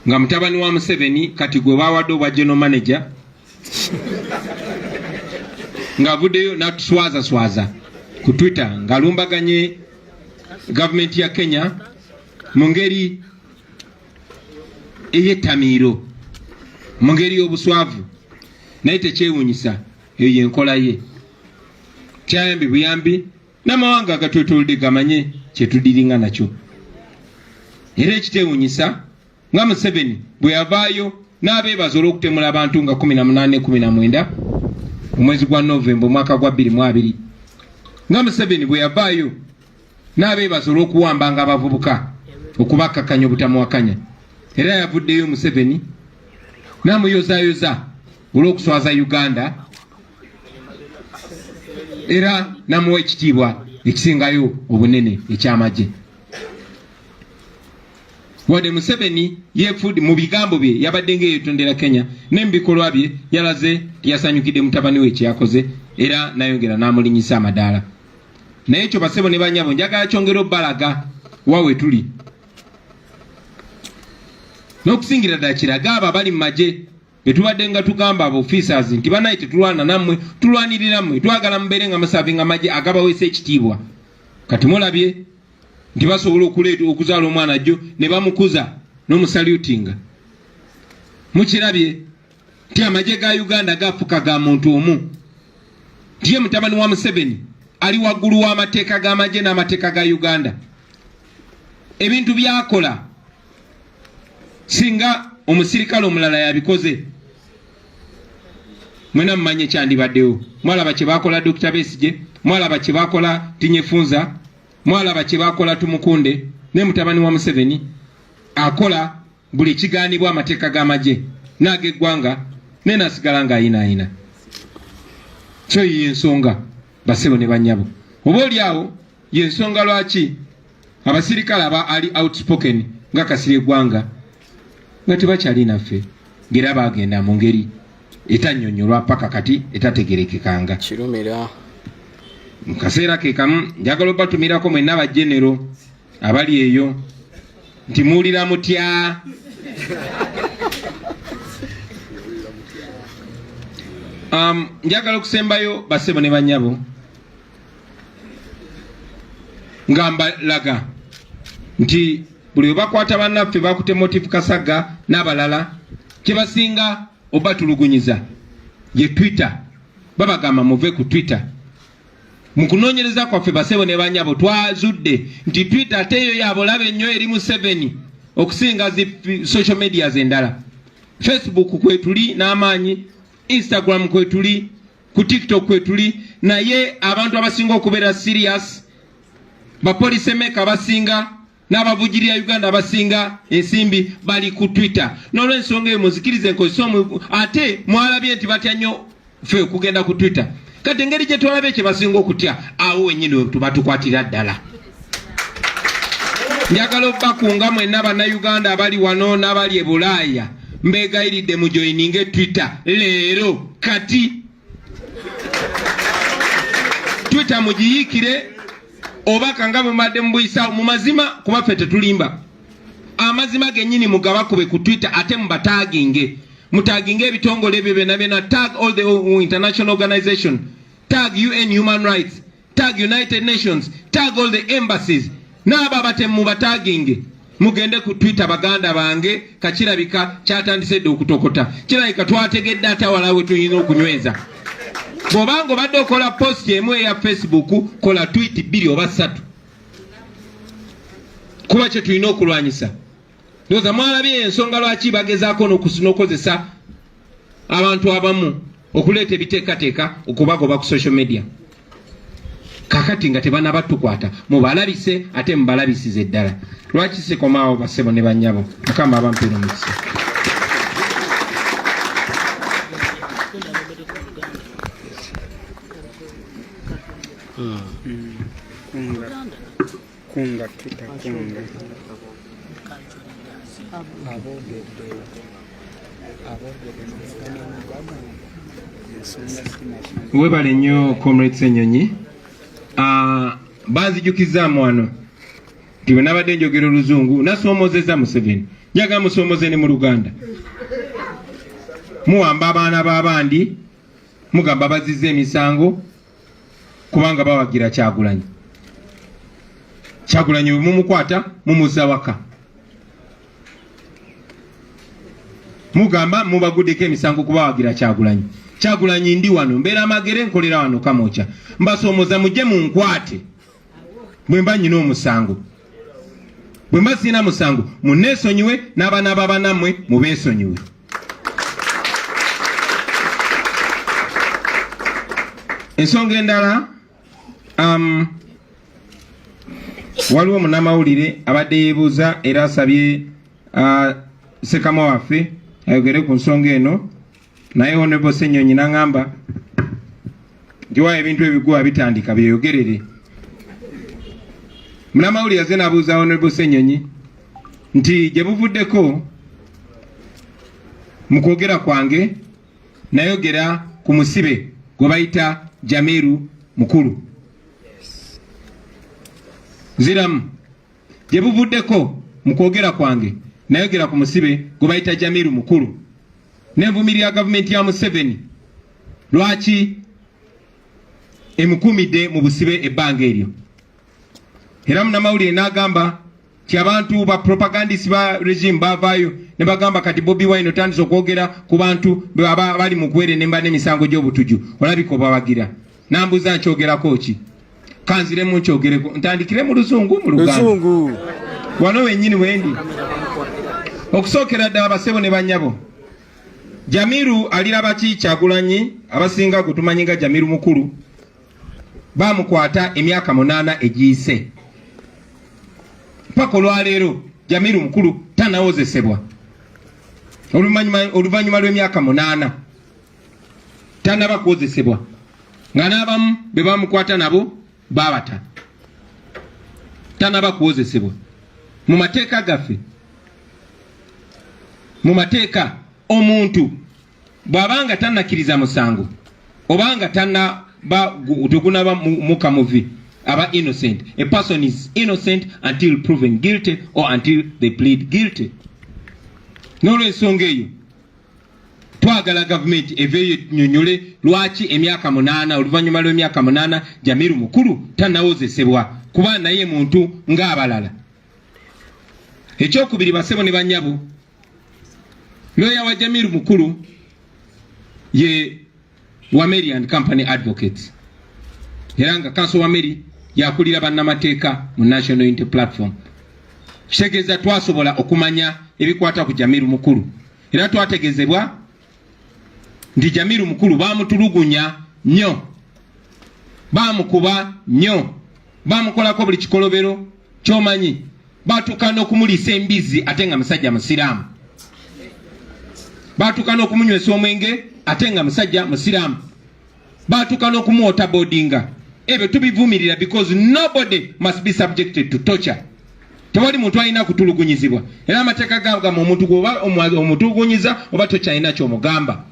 nga mutabani wa Museveni kati gwe bawadde obwa general manager nga avuddeyo natuswaza ku Twitter ng'alumbaganye gavumenti ya Kenya mu ngeri ey'ettamiiro, mu ngeri y'obuswavu, naye tekyewuunyisa eyo yenkola ye. Kyayambi buyambi n'amawanga agatwetoolodde gamanye kyetudiringa nakyo. Era ekiteewuunyisa nga Museveni bwe yavaayo n'abeebaza olw'okutemula abantu nga 18-19 omwezi gwa Novemba omwaka gwa 2022 nga Museveni bwe yavaayo n'abeebaza olw'okuwambanga abavubuka okubakkakkanya obutamuwakanya. Era yavuddeyo Museveni n'amuyozaayoza olw'okuswaza Uganda era n'amuwa ekitiibwa ekisingayo obunene eky'amagye. Wadde Museveni yeefudde mu bigambo bye yabadde ng'eyeetondera Kenya ne mu bikolwa bye yalaze tiyasanyukidde mutabani we kyeyakoze era nayongera n'amulinyisa amadaala. Naye ekyo basebo ne banyabo njagala kyongera obbalaga wawe tuli n'okusingira ddala kiraga abo abali mu magye be tubadde nga tugamba abo officers nti banaye tetulwana nammwe tulwanirira mmwe twagala mubeere nga musavinga amagye agabaweesa ekitiibwa. Kati mulabye nti basobola okuleeta okuzaala omwana jjo ne bamukuza n'omusalutinga. Mukirabye nti amagye ga Uganda gafuka ga muntu omu, nti ye mutabani wa Museveni ali waggulu w'amateeka g'amagye n'amateeka ga Uganda. Ebintu byakola singa omusirikale omulala yabikoze mwena mumanye kyandibaddewo. Mwalaba kye bakola Dr. Besigye, mwalaba kye bakola Tinyefunza, mwalaba kye bakola Tumukunde, ne mutabani wa Museveni akola buli kigaanibwa amateeka g'amagye n'ag'eggwanga ne nasigala ng'ayinaayina. So y'ensonga basebo ne banyabo. Oba oli awo y'ensonga lwaki abasirikale aba ali outspoken nga Kasirye Gwanga nga tebakyali naffe ng'era baagenda mu ngeri etannyonnyolwa paka kati etategerekekanga. Kirumira mu kaseera ke kamu njagala obatumirako mwenna bajenero abali eyo nti muwulira mutya. Njagala okusembayo basebo ne banyabo nga mbalaga nti buli we bakwata bannaffe bakute Motive Kasagga n'abalala kye basinga obatulugunyiza ye Twitter babagamba muve ku Twitter. Mukunoonyereza kwaffe basebo ne banyabo twazudde nti Twitter ateyo yabolabe ennyo eri mu 7 okusinga zi social media endala. Facebook kwetuli n'amaanyi, Instagram kwetuli, ku TikTok kwetuli, naye abantu abasinga okubeera serious bapolice meka basinga n'abavugirira Uganda abasinga ensimbi bali ku Twitter. N'olw'ensonga eyo muzikirize nkozisomu ate mwalabye nti batya nnyo ffe okugenda ku Twitter. Kati engeri gye twalabye kye basinga okutya awo wennyini tuba tukwatira ddala. Njagala obbakunga mwenna bannayuganda abali wano n'abali e Bulaaya mbeegayiridde mu joininge Twitter leero kati. Twitter mugiyiikire obaka nga mumadde mubuyisa mu mazima kuba ffe tetulimba. Amazima gennyini mugabakube ku Twitter ate mubataginge. Mutaginge ebitongole ebyo byonna tag all the international organization, tag UN Human Rights, tag United Nations, tag all the embassies. N'aba batemu bataginge mugende ku Twitter baganda bange kakirabika kyatandise okutokota. Kirabika twategedde atawalawe tuyina okunyweza. Bw'obanga obadde okola post emu eya Facebook kola tweet 2 oba 3. Kuba kye tulina okulwanyisa. Ndoza mwalabye ensonga lwaki bagezaako n'okozesa abantu abamu okuleeta ebiteekateeka okubagoba ku social media. Kakati nga tebanaba tukwata mubalabise ate mubalabisize ddala. Lwaki sikomaawo basebo ne bannyabo Mukama abampeera omukisa. Kunga Twitter kunga webale nnyo Comrades Ennyonyi. Banzijukizaamu wano nti bwe nabadde njogera Oluzungu nasoomozeza Museveni. Njagala musoomoze ne mu Luganda. Muwamba abaana b'abandi mugamba bazizza emisango kubanga bawagira Kyagulanyi. Kyagulanyi bwe mumukwata mumuzza waka. Mugamba mubaguddeko emisango kubawagira Kyagulanyi. Kyagulanyi ndi wano mbeera amagere nkolera wano Kamokya. Mbasoomoza mujje munkwate bwe mba nnyina omusango. Bwe mba sina musango munneesonyiwe n'abaana b'abanammwe mubeesonyiwe. Ensonga endala waliwo munnamawulire abadde yeebuuza era asabye Ssekama waffe ayogere ku nsonga eno, naye Honorable Ssenyonyi n'aŋŋamba nti wa ebintu ebiguwa bitandika byeyogerere. Munnamawulire yazze n'abuuza Honorable Ssenyonyi nti gye buvuddeko mu kwogera kwange nayogera ku musibe gwe bayita Jamiru Mukulu. Nziramu gye buvuddeko mu kwogera kwange nayogera ku musibe gwe bayita Jamiru Mukulu. Nenvumirira gavumenti ya Museveni lwaki emukumidde mu busibe ebbanga eryo. Era munnamawulire n'agamba ti abantu ba propagandist ba regime bavaayo ne bagamba kati Bobi Wine otandise okwogera ku bantu bali mu kwere nemba n'emisango gy'obutuju olabika obawagira. Nambuza nkyogerako ki? Kanziremu nkyogereko ntandikire mu Luzungu mu Luganda. Wano wennyini wendi. Okusookera ddala basebo ne bannyabo. Jamiru aliraba ki Kyagulanyi abasinga gutumanyi nga Jamiru Mukulu bamukwata emyaka 8 egiyise. Paka olwaleero Jamiru Mukulu tanawozesebwa. Oluvannyuma lw'emyaka 8 tanaba kuwozesebwa. Nga n'abamu be bamukwata nabo babata. Tanaba kuwozesebwa. Mu mateeka gaffe, mu mateeka omuntu bw'abanga tannakiriza musango obanga tugunaba mukamuvi aba innocent. A person is innocent until proven guilty or until they plead guilty. N'olw'ensonga eyo twagala gavumenti eveeyo nnyonnyole lwaki emyaka 8 oluvannyuma lw'emyaka 8 Jamiru Mukulu tannawozesebwa kuba naye muntu ng'abalala. Ekyokubiri basebo ne bannyabo, lawyer wa Jamiru Mukulu ye Wameri and Company Advocates. Heranga Council Wameri yakulira bannamateeka mu National Unity Platform. Kitegeeza twasobola okumanya ebikwata ku Jamiru Mukulu. Era twategezebwa ndi Jamiru Mukulu bamutulugunya nnyo. Bamukuba nnyo. Bamukolako buli kikolobero ky'omanyi. Batukana okumulisa embizi ate nga musajja musiraamu. Batukana okumunywesa omwenge ate nga musajja musiraamu. Batukana okumuota boardinga. Ebyo tubivumirira because nobody must be subjected to torture. Tewali muntu alina kutulugunyizibwa. Era amateeka gagamba omuntu gwoba omutulugunyiza oba tokyalina ky'omugamba.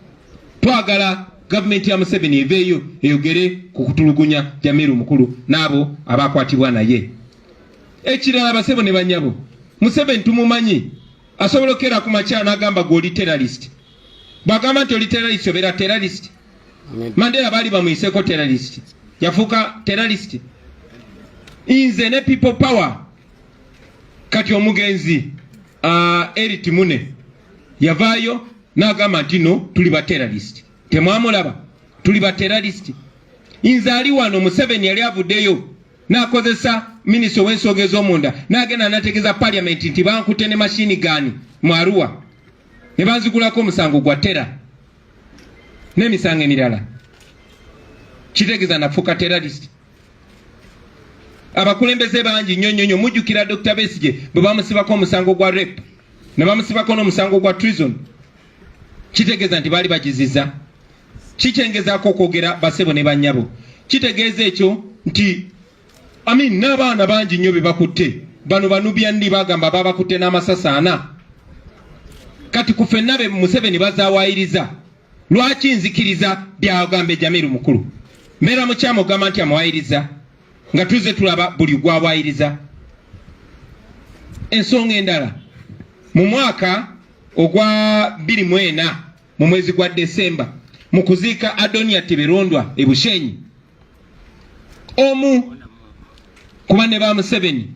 Twagala gavumenti ya Museveni eveeyo eyogere ku kutulugunya Jamiru Mukulu n'abo abakwatibwa naye. Ekirala basebo ne banyabo. Museveni tumumanyi asobola okera ku makya n'agamba goli terrorist. Bagamba nti oli terrorist obeera terrorist. Mandela baali bamuyiseko terrorist. Yafuuka terrorist. Inze ne people power. Kati omugenzi Eri Timune yavaayo n'agamba nti no tuli ba terrorist. Temwamulaba tuli ba terrorist. Inze ali wano Museveni yali avuddeyo n'akozesa minisita w'ensonga ez'omunda n'agenda n'ategeeza parliament nti bankute ne mashini gani mu Arua ne banzigulako omusango gwa terra n'emisango emirala. Kitegeeza nafuuka terrorist. Abakulembeze bangi nnyo mujjukira Dr. Besigye bwe bamusibako omusango gwa rape ne bamusibako n'omusango gwa treason. Kitegeeza nti baali bagiziza. Kikyengezaako okwogera basebo ne bannyabo. Kitegeeza ekyo nti n'abaana bangi nnyo be bakutte. Bano Banubian bagamba babakutte n'amasasaana. Kati ku ffenna be Museveni bazawaayiriza. Lwaki nzikiriza byagambe Jamiru Mukulu? Mbeera mukyama ogamba nti amuwaayiriza nga tuze tulaba buli gwawaayiriza. Ensonga endala mu mwaka ogwa 2024 mu mwezi gwa Desemba mu kuziika Adonia Teberondwa e Bushenyi, omu ku banne ba Museveni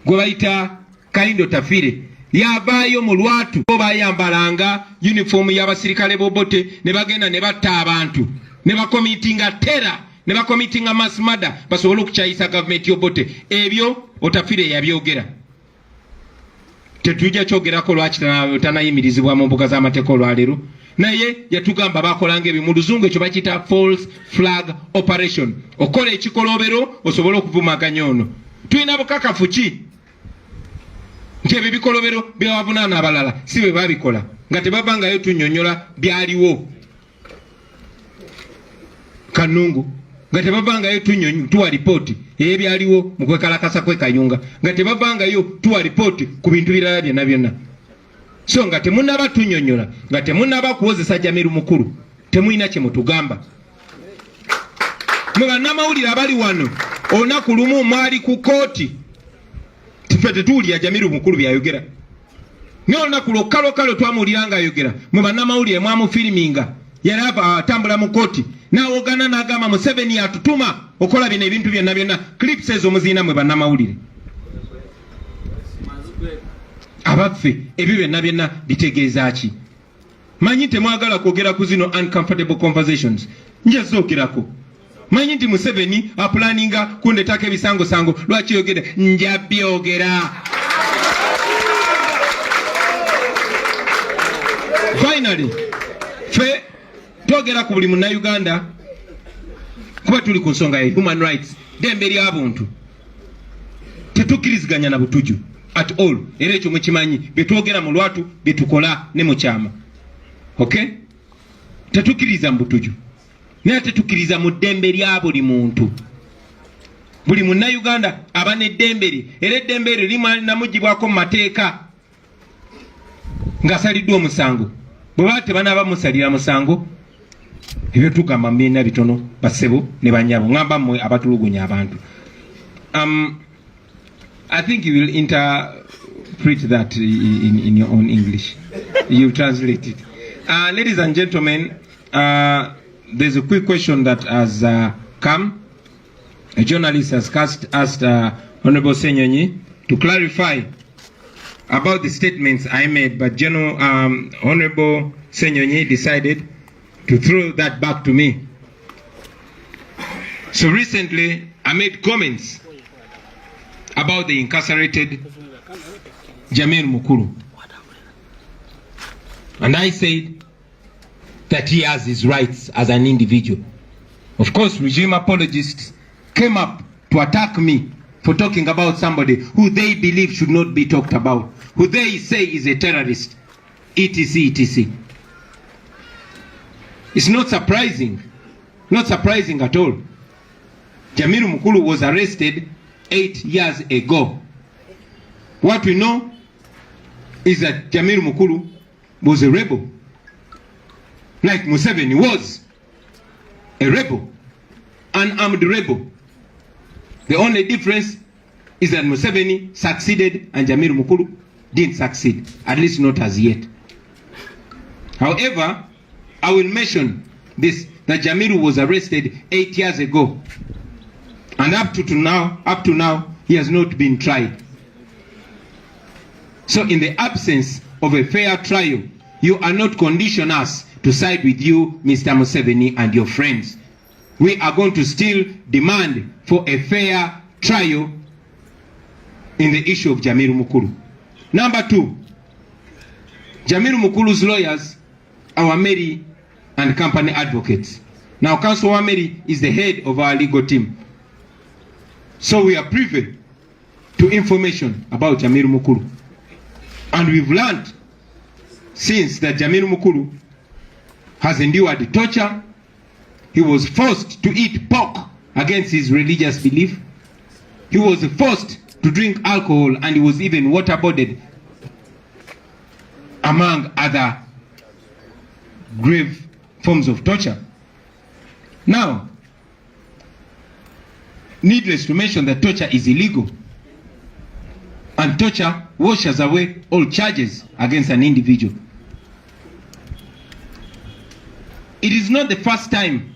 gwe bayita Kalindo Tafire yavaayo mu lwatu bayambalanga uniform y'abasirikale bobote ne bagenda ne batta abantu ne bakomitinga terror ne bakomitinga mass murder basobole okukyayisa gavumenti y'obote. Ebyo Otafire yabyogera. Tetujja kyogerako lwaki tanayimirizibwa mu mbuga z'amateeka olwaleero. Naye yatugamba bakolanga ebyo mu Luzungu ekyo bakiyita false flag operation. Okola ekikolobero osobole okuvumaganya ono. Tulina bukakafu ki nti ebyo bikolobero byawavunaana abalala si bwe babikola nga tebabangayo tunnyonnyola byaliwo Kanungu nga tebabangayo tuwa ripooti ebyaliwo mu kwekalakasa kwekayunga nga tebabangayo tuwa ripooti ku bintu birala byonna byonna. So nga temunaba tunnyonnyola nga temunaba kuwozesa Jamiru Mukulu temulina kye mutugamba. Mwe bannamawulire abali wano olunaku lumu mwali ku kooti tufe tetuwulira Jamiru Mukulu byayogera. N'olunaku lwokkalo twamuwulira ng'ayogera mwe bannamawulire mwamufiriminga yali atambula mu kooti n'awogana n'agamba Museveni atutuma okola bino ebintu byonna byonna. Clips ezo muziina mwe bannamawulire. Abaffe ebyo byonna byonna bitegeeza ki? Manyi temwagala kwogera ku zino uncomfortable conversations. Nje zoogerako. Manyi nti Museveni apulaninga kundetako ebisangosango lwaki yogera nja byogera. Finally, fe twogera ku buli Munnayuganda kuba tuli ku nsonga ya human rights, dembe ly'abuntu. Tetukkiriziganya na butuju at all. Era ekyo mukimanyi betwogera mu lwatu betukola ne mu kyama. Okay? Tetukkiriza mu butuju. Naye tetukkiriza mu ddembe lya buli muntu. Buli Munnayuganda aba n'eddembe lye. Era eddembe lye linamugibwako mu mateeka ng'asaliddwa omusango. Bwe baba tebanaaba musalira musango ebyo tugamba mbiina bitono basebo ne bannyabo ngamba mmwe abatulugunya abantu. I think you will interpret that in your own English. You translate it. Ladies and gentlemen, there's a quick question that has come. A journalist has asked Honorable Senyonyi to clarify about the statements I made, but Honorable Senyonyi decided to throw that back to me. So recently, I made comments about the incarcerated Jamil Mukulu. And I said that he has his rights as an individual. Of course, regime apologists came up to attack me for talking about somebody who they believe should not be talked about, who they say is a terrorist, etc., etc. It's not surprising at all. Jamil Mukulu was arrested 8 years ago. What we know is that Jamil Mukulu was a rebel, like Museveni was a rebel, an armed rebel. The only difference is that Museveni succeeded and Jamil Mukulu didn't succeed, at least not as yet. However, I will mention this, that Jamil was arrested 8 years ago, and up to now, he has not been tried. So in the absence of a fair trial, you are not condition us to side with you, Mr. Museveni, and your friends. We are going to still demand for a fair trial in the issue of Jamil Mukulu. Number 2, Jamil Mukulu's lawyers are Wameri and company advocates. Now, Council Wameri is the head of our legal team. So we are privy to information about Jamil Mukulu. And we've learned since that Jamil Mukulu has endured torture. He was forced to eat pork against his religious belief. He was forced to drink alcohol, and he was even waterboarded, among other grave forms of torture. Now, needless to mention that torture is illegal, and torture washes away all charges against an individual. It is not the first time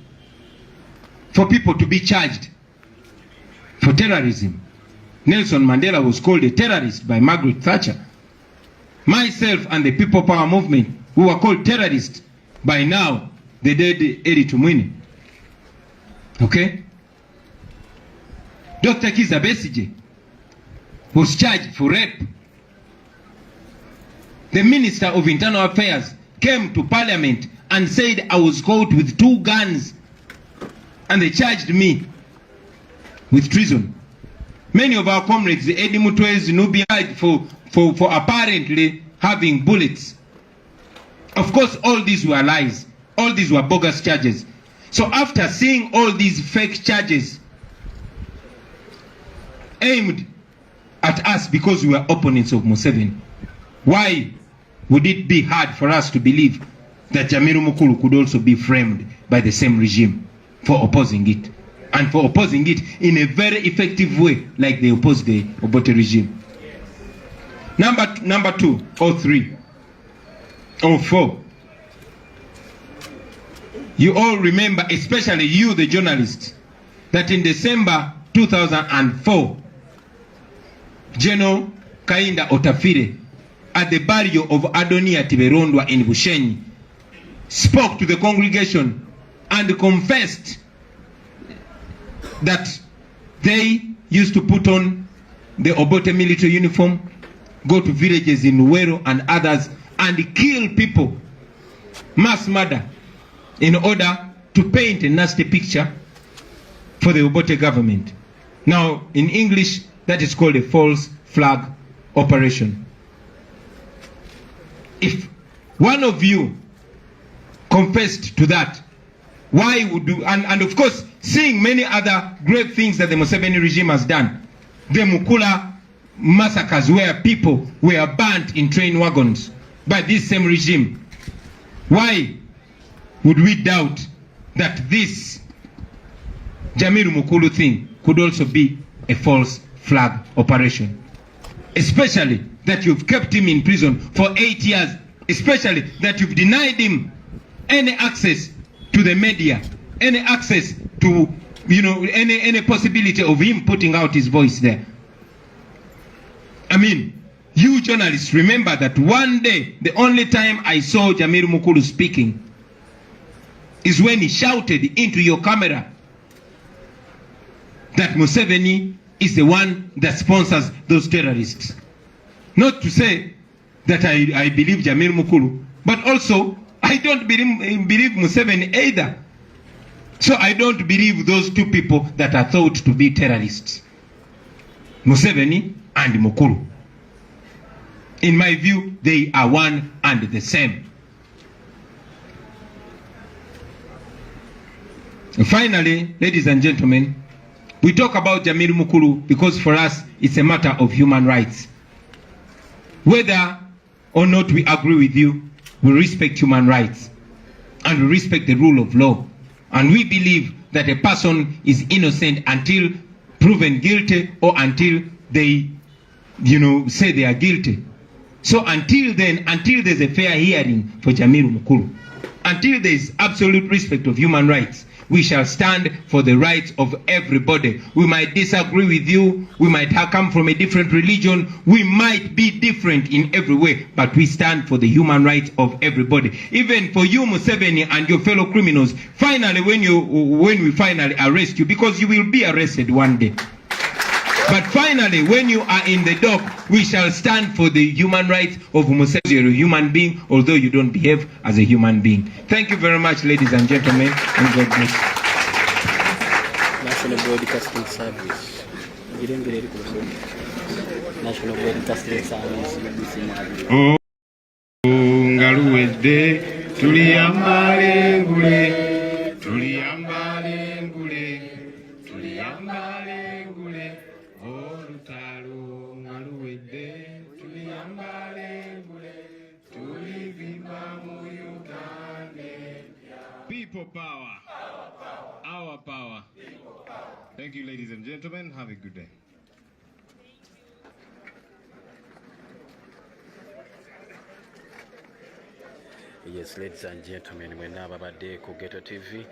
for people to be charged for terrorism. Nelson Mandela was called a terrorist by Margaret Thatcher. Myself and the People Power Movement, we were called terrorists by now the dead Eri Tumwine. Okay? Dr. Kiza Besige was charged for rape. The Minister of Internal Affairs came to Parliament and said I was caught with 2 guns, and they charged me with treason. Many of our comrades, the Eddie Mutwez, Nubia, for apparently having bullets. Of course, all these were lies. All these were bogus charges. So after seeing all these fake charges aimed at us because we were opponents of Museveni, why would it be hard for us to believe that Jamil Mukulu could also be framed by the same regime for opposing it, and for opposing it in a very effective way, like they opposed the Obote regime? Number 2 or 3 or 4. You all remember, especially you, the journalists, that in December 2004, General Kainda Otafire, at the burial of Adonia Tiberondwa in Bushenyi, spoke to the congregation and confessed that they used to put on the Obote military uniform, go to villages in Nuero and others, and kill people, mass murder, in order to paint a nasty picture for the Obote government. Now, in English, that is called a false flag operation. If one of you confessed to that, why would you, and of course, seeing many other grave things that the Museveni regime has done, the Mukula massacres where people were burnt in train wagons by this same regime, why would we doubt that this Jamil Mukulu thing could also be a false flag operation? Especially that you've kept him in prison for 8 years, especially that you've denied him any access to the media, any access to, any possibility of him putting out his voice there. I mean, you journalists remember that one day, the only time I saw Jamil Mukulu speaking is when he shouted into your camera that Museveni is the one that sponsors those terrorists. Not to say that I believe Jamil Mukulu, but also I don't believe Museveni either. So I don't believe those two people that are thought to be terrorists, Museveni and Mukulu. In my view, they are one and the same. Finally, ladies and gentlemen, we talk about Jamil Mukulu because for us it's a matter of human rights. Whether or not we agree with you, we respect human rights and we respect the rule of law. And we believe that a person is innocent until proven guilty or until they, say they are guilty. So until then, until there's a fair hearing for Jamil Mukulu, until there is absolute respect of human rights, we shall stand for the rights of everybody. We might disagree with you, we might have come from a different religion, we might be different in every way, but we stand for the human rights of everybody. Even for you, Museveni, and your fellow criminals, finally, when we finally arrest you, because you will be arrested one day. But finally, when you are in the dock, we shall stand for the human rights of Museveni. You're a human being, although you don't behave as a human being. Thank you very much, ladies and gentlemen, and God bless. National Broadcasting Service. National Broadcasting Service. Oh, ngaluwedde tuliyambale ngule, tuliyambale ngule, tuliyambale ngule. Olutalo ngaluwedde tuliyambale ngule, tulivimba mu Uganda. People power. Our power. Thank you, ladies and gentlemen. Have a good day. Yes, ladies and gentlemen, mwenna ababadde ku Kk TV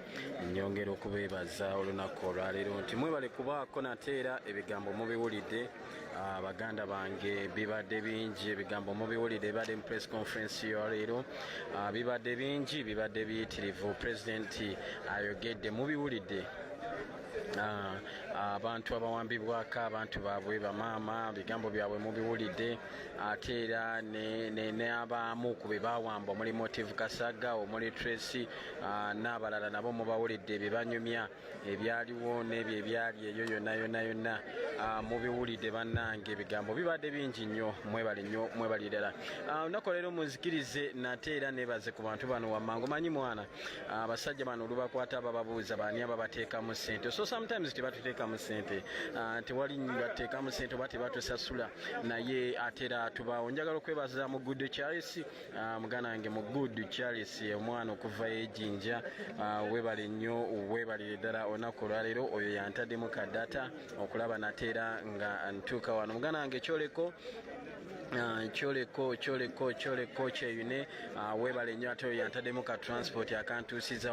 nyongera okubeebaza olunaku olwaleero nti mwebale kubaako nate era ebigambo mubiwulidde. Baganda bange bibadde bingi, ebigambo mubiwulidde bibadde mu press conference yaleero, bibadde bingi, bibadde biyitirivu. Pulezidenti ayogedde, mubiwulidde. Abantu abawambibwako abantu baabwe bamaama, bigambo byabwe mubiwulidde. Ate era ne abamu ku be bawamba omuli Motive Kasaga, omuli Tracy n'abalala nabo mubawulidde ebibanyumya ebyaliwo n'ebyo ebyali eyo yonna mubiwulidde bannange. Ebigambo bibadde bingi nnyo, mwebale nnyo, mwebali ddala. Olunaku leero muzikirize nate era neebaze ku bantu bano wammangu. Manyi mwana, abasajja bano olubakwata bababuuza baani ababateekamu ssente. So sometimes tebatuteekamu ssente, tewali bateekamu ssente oba tebatusasula, naye ate era tubaawo. Njagala okwebaza mu Good Charles, muganda wange mu Good Charles, omwana okuva ejjinja. Weebale nnyo, weebalire ddala olunaku olwaleero. Oyo yantaddemu ka data okulaba nate era nga ntuuka wano. Muganda wange kyoleko kyeyune, weebale nnyo. Ate oyo yantaddemu ka transport akantuusiza